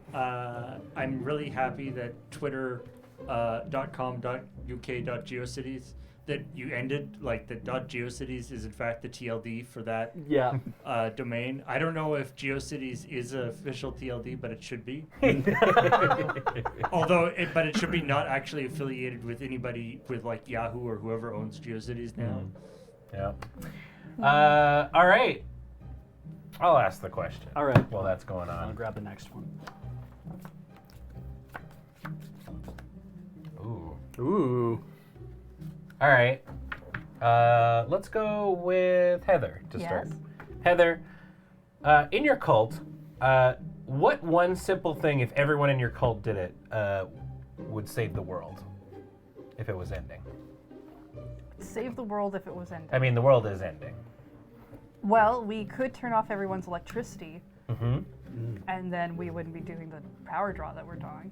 I'm really happy that twitter.com.uk.geocities that you ended, like the .geocities is in fact the TLD for that Yeah. domain. I don't know if GeoCities is an official TLD, but it should be. But it should be not actually affiliated with anybody with like Yahoo or whoever owns GeoCities now. Yeah. All right. I'll ask the question. All right. While that's going I'll on. grab the next one. Ooh. Ooh. All right. Let's go with Heather to start. Yes. Heather, in your cult, what one simple thing, if everyone in your cult did it, would save the world if it was ending? Save the world if it was ending. I mean, the world is ending. Well, we could turn off everyone's electricity, Mm-hmm. and then we wouldn't be doing the power draw that we're doing.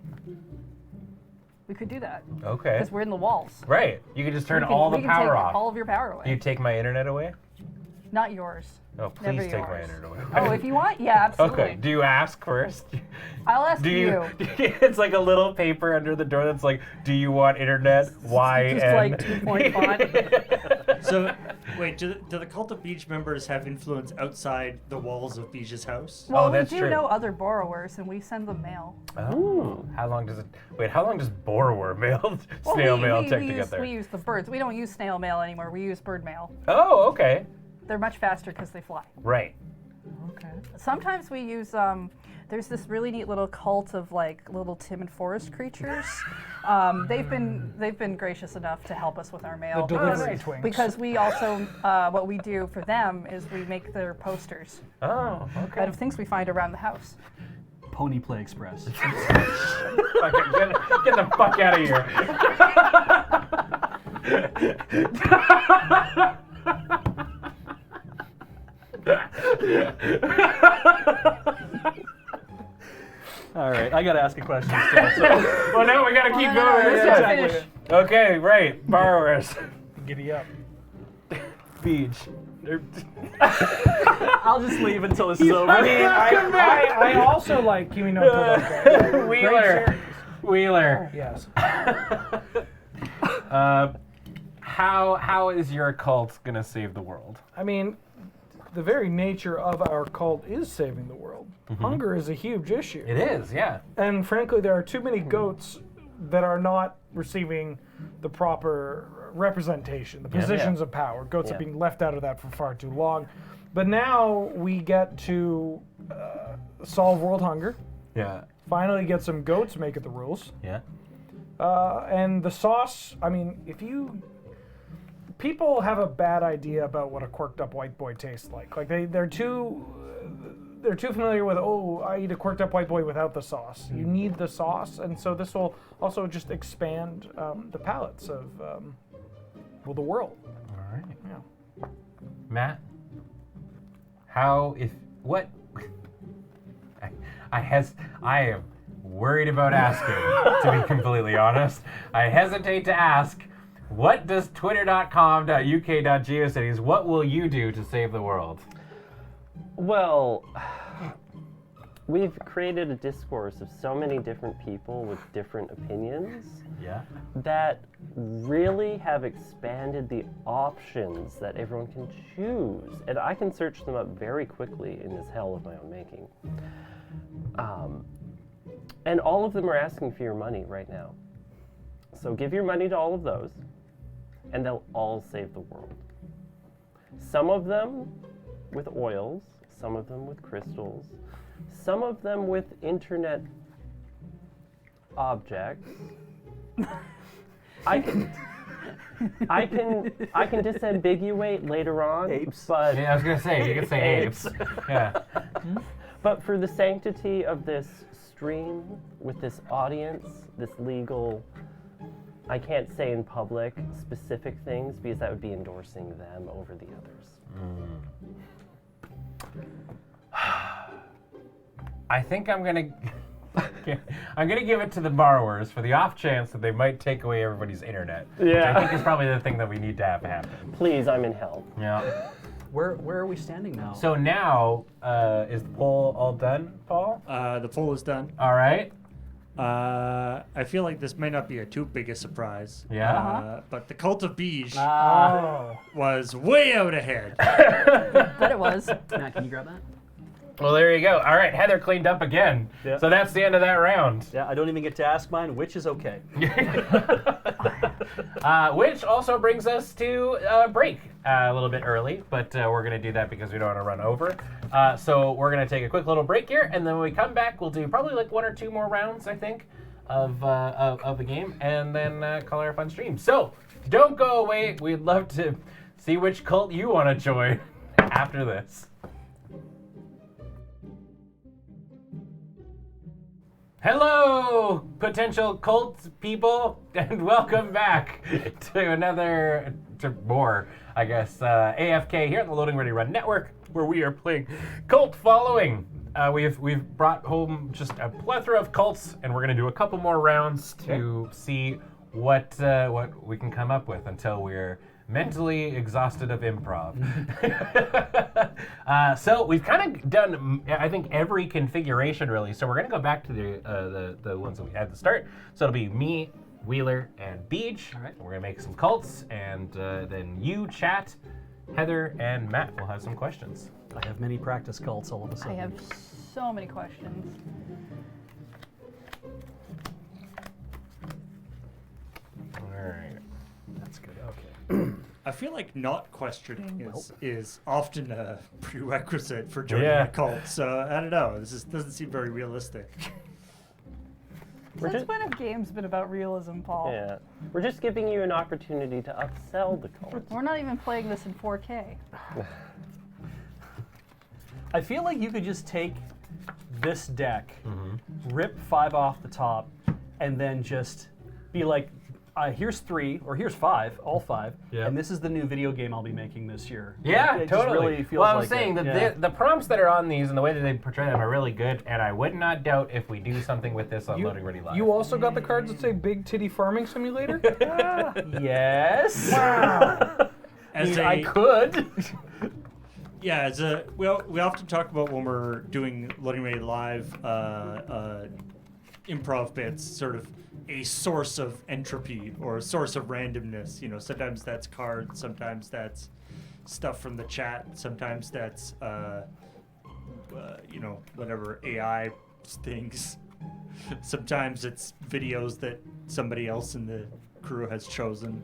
We could do that Okay. because we're in the walls. Right. You can just turn We can- all the we can power take off. all of your power away. Do you take my internet away? Not yours. Oh, Never please take my yours. internet away. Oh, if you want, yeah, absolutely. Okay. Do you ask first? I'll ask Do you. It's like a little paper under the door that's like, "Do you want internet? Why?" Just like 2-point font. So, wait, do the Cult of Beej members have influence outside the walls of Beej's house? Well, Oh, that's we do true. know other borrowers, and we send them mail. Oh, how long does borrower mail, Well, snail we, mail we, take we to use, get there? We use the birds. We don't use snail mail anymore. We use bird mail. Oh, okay. They're much faster because they fly. Right. Okay. Sometimes we use. There's this really neat little cult of like little timid forest creatures. They've been gracious enough to help us with our mail. The delivery twinks. Because we also what we do for them is we make their posters Oh, okay. out of things we find around the house. Pony Play Express. Okay, get the fuck out of here. All right, I gotta ask a question still. So, Well, no, we gotta keep no, no, going. let's Yeah. not finish. Okay, right. Borrowers. Giddy up. Beach. I'll just leave until this is over. I mean, I also like Kimi no Todoke. Wheeler. Wheeler. Yes. How is your cult gonna save the world? I mean, the very nature of our cult is saving the world. Hunger is a huge issue. It is, yeah. And frankly, there are too many goats that are not receiving the proper representation, the positions of power. Goats have Yeah. been left out of that for far too long. But now we get to solve world hunger, Yeah. finally get some goats making the rules. Yeah. And the sauce, I mean, people have a bad idea about what a quirked up white boy tastes like. Like they're too familiar with, oh, I eat a quirked up white boy without the sauce. You need the sauce, and so this will also just expand the palates of the world. All right. Yeah. Matt, I am worried about asking, to be completely honest. I hesitate to ask, what does twitter.com.uk.geocities, what will you do to save the world? Well, we've created a discourse of so many different people with different opinions Yeah. that really have expanded the options that everyone can choose. And I can search them up very quickly in this hell of my own making. And all of them are asking for your money right now. So give your money to all of those, and they'll all save the world. Some of them with oils, some of them with crystals, some of them with internet objects. I can disambiguate later on, Apes. but Yeah, I was gonna say you could say apes. Yeah. but for the sanctity of this stream with this audience, this legal, I can't say in public specific things because that would be endorsing them over the others. I think I'm gonna give it to the borrowers for the off chance that they might take away everybody's internet. Which I think is probably the thing that we need to have happen. Please, I'm in hell. Yeah. Where are we standing now? So now, is the poll all done, Paul? The poll is done. All right. I feel like this may not be a too big a surprise. Yeah. But the Cult of Beige Oh. was way out ahead. Bet it was. Matt, can you grab that? Well, there you go. All right, Heather cleaned up again. Yeah. So that's the end of that round. Yeah, I don't even get to ask mine, which is okay. Which also brings us to break a little bit early, but we're going to do that because we don't want to run over. So we're going to take a quick little break here, and then when we come back, we'll do probably like 1 or 2 more rounds, I think, of the game, and then call our fun stream. So don't go away. We'd love to see which cult you want to join after this. Hello, potential cult people, and welcome back to more, I guess, AFK here on the Loading Ready Run Network, where we are playing Cult Following. We've brought home just a plethora of cults, and we're gonna do a couple more rounds to see what we can come up with until we're mentally exhausted of improv. So we've kind of done, I think, every configuration really. So we're gonna go back to the ones that we had at the start. So it'll be me, Wheeler, and Beach. All right. We're gonna make some cults, and then you, Chat, Heather, and Matt will have some questions. I have many practice cults all of a I sudden. have so many questions. All right. That's good. Okay. I feel like not questioning is often a prerequisite for joining Yeah. a cult. So I don't know. This doesn't seem very realistic. We're Since just- when have games been about realism, Paul? Yeah. We're just giving you an opportunity to upsell the cult. We're not even playing this in 4K. I feel like you could just take this deck, rip 5 off the top, and then just be like, here's 3, or here's 5, all 5, Yeah. and this is the new video game I'll be making this year. Yeah, It just totally. really feels Well, I'm like saying it. that Yeah. the prompts that are on these and the way that they portray them are really good, and I would not doubt if we do something with this on Loading Ready Live. You also got the cards that say Big Titty Farming Simulator? Yes. As I could. Yeah, we often talk about when we're doing Loading Ready Live improv bits, sort of a source of entropy or a source of randomness. You know, sometimes that's cards, sometimes that's stuff from the chat, sometimes that's whatever AI things. Sometimes it's videos that somebody else in the crew has chosen.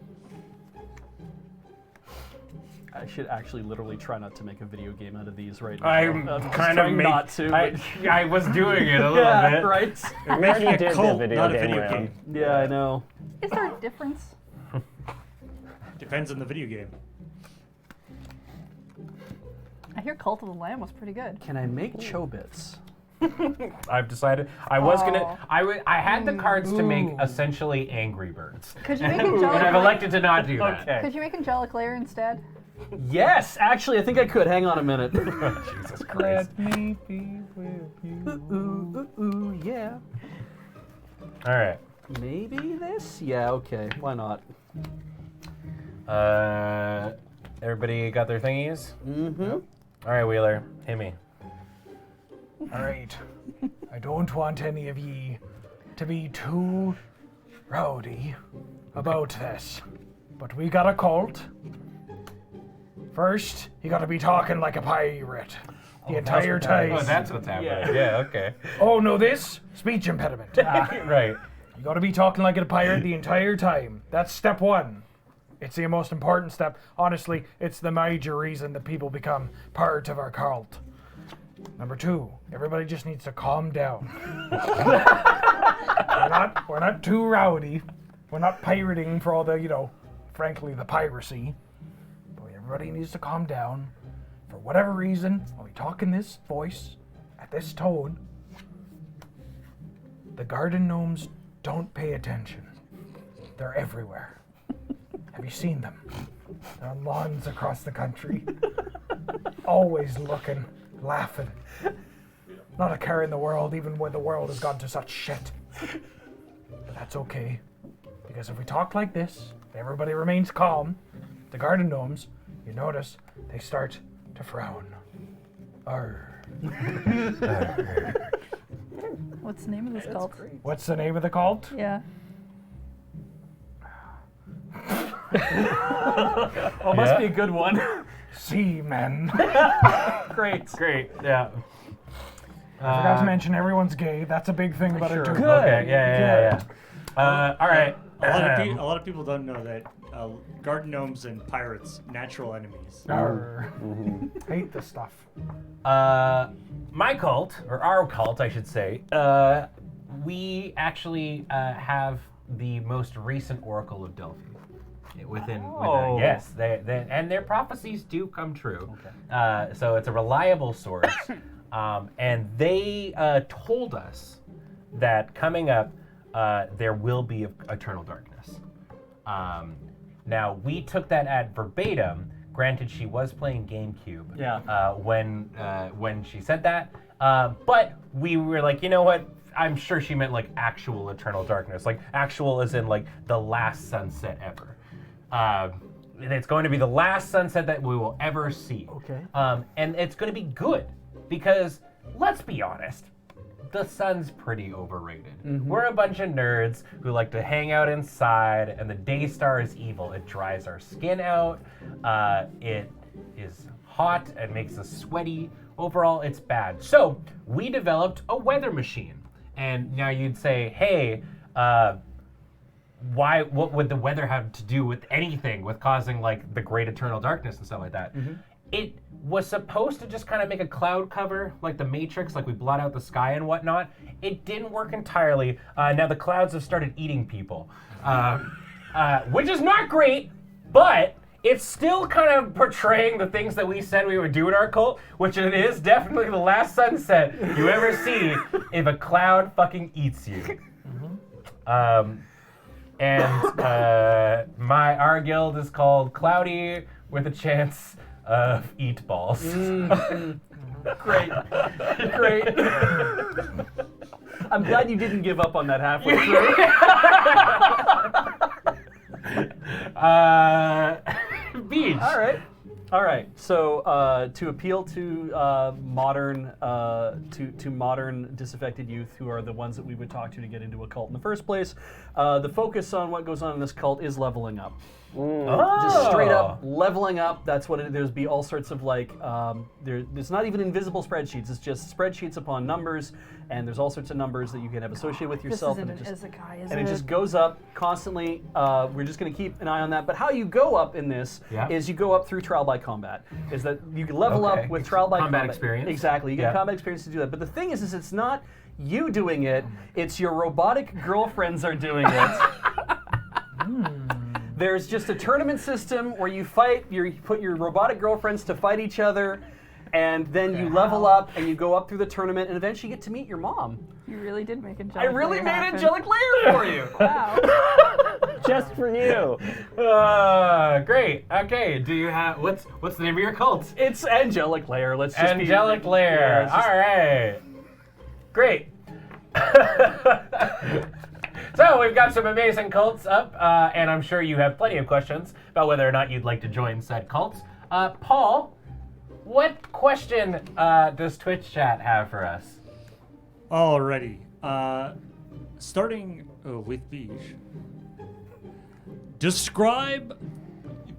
I should actually literally try not to make a video game out of these right now. I'm just kind of trying not to. I was doing it a little yeah, bit. right. You're We already making a did the cult, video not a game video round. game. Yeah, I know. Is there a difference? Depends on the video game. I hear Cult of the Lamb was pretty good. Can I make chobits? I've decided I was Oh. gonna. I had the cards to make essentially Angry Birds, Could you make and Angelic I've Lair? elected to not do that. Okay. Could you make Angelic Lair instead? Yes, actually, I think I could. Hang on a minute. Jesus Christ! me be with you. Ooh, yeah. All right. Maybe this? Yeah, okay. Why not? Everybody got their thingies? Mm-hmm. All right, Wheeler, hit me. All right. I don't want any of ye to be too rowdy about this. But we got a cult. First, you gotta be talking like a pirate the entire time. Oh, that's what's happening. Yeah, okay. Oh, no, this? Speech impediment. Right. You gotta be talking like a pirate the entire time. That's step one. It's the most important step. Honestly, it's the major reason that people become part of our cult. Number two, everybody just needs to calm down. we're not too rowdy. We're not pirating for all the, frankly, the piracy. But everybody needs to calm down. For whatever reason, when we talk in this voice, at this tone, the garden gnomes don't pay attention. They're everywhere. Have you seen them? They're on lawns across the country. Always looking, laughing. Not a care in the world, even when the world has gone to such shit. But that's okay. Because if we talk like this, everybody remains calm, the garden gnomes, you notice, they start to frown. Arr. Arr. What's the name of this cult? What's the name of the cult? Yeah. Oh, must be a good one. Seamen. Great. Great. Yeah. I forgot to mention everyone's gay. That's a big thing about it too. Good. Okay. Yeah. All right. A lot of people don't know that garden gnomes and pirates, natural enemies. Arr. Hate this stuff. My cult, or our cult, I should say, we actually have the most recent Oracle of Delphi. Within yes, and their prophecies do come true. Okay. So it's a reliable source, and they told us that coming up there will be eternal darkness. Now we took that ad verbatim. Granted, she was playing GameCube. Yeah. When she said that, but we were like, you know what? I'm sure she meant like actual eternal darkness, like actual as in like the last sunset ever. It's going to be the last sunset that we will ever see. Okay. And it's going to be good because, let's be honest, the sun's pretty overrated. Mm-hmm. We're a bunch of nerds who like to hang out inside, and the day star is evil. It dries our skin out. It is hot and makes us sweaty. Overall, it's bad. So we developed a weather machine. And now you'd say, hey, what would the weather have to do with anything, with causing like the great eternal darkness and stuff like that? Mm-hmm. It was supposed to just kind of make a cloud cover, like the Matrix, like we blot out the sky and whatnot. It didn't work entirely. Now the clouds have started eating people, which is not great, but it's still kind of portraying the things that we said we would do in our cult, which it is definitely the last sunset you ever see if a cloud fucking eats you. Mm-hmm. And our guild is called Cloudy with a Chance of Eat Balls. Great. I'm glad you didn't give up on that halfway through. Beach. All right. So to appeal to modern disaffected youth, who are the ones that we would talk to get into a cult in the first place, the focus on what goes on in this cult is leveling up. Just straight up leveling up. That's what it is. There's be all sorts of like there's not even invisible spreadsheets. It's just spreadsheets upon numbers, and there's all sorts of numbers that you can have associated with yourself. This isn't an Isekai, is and it? it just goes up constantly. We're just going to keep an eye on that. But how you go up in this is you go up through trial by combat. Is that you can level up with trial by combat experience. Exactly. You get combat experience to do that. But the thing is it's not you doing it. It's your robotic girlfriends are doing it. There's just a tournament system where you fight. You put your robotic girlfriends to fight each other, and then you level up and you go up through the tournament, and eventually you get to meet your mom. You really did make Angelic I really Layer made happen. Angelic Layer for you. Wow. Just for you. Great. Okay. Do you have what's the name of your cult? It's Angelic Layer. Let's just Angelic Layer. Yeah, All right. Great. So we've got some amazing cults up, and I'm sure you have plenty of questions about whether or not you'd like to join said cults. Paul, what question does Twitch chat have for us? Alrighty. Starting with Beige. Describe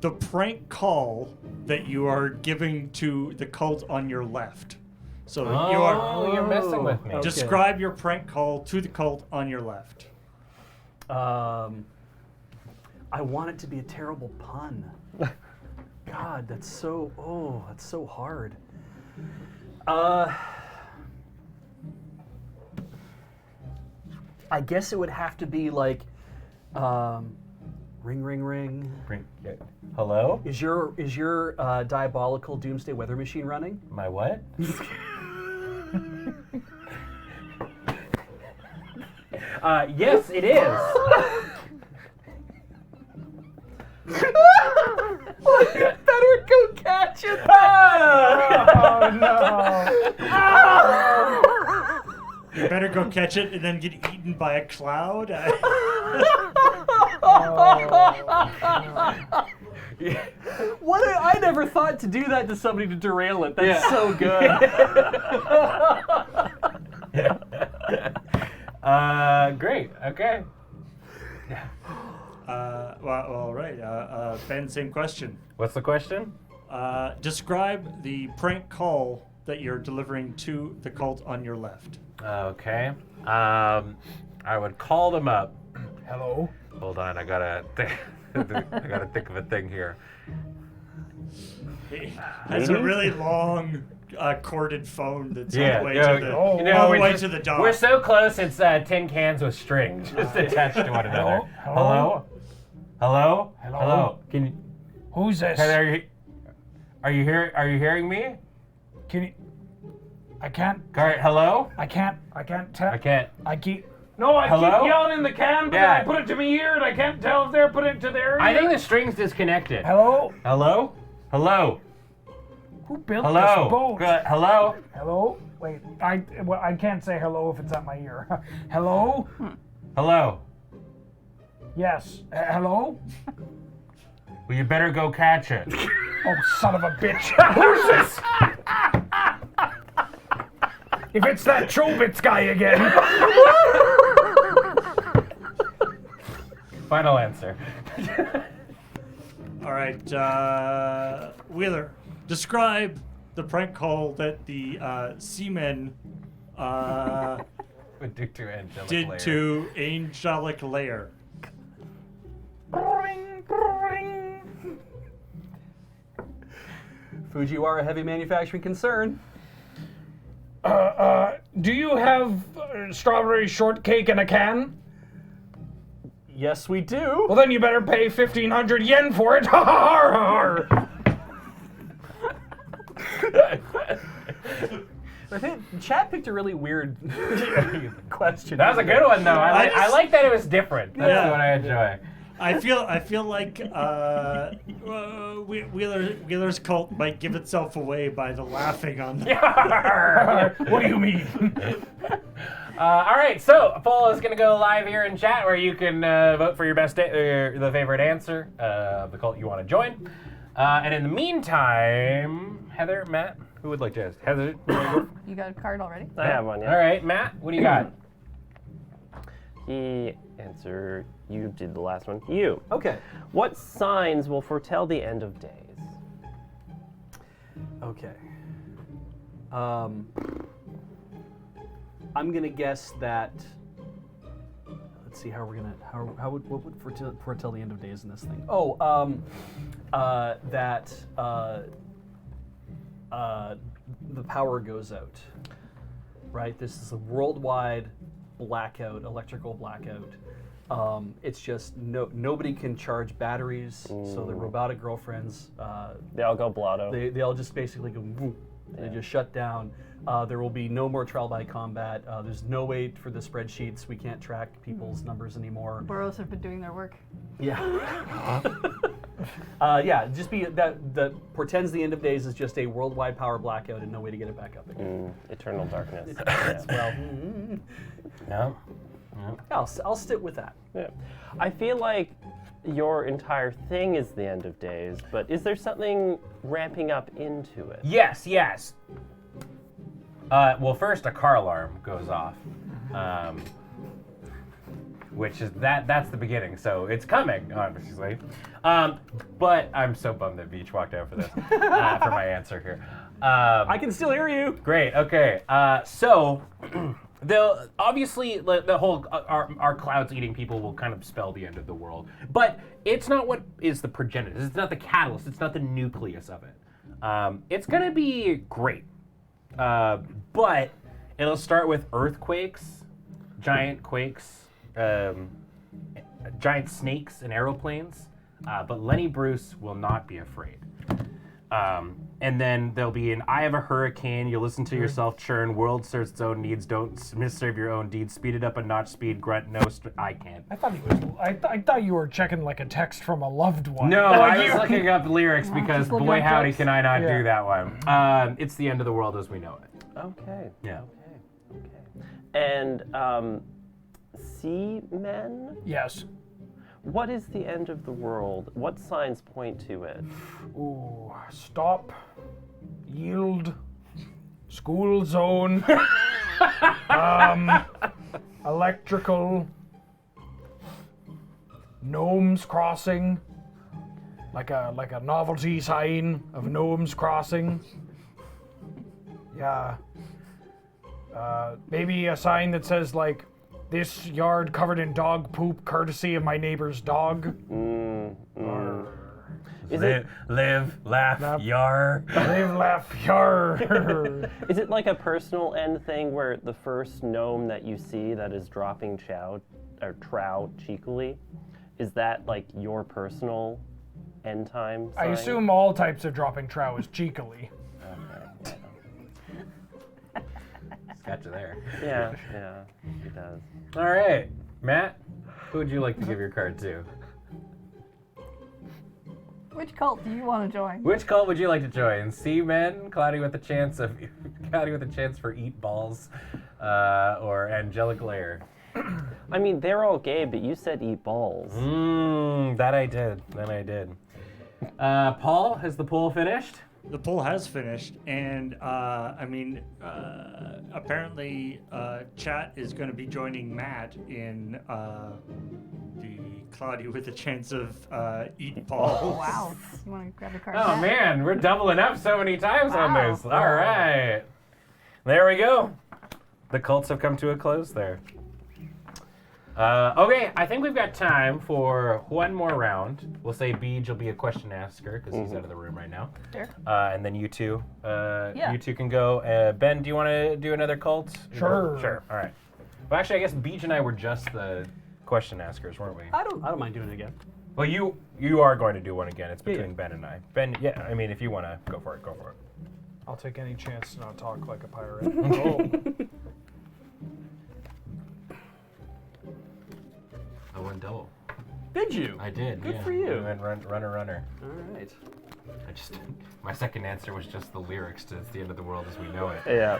the prank call that you are giving to the cult on your left. So you are. Oh, you're messing with me. Okay. Describe your prank call to the cult on your left. I want it to be a terrible pun. God, that's so hard. I guess it would have to be like, ring, ring, ring. Hello? Is your diabolical doomsday weather machine running? My what? Yes, it is. Better go catch it. Oh no! You better go catch it and then get eaten by a cloud. What? I never thought to do that to somebody to derail it. That's so good. Great. Okay. All right. Ben, same question. What's the question? Describe the prank call that you're delivering to the cult on your left. Okay. I would call them up. Hello? Hold on, I gotta think of a thing here. It's a really long corded phone that's all Yeah, the way yeah, to the, oh, you know, all the we're way just- to the dock. We're so close, it's tin cans with string just attached to one another. Hello? Hello? Hello? Hello? Can you? Who's this? Are you hearing me? Can you? I can't. All right. Hello? I can't tell. I can't. I keep. No, I Hello? keep yelling in the can, but Yeah. then I put it to me ear, and I can't tell if they're putting it to their ear. I think the string's disconnected. Hello? Hello? Hello? Who built Hello? this boat? Good. Hello? Hello? Wait, I can't say hello if it's at my ear. Hello? Hello? Yes. Hello? Well, you better go catch it. Oh, son of a bitch. Who's this? If it's that Chobits guy again. Final answer. All right, Wheeler, describe the prank call that the seamen Would do to Angelic did Lair. to Angelic Lair. Fujiwara Heavy Manufacturing Concern. Do you have strawberry shortcake in a can? Yes, we do. Well, then you better pay 1,500 yen for it. Ha ha ha ha! I think Chad picked a really weird question. That was a good one, though. I like that it was different. That's Yeah. what I enjoy. I feel like Wheeler's cult might give itself away by the laughing on the. What do you mean? All right, so poll is going to go live here in chat where you can vote for your best, the favorite answer of the cult you want to join. And in the meantime, Heather, Matt, who would like to ask? Heather, you wanna go? You got a card already? I have one, yeah. All right, Matt, what do you got? The answer, you did the last one. You. Okay. What signs will foretell the end of days? Okay. I'm gonna guess that. Let's see how we're gonna what would foretell the end of days in this thing? Oh, that the power goes out. Right. This is a worldwide blackout, electrical blackout. It's just nobody can charge batteries, so the robotic girlfriends They all go blotto. they all just basically go boom. They just shut down. There will be no more trial by combat. There's no way for the spreadsheets. We can't track people's numbers anymore. Burrows have been doing their work. Yeah. Yeah, just be that portends the end of days is just a worldwide power blackout and no way to get it back up again. Eternal darkness. Well, No? I'll stick with that. Yeah. I feel like your entire thing is the end of days, but is there something ramping up into it? Yes, yes. Well, first a car alarm goes off, which is that's the beginning. So it's coming, obviously. But I'm so bummed that Beach walked out for this for my answer here. I can still hear you. Great. Okay. So they'll obviously the whole our clouds eating people will kind of spell the end of the world, but it's not what is the progenitor. It's not the catalyst. It's not the nucleus of it. It's gonna be great, but it'll start with earthquakes, giant quakes, giant snakes and aeroplanes. But Lenny Bruce will not be afraid. And then there'll be an eye of a hurricane. You'll listen to yourself churn. World serves its own needs. Don't misserve your own deeds. Speed it up a notch. Speed grunt. No, I can't. I thought he was. I thought you were checking like a text from a loved one. No, Like I was you- looking up lyrics because just looking boy up howdy jokes. can I not Yeah. do that one. It's the end of the world as we know it. Okay. Yeah. Okay. And sea men? Yes. What is the end of the world? What signs point to it? Ooh, stop. Yield. School zone. Electrical. Gnomes crossing. Like a novelty sign of gnomes crossing. Yeah. Maybe a sign that says like, this yard covered in dog poop, courtesy of my neighbor's dog. Is it Live, laugh, yar. Live, laugh, yar. is it like a personal end thing where the first gnome that you see that is dropping trow cheekily, is that like your personal end time sign? I assume all types of dropping trow is cheekily. Got you there. Yeah, it does. All right, Matt, who would you like to give your card to? Which cult do you want to join? Which cult would you like to join? Sea Men, cloudy with a chance for eat balls, or angelic lair? I mean, they're all gay, but you said eat balls. That I did. Paul, has the poll finished? The poll has finished, and apparently chat is going to be joining Matt in the cloudy with a chance of eat balls. Oh, wow. You want to grab your card? Oh Matt? man, we're doubling up so many times on Wow. this. All right, there we go. The cults have come to a close there. Okay, I think we've got time for one more round. We'll say Beej will be a question asker because he's out of the room right now. Sure. And then you two, you two can go. Ben, do you want to do another cult? Sure. Sure. All right. Well, actually, I guess Beej and I were just the question askers, weren't we? I don't mind doing it again. Well, you are going to do one again. It's Yeah, between Ben and I. Ben, yeah. I mean, if you want to go for it, go for it. I'll take any chance to not talk like a pirate. Oh. I went double. Did you? I did. Good yeah. for you. I went runner. All right. I just my second answer was just the lyrics to "It's the End of the World as We Know It." Yeah.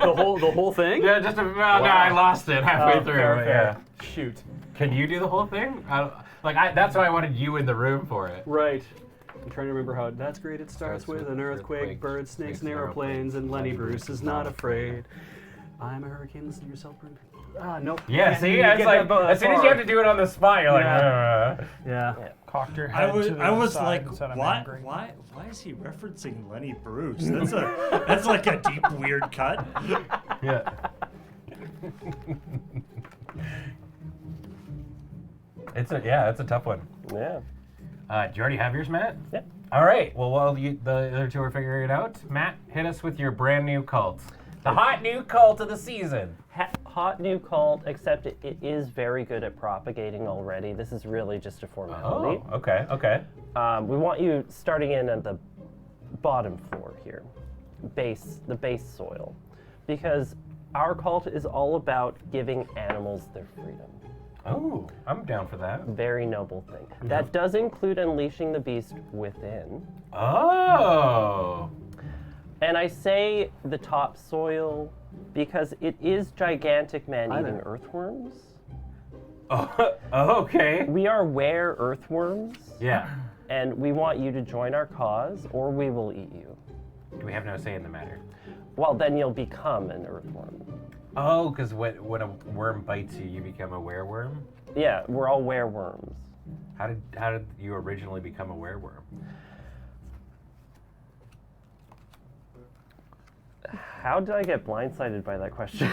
The whole thing? Yeah, just no, I lost it halfway through. Fair. Yeah. Shoot. Can you do the whole thing? That's why I wanted you in the room for it. Right. I'm trying to remember how that's great. It starts with an earthquake, birds, snakes, and airplanes, and Lenny Bruce is not afraid. I'm a hurricane. Listen to yourself. Nope. Yeah, Can't see, even it's get like that as soon as you have to do it on the spot, you're Yeah. like, Yeah. Cocked your I head was to the I was side like, and said, I'm why angry. is he referencing Lenny Bruce? That's like a deep weird cut. yeah. It's a tough one. Yeah. Do you already have yours, Matt? Yep. All right. Well, while the other two are figuring it out, Matt, hit us with your brand new cult. The hot new cult of the season. Hot new cult, except it is very good at propagating already. This is really just a formality. Oh, okay. We want you starting in at the bottom floor here, the base soil, because our cult is all about giving animals their freedom. Oh, I'm down for that. Very noble thing. That does include unleashing the beast within. Oh. And I say the top soil because it is gigantic man-eating know. earthworms. Oh, okay. We are were earthworms, Yeah. and we want you to join our cause, or we will eat you. Do we have no say in the matter? Well, then you'll become an earthworm. Oh, because when a worm bites you, you become a wereworm? Yeah, we're all wereworms. How did you originally become a wereworm? How did I get blindsided by that question?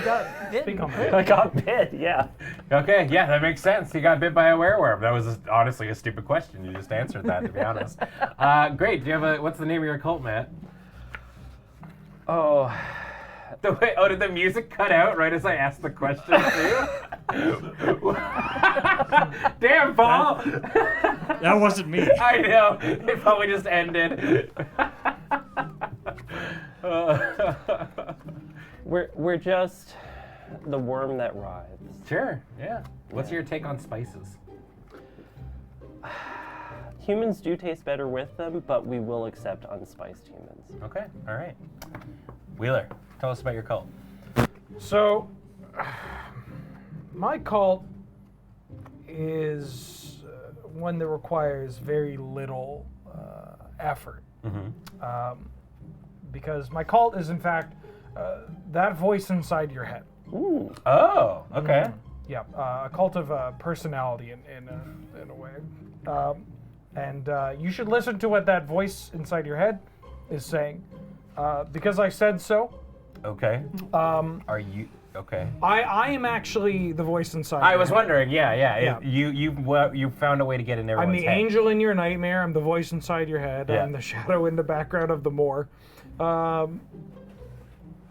Speak on that. I got bit, yeah. Okay, yeah, that makes sense. You got bit by a wereworm. That was honestly a stupid question. You just answered that, to be honest. Great. Do you have what's the name of your cult, Matt? Oh, Did the music cut out right as I asked the question too? Damn, Paul! That wasn't me. I know. It probably just ended. we're just the worm that writhes. Sure, yeah. What's your take on spices? Humans do taste better with them, but we will accept unspiced humans. Okay, all right. Wheeler, tell us about your cult. So, my cult is one that requires very little effort. Because my cult is, in fact, that voice inside your head. Ooh. Oh, okay. Yeah, a cult of personality in a way. And you should listen to what that voice inside your head is saying. Because I said so. Okay. Are you okay? I am actually the voice inside. I your was head. wondering. Yeah. Yeah. You found a way to get in I'm everyone's the head. angel in your nightmare. I'm the voice inside your head. Yeah. I'm the shadow in the background of the moor.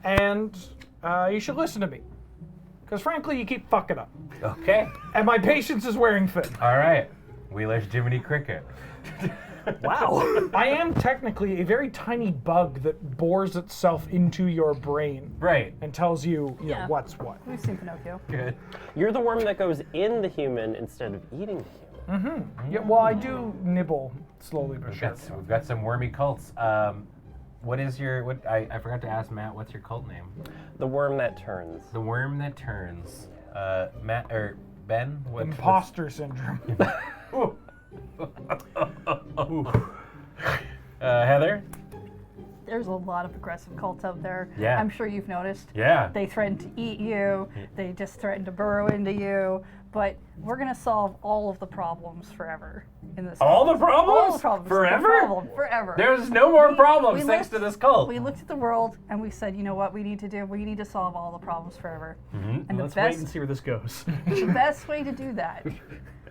And you should listen to me. Because frankly, you keep fucking up. Okay. And my patience is wearing thin. All right. Wheeler's Jiminy Cricket. Wow. I am technically a very tiny bug that bores itself into your brain Right. and tells you, you know, Yeah. what's what. We've seen Pinocchio. Good. You're the worm that goes in the human instead of eating the human. Yeah, well, I do nibble slowly but surely. We've got some wormy cults. What is your what? I forgot to ask Matt. What's your cult name? The worm that turns. The worm that turns. Matt or Ben? Imposter syndrome. Heather? There's a lot of aggressive cults out there. Yeah. I'm sure you've noticed. Yeah. They threaten to eat you. They just threaten to burrow into you. But we're gonna solve all of the problems forever in this. All cult. the problems? All the problems. Forever? No problem, forever. There's no more problems we thanks looked- to this cult. We looked at the world and we said, you know what we need to do? We need to solve all the problems forever. Mm-hmm. And the Let's wait and best, see where this goes. the best way to do that,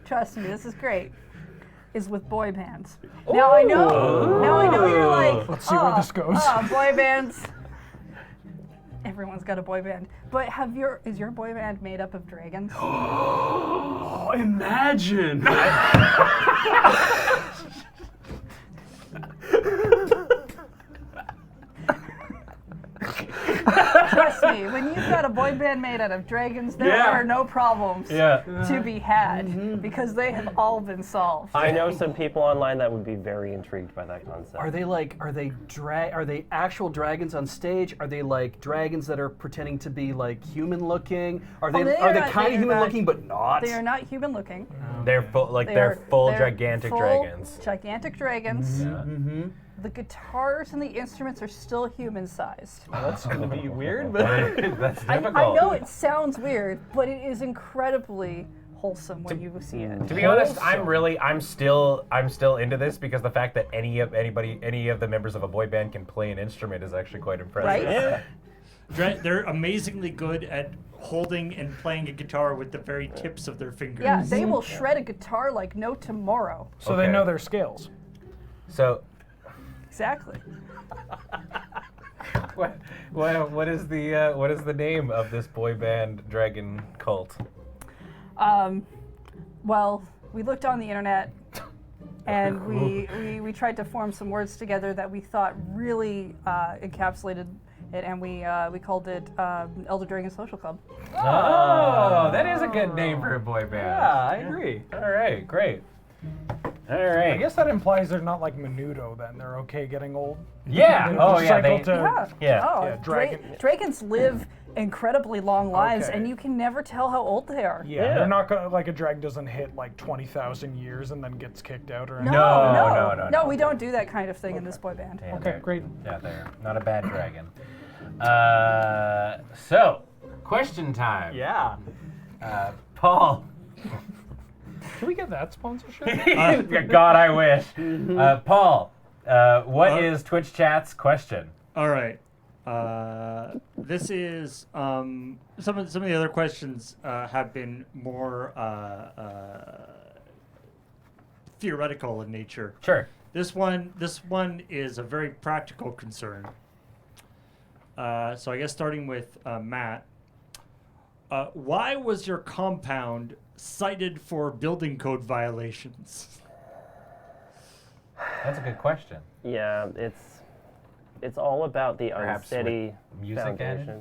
trust me, this is great, is with boy bands. Now I know you're like, Let's see where this goes. boy bands. Everyone's got a boy band, but is your boy band made up of dragons? Oh, imagine! Trust me, when you've got a boy band made out of dragons, there Yeah. are no problems Yeah. to be had because they have all been solved. I know some people online that would be very intrigued by that concept. Are they actual dragons on stage? Are they like dragons that are pretending to be like human looking? Are they they are are they not- kind they of are human not- looking but not? They are not human looking. They're full, they're full gigantic full dragons. Gigantic dragons. Mm-hmm. The guitars and the instruments are still human sized. That's gonna be weird, but That's I difficult. know it sounds weird, but it is incredibly wholesome when you see it. To be honest, I'm still into this because the fact that any of the members of a boy band can play an instrument is actually quite impressive. Right? Yeah. They're amazingly good at holding and playing a guitar with the very tips of their fingers. Yeah, they will shred a guitar like no tomorrow. So they Okay. know their scales. So, Exactly. what is the name of this boy band dragon cult? Well, we looked on the internet and we tried to form some words together that we thought really encapsulated it, and we called it Elder Dragon Social Club. Oh, that is a good name for a boy band. yeah, I agree. All right, great. All right. I guess that implies they're not like Menudo then. They're okay getting old. Yeah. They Oh just yeah. cycle They, to- Yeah. Oh, Yeah, dragon- dragons live incredibly long lives, Okay. and you can never tell how old they are. Yeah, they're not gonna, like a dragon doesn't hit like 20,000 years and then gets kicked out or anything. No. No, we don't do that kind of thing in this boy band. Yeah, Okay, they're- great. Yeah, they're not a bad dragon. So, question time. Yeah. Paul. Can we get that sponsorship? God, I wish. Paul, what is Twitch Chat's question? All right. This is some of the other questions have been more theoretical in nature. Sure. This one is a very practical concern. So I guess starting with Matt, why was your compound cited for building code violations? That's a good question. Yeah, it's all about the Perhaps unsteady with music foundation.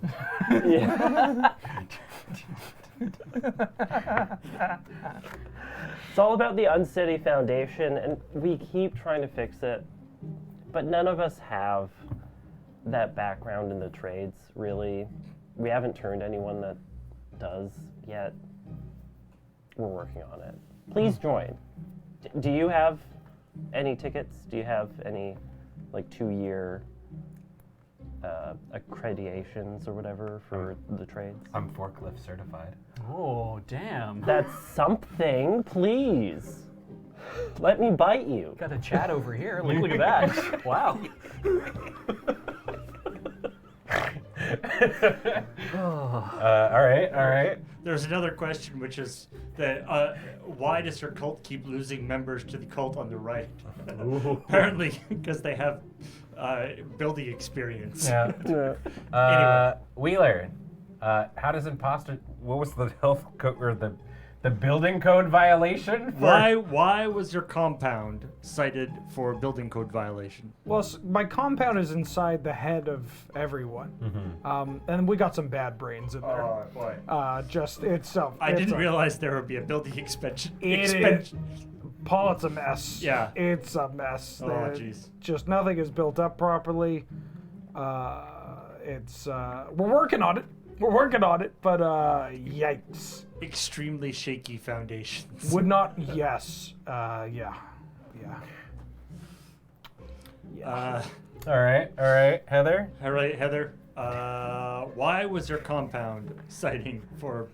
It's all about the unsteady foundation, and we keep trying to fix it, but none of us have that background in the trades, really. We haven't turned anyone that does yet. We're working on it. Please join. Do you have any tickets? Do you have any, like, 2-year accreditations or whatever for the trades? I'm forklift certified. Oh, damn. That's something, please. Let me bite you. Got a chat over here. Look at that. Wow. All right. There's another question, which is that why does your cult keep losing members to the cult on the right? Apparently, because they have building experience. Yeah. Anyway. Wheeler, how does imposter? What was the health code or the building code violation? Why was your compound cited for building code violation? Well, my compound is inside the head of everyone, and we got some bad brains in there. Oh boy! I didn't realize there would be a building expansion. Paul, it's a mess. Yeah. It's a mess. Oh, jeez. Just nothing is built up properly. We're working on it. But yikes. Extremely shaky foundations. Would not, yes. Yeah. All right, Heather. All right, Heather. Why was your compound cited for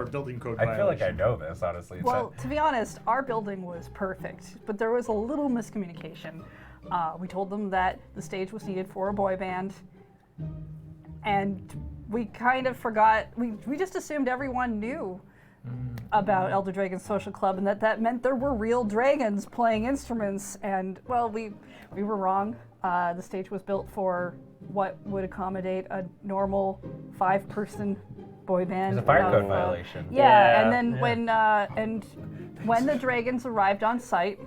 a building code violation? I feel like I know this, honestly. Well, to be honest, our building was perfect, but there was a little miscommunication. We told them that the stage was needed for a boy band, and we kind of forgot. We just assumed everyone knew about Elder Dragon's Social Club, and that meant there were real dragons playing instruments. And well, we were wrong. The stage was built for what would accommodate a normal 5-person boy band. It's a fire code violation. Yeah, and then when the dragons arrived on site,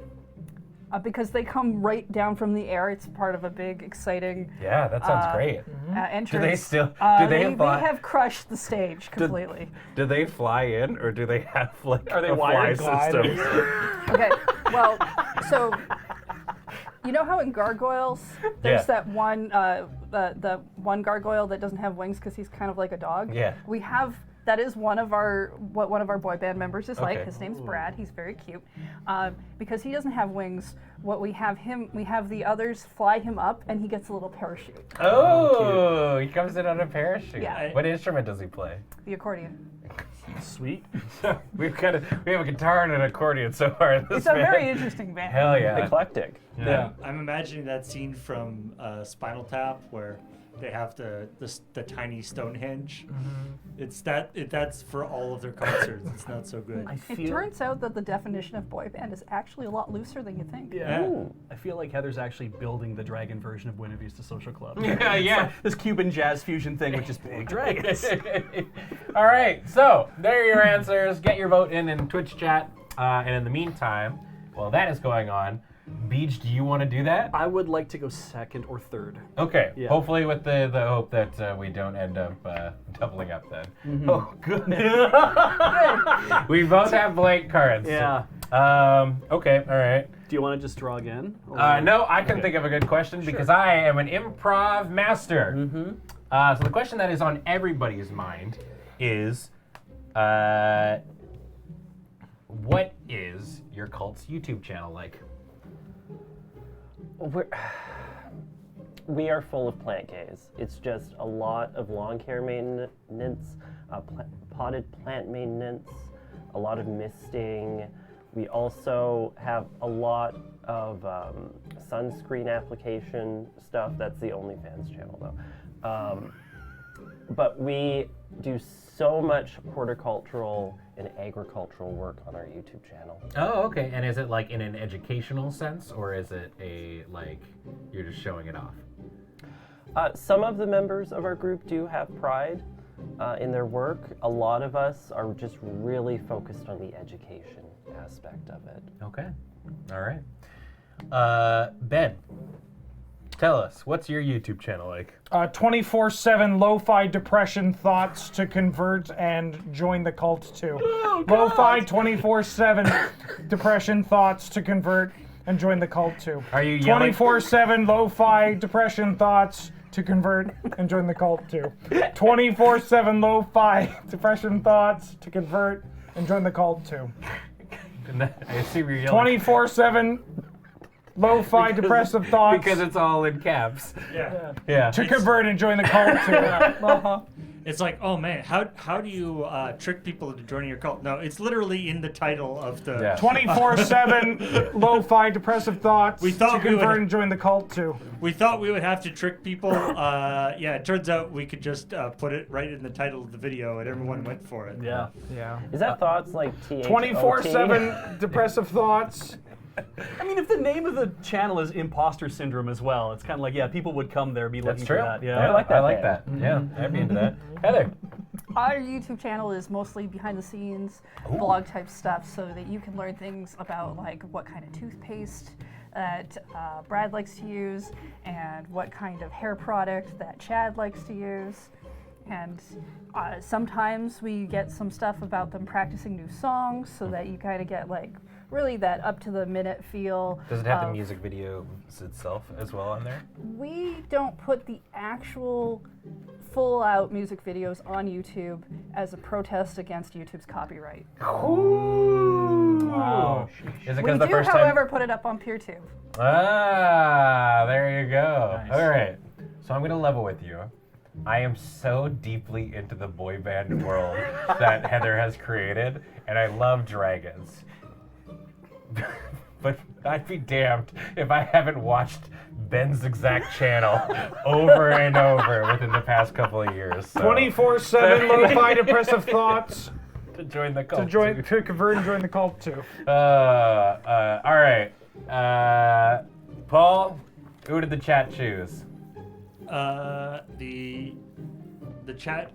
because they come right down from the air, it's part of a big, exciting. Yeah, that sounds great. Entrance. Do they still? They have crushed the stage completely. Do they fly in, or do they have like Are they a fly wired system? Okay, well, so you know how in gargoyles there's that one the one gargoyle that doesn't have wings because he's kind of like a dog. Yeah. We have. That is one of our boy band members is like. Okay. His name's Brad. He's very cute. Because he doesn't have wings, we have the others fly him up, and he gets a little parachute. Oh, he comes in on a parachute. Yeah. What instrument does he play? The accordion. Sweet. we have a guitar and an accordion so far. In this It's a band. very interesting band. Hell yeah. Eclectic. Yeah. I'm imagining that scene from Spinal Tap where they have the tiny Stonehenge. That's for all of their concerts. It's not so good. It turns out that the definition of boy band is actually a lot looser than you think. Yeah. Ooh. I feel like Heather's actually building the dragon version of Buena Vista Social Club. Yeah, It's yeah. like this Cuban jazz fusion thing with just big dragons. All right, so there are your answers. Get your vote in Twitch chat. And in the meantime, while that is going on, Beach, do you want to do that? I would like to go second or third. Okay, Yeah. hopefully with the hope that we don't end up doubling up then. Oh, good. We both have blank cards. Yeah. Okay, all right. Do you want to just draw again? Or- No, I can think of a good question because I am an improv master. So the question that is on everybody's mind is, what is your cult's YouTube channel like? we are full of plant gaze. It's just a lot of lawn care maintenance, potted plant maintenance, a lot of misting. We also have a lot of sunscreen application stuff. That's the OnlyFans channel, though. But we do so much horticultural and agricultural work on our YouTube channel. Oh, okay. And is it like in an educational sense, or is it like you're just showing it off? Some of the members of our group do have pride in their work. A lot of us are just really focused on the education aspect of it. Okay. All right. Ben, tell us, what's your YouTube channel like? 24/7 lo-fi depression thoughts to convert and join the cult too. Oh, Lo-fi 24/7 depression thoughts to convert and join the cult too. Are you yelling? 24/7 lo-fi depression thoughts to convert and join the cult too. 24/7 lo-fi depression thoughts to convert and join the cult too. I assume you're yelling. 24/7 lo-fi depressive thoughts Because it's all in caps. Yeah. Yeah. to convert and join the cult too. Uh-huh. It's like, oh man, how do you trick people into joining your cult? No, it's literally in the title of the. Yeah. 24/7 lo-fi depressive thoughts We thought to we would- convert and join the cult too. We thought we would have to trick people. Yeah, it turns out we could just put it right in the title of the video, and everyone went for it. Yeah. Yeah. Is that thoughts like THOT? 24/7 depressive thoughts. I mean, if the name of the channel is Imposter Syndrome as well, it's kind of like, yeah, people would come there, be looking That's true. for that. Yeah. I like that I like band. that. Yeah, I'd be into that. Heather. Our YouTube channel is mostly behind the scenes, vlog type stuff, so that you can learn things about like what kind of toothpaste that Brad likes to use, and what kind of hair product that Chad likes to use. And sometimes we get some stuff about them practicing new songs, so that you kind of get like really that up to the minute feel. Does it have the of- music video itself as well on there? We don't put the actual full out music videos on YouTube as a protest against YouTube's copyright. Wow. Is it We because the do, first however, put it up on PeerTube. time? Ah, there you go. Nice. All right. So I'm going to level with you. I am so deeply into the boy band world that Heather has created, and I love dragons. But I'd be damned if I haven't watched Ben's exact channel over and over within the past couple of years. So. 24/7 lo-fi depressive thoughts To join the cult. to convert and join the cult too. All right. Paul, who did the chat choose? The chat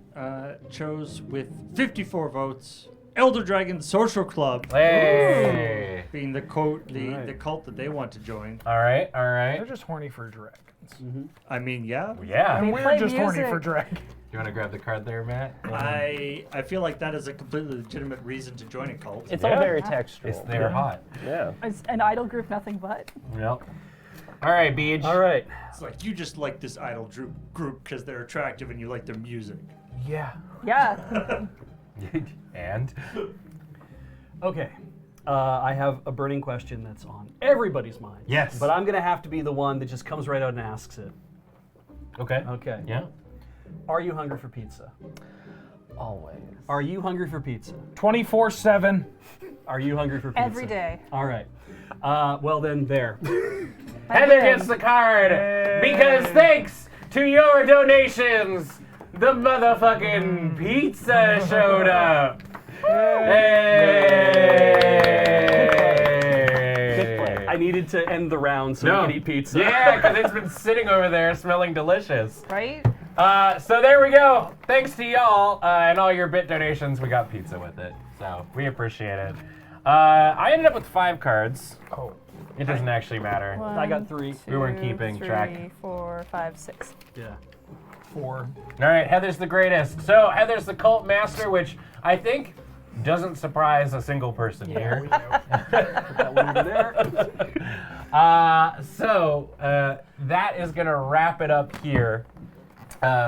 chose with 54 votes. Elder Dragon Social Club Hey. being the cult that they want to join. All right. They're just horny for dragons. I mean, yeah. Yeah. And They we're play just horny music. for dragons. You want to grab the card there, Matt? I feel like that is a completely legitimate reason to join a cult. It's Yeah. all very textual. They're hot. Yeah. It's an idol group, nothing but. Yep. All right, Beach. All right. It's like you just like this idol group because they're attractive and you like their music. Yeah. Yeah. And? Okay. I have a burning question that's on everybody's mind. Yes. But I'm going to have to be the one that just comes right out and asks it. Okay. Okay. Yeah. Are you hungry for pizza? Always. Are you hungry for pizza? 24/7. Are you hungry for pizza? Every day. All right. Well, then, there. Heather gets the card because thanks to your donations, the motherfucking pizza showed up. Hey! Good play. I needed to end the round so we could eat pizza. Yeah, because it's been sitting over there smelling delicious. Right? So there we go. Thanks to y'all and all your bit donations, we got pizza with it. So we appreciate it. I ended up with 5 cards. Oh. It doesn't actually matter. I got 3. We weren't keeping track. 3, 4, 5, 6. Yeah. 4. All right, Heather's the greatest. So Heather's the cult master, which I think doesn't surprise a single person here. That one over there. That is going to wrap it up here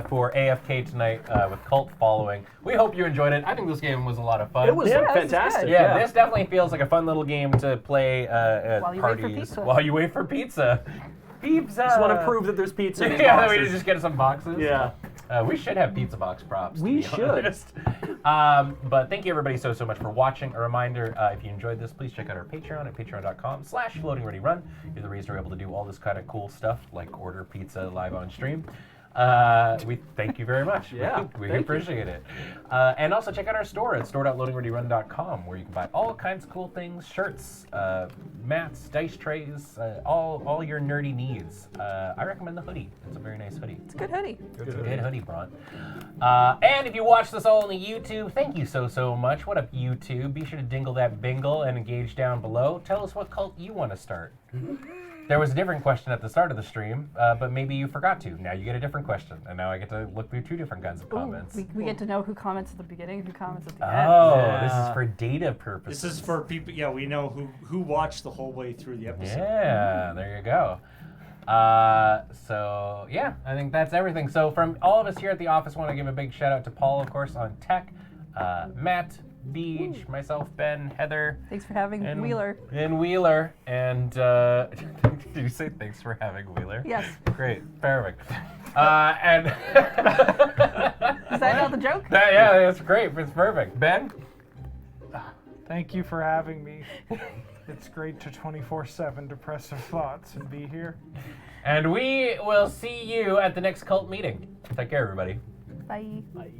for AFK tonight with Cult Following. We hope you enjoyed it. I think this game was a lot of fun. It was Yeah, this is fantastic. good. Yeah, this definitely feels like a fun little game to play at While you wait for parties pizza. while you wait for pizza. Pizza. Just want to prove that there's pizza in these Yeah, boxes. we just get some boxes. Yeah. We should have pizza box props. to We be should. honest. But thank you everybody so much for watching. A reminder, if you enjoyed this, please check out our Patreon at patreon.com/floatingreadyrun. You're the reason we're able to do all this kind of cool stuff, like order pizza live on stream. We thank you very much. Yeah, we thank you. appreciate it. And also check out our store at store.loadingreadyrun.com, where you can buy all kinds of cool things: shirts, mats, dice trays, all your nerdy needs. I recommend the hoodie. It's a very nice hoodie. It's a good hoodie. It's a good hoodie, Bron. And if you watch this all on the YouTube, thank you so much. What up, YouTube? Be sure to dingle that bingle and engage down below. Tell us what cult you want to start. There was a different question at the start of the stream, but maybe you forgot to. Now you get a different question, and now I get to look through 2 different kinds of comments. We get to know who comments at the beginning and who comments at the end. Oh, Yeah. this is for data purposes. This is for people. Yeah, we know who watched the whole way through the episode. Yeah, there you go. So yeah, I think that's everything. So from all of us here at the office, I want to give a big shout out to Paul, of course, on tech, Matt, Beach, myself, Ben, Heather, Thanks for having Wheeler. and Wheeler, and did you say thanks for having Wheeler? Yes. Great, perfect. And Is that not the joke? yeah, that's great. It's perfect. Ben. Thank you for having me. It's great to 24/7 depressive thoughts and be here. And we will see you at the next cult meeting. Take care, everybody. Bye. Bye.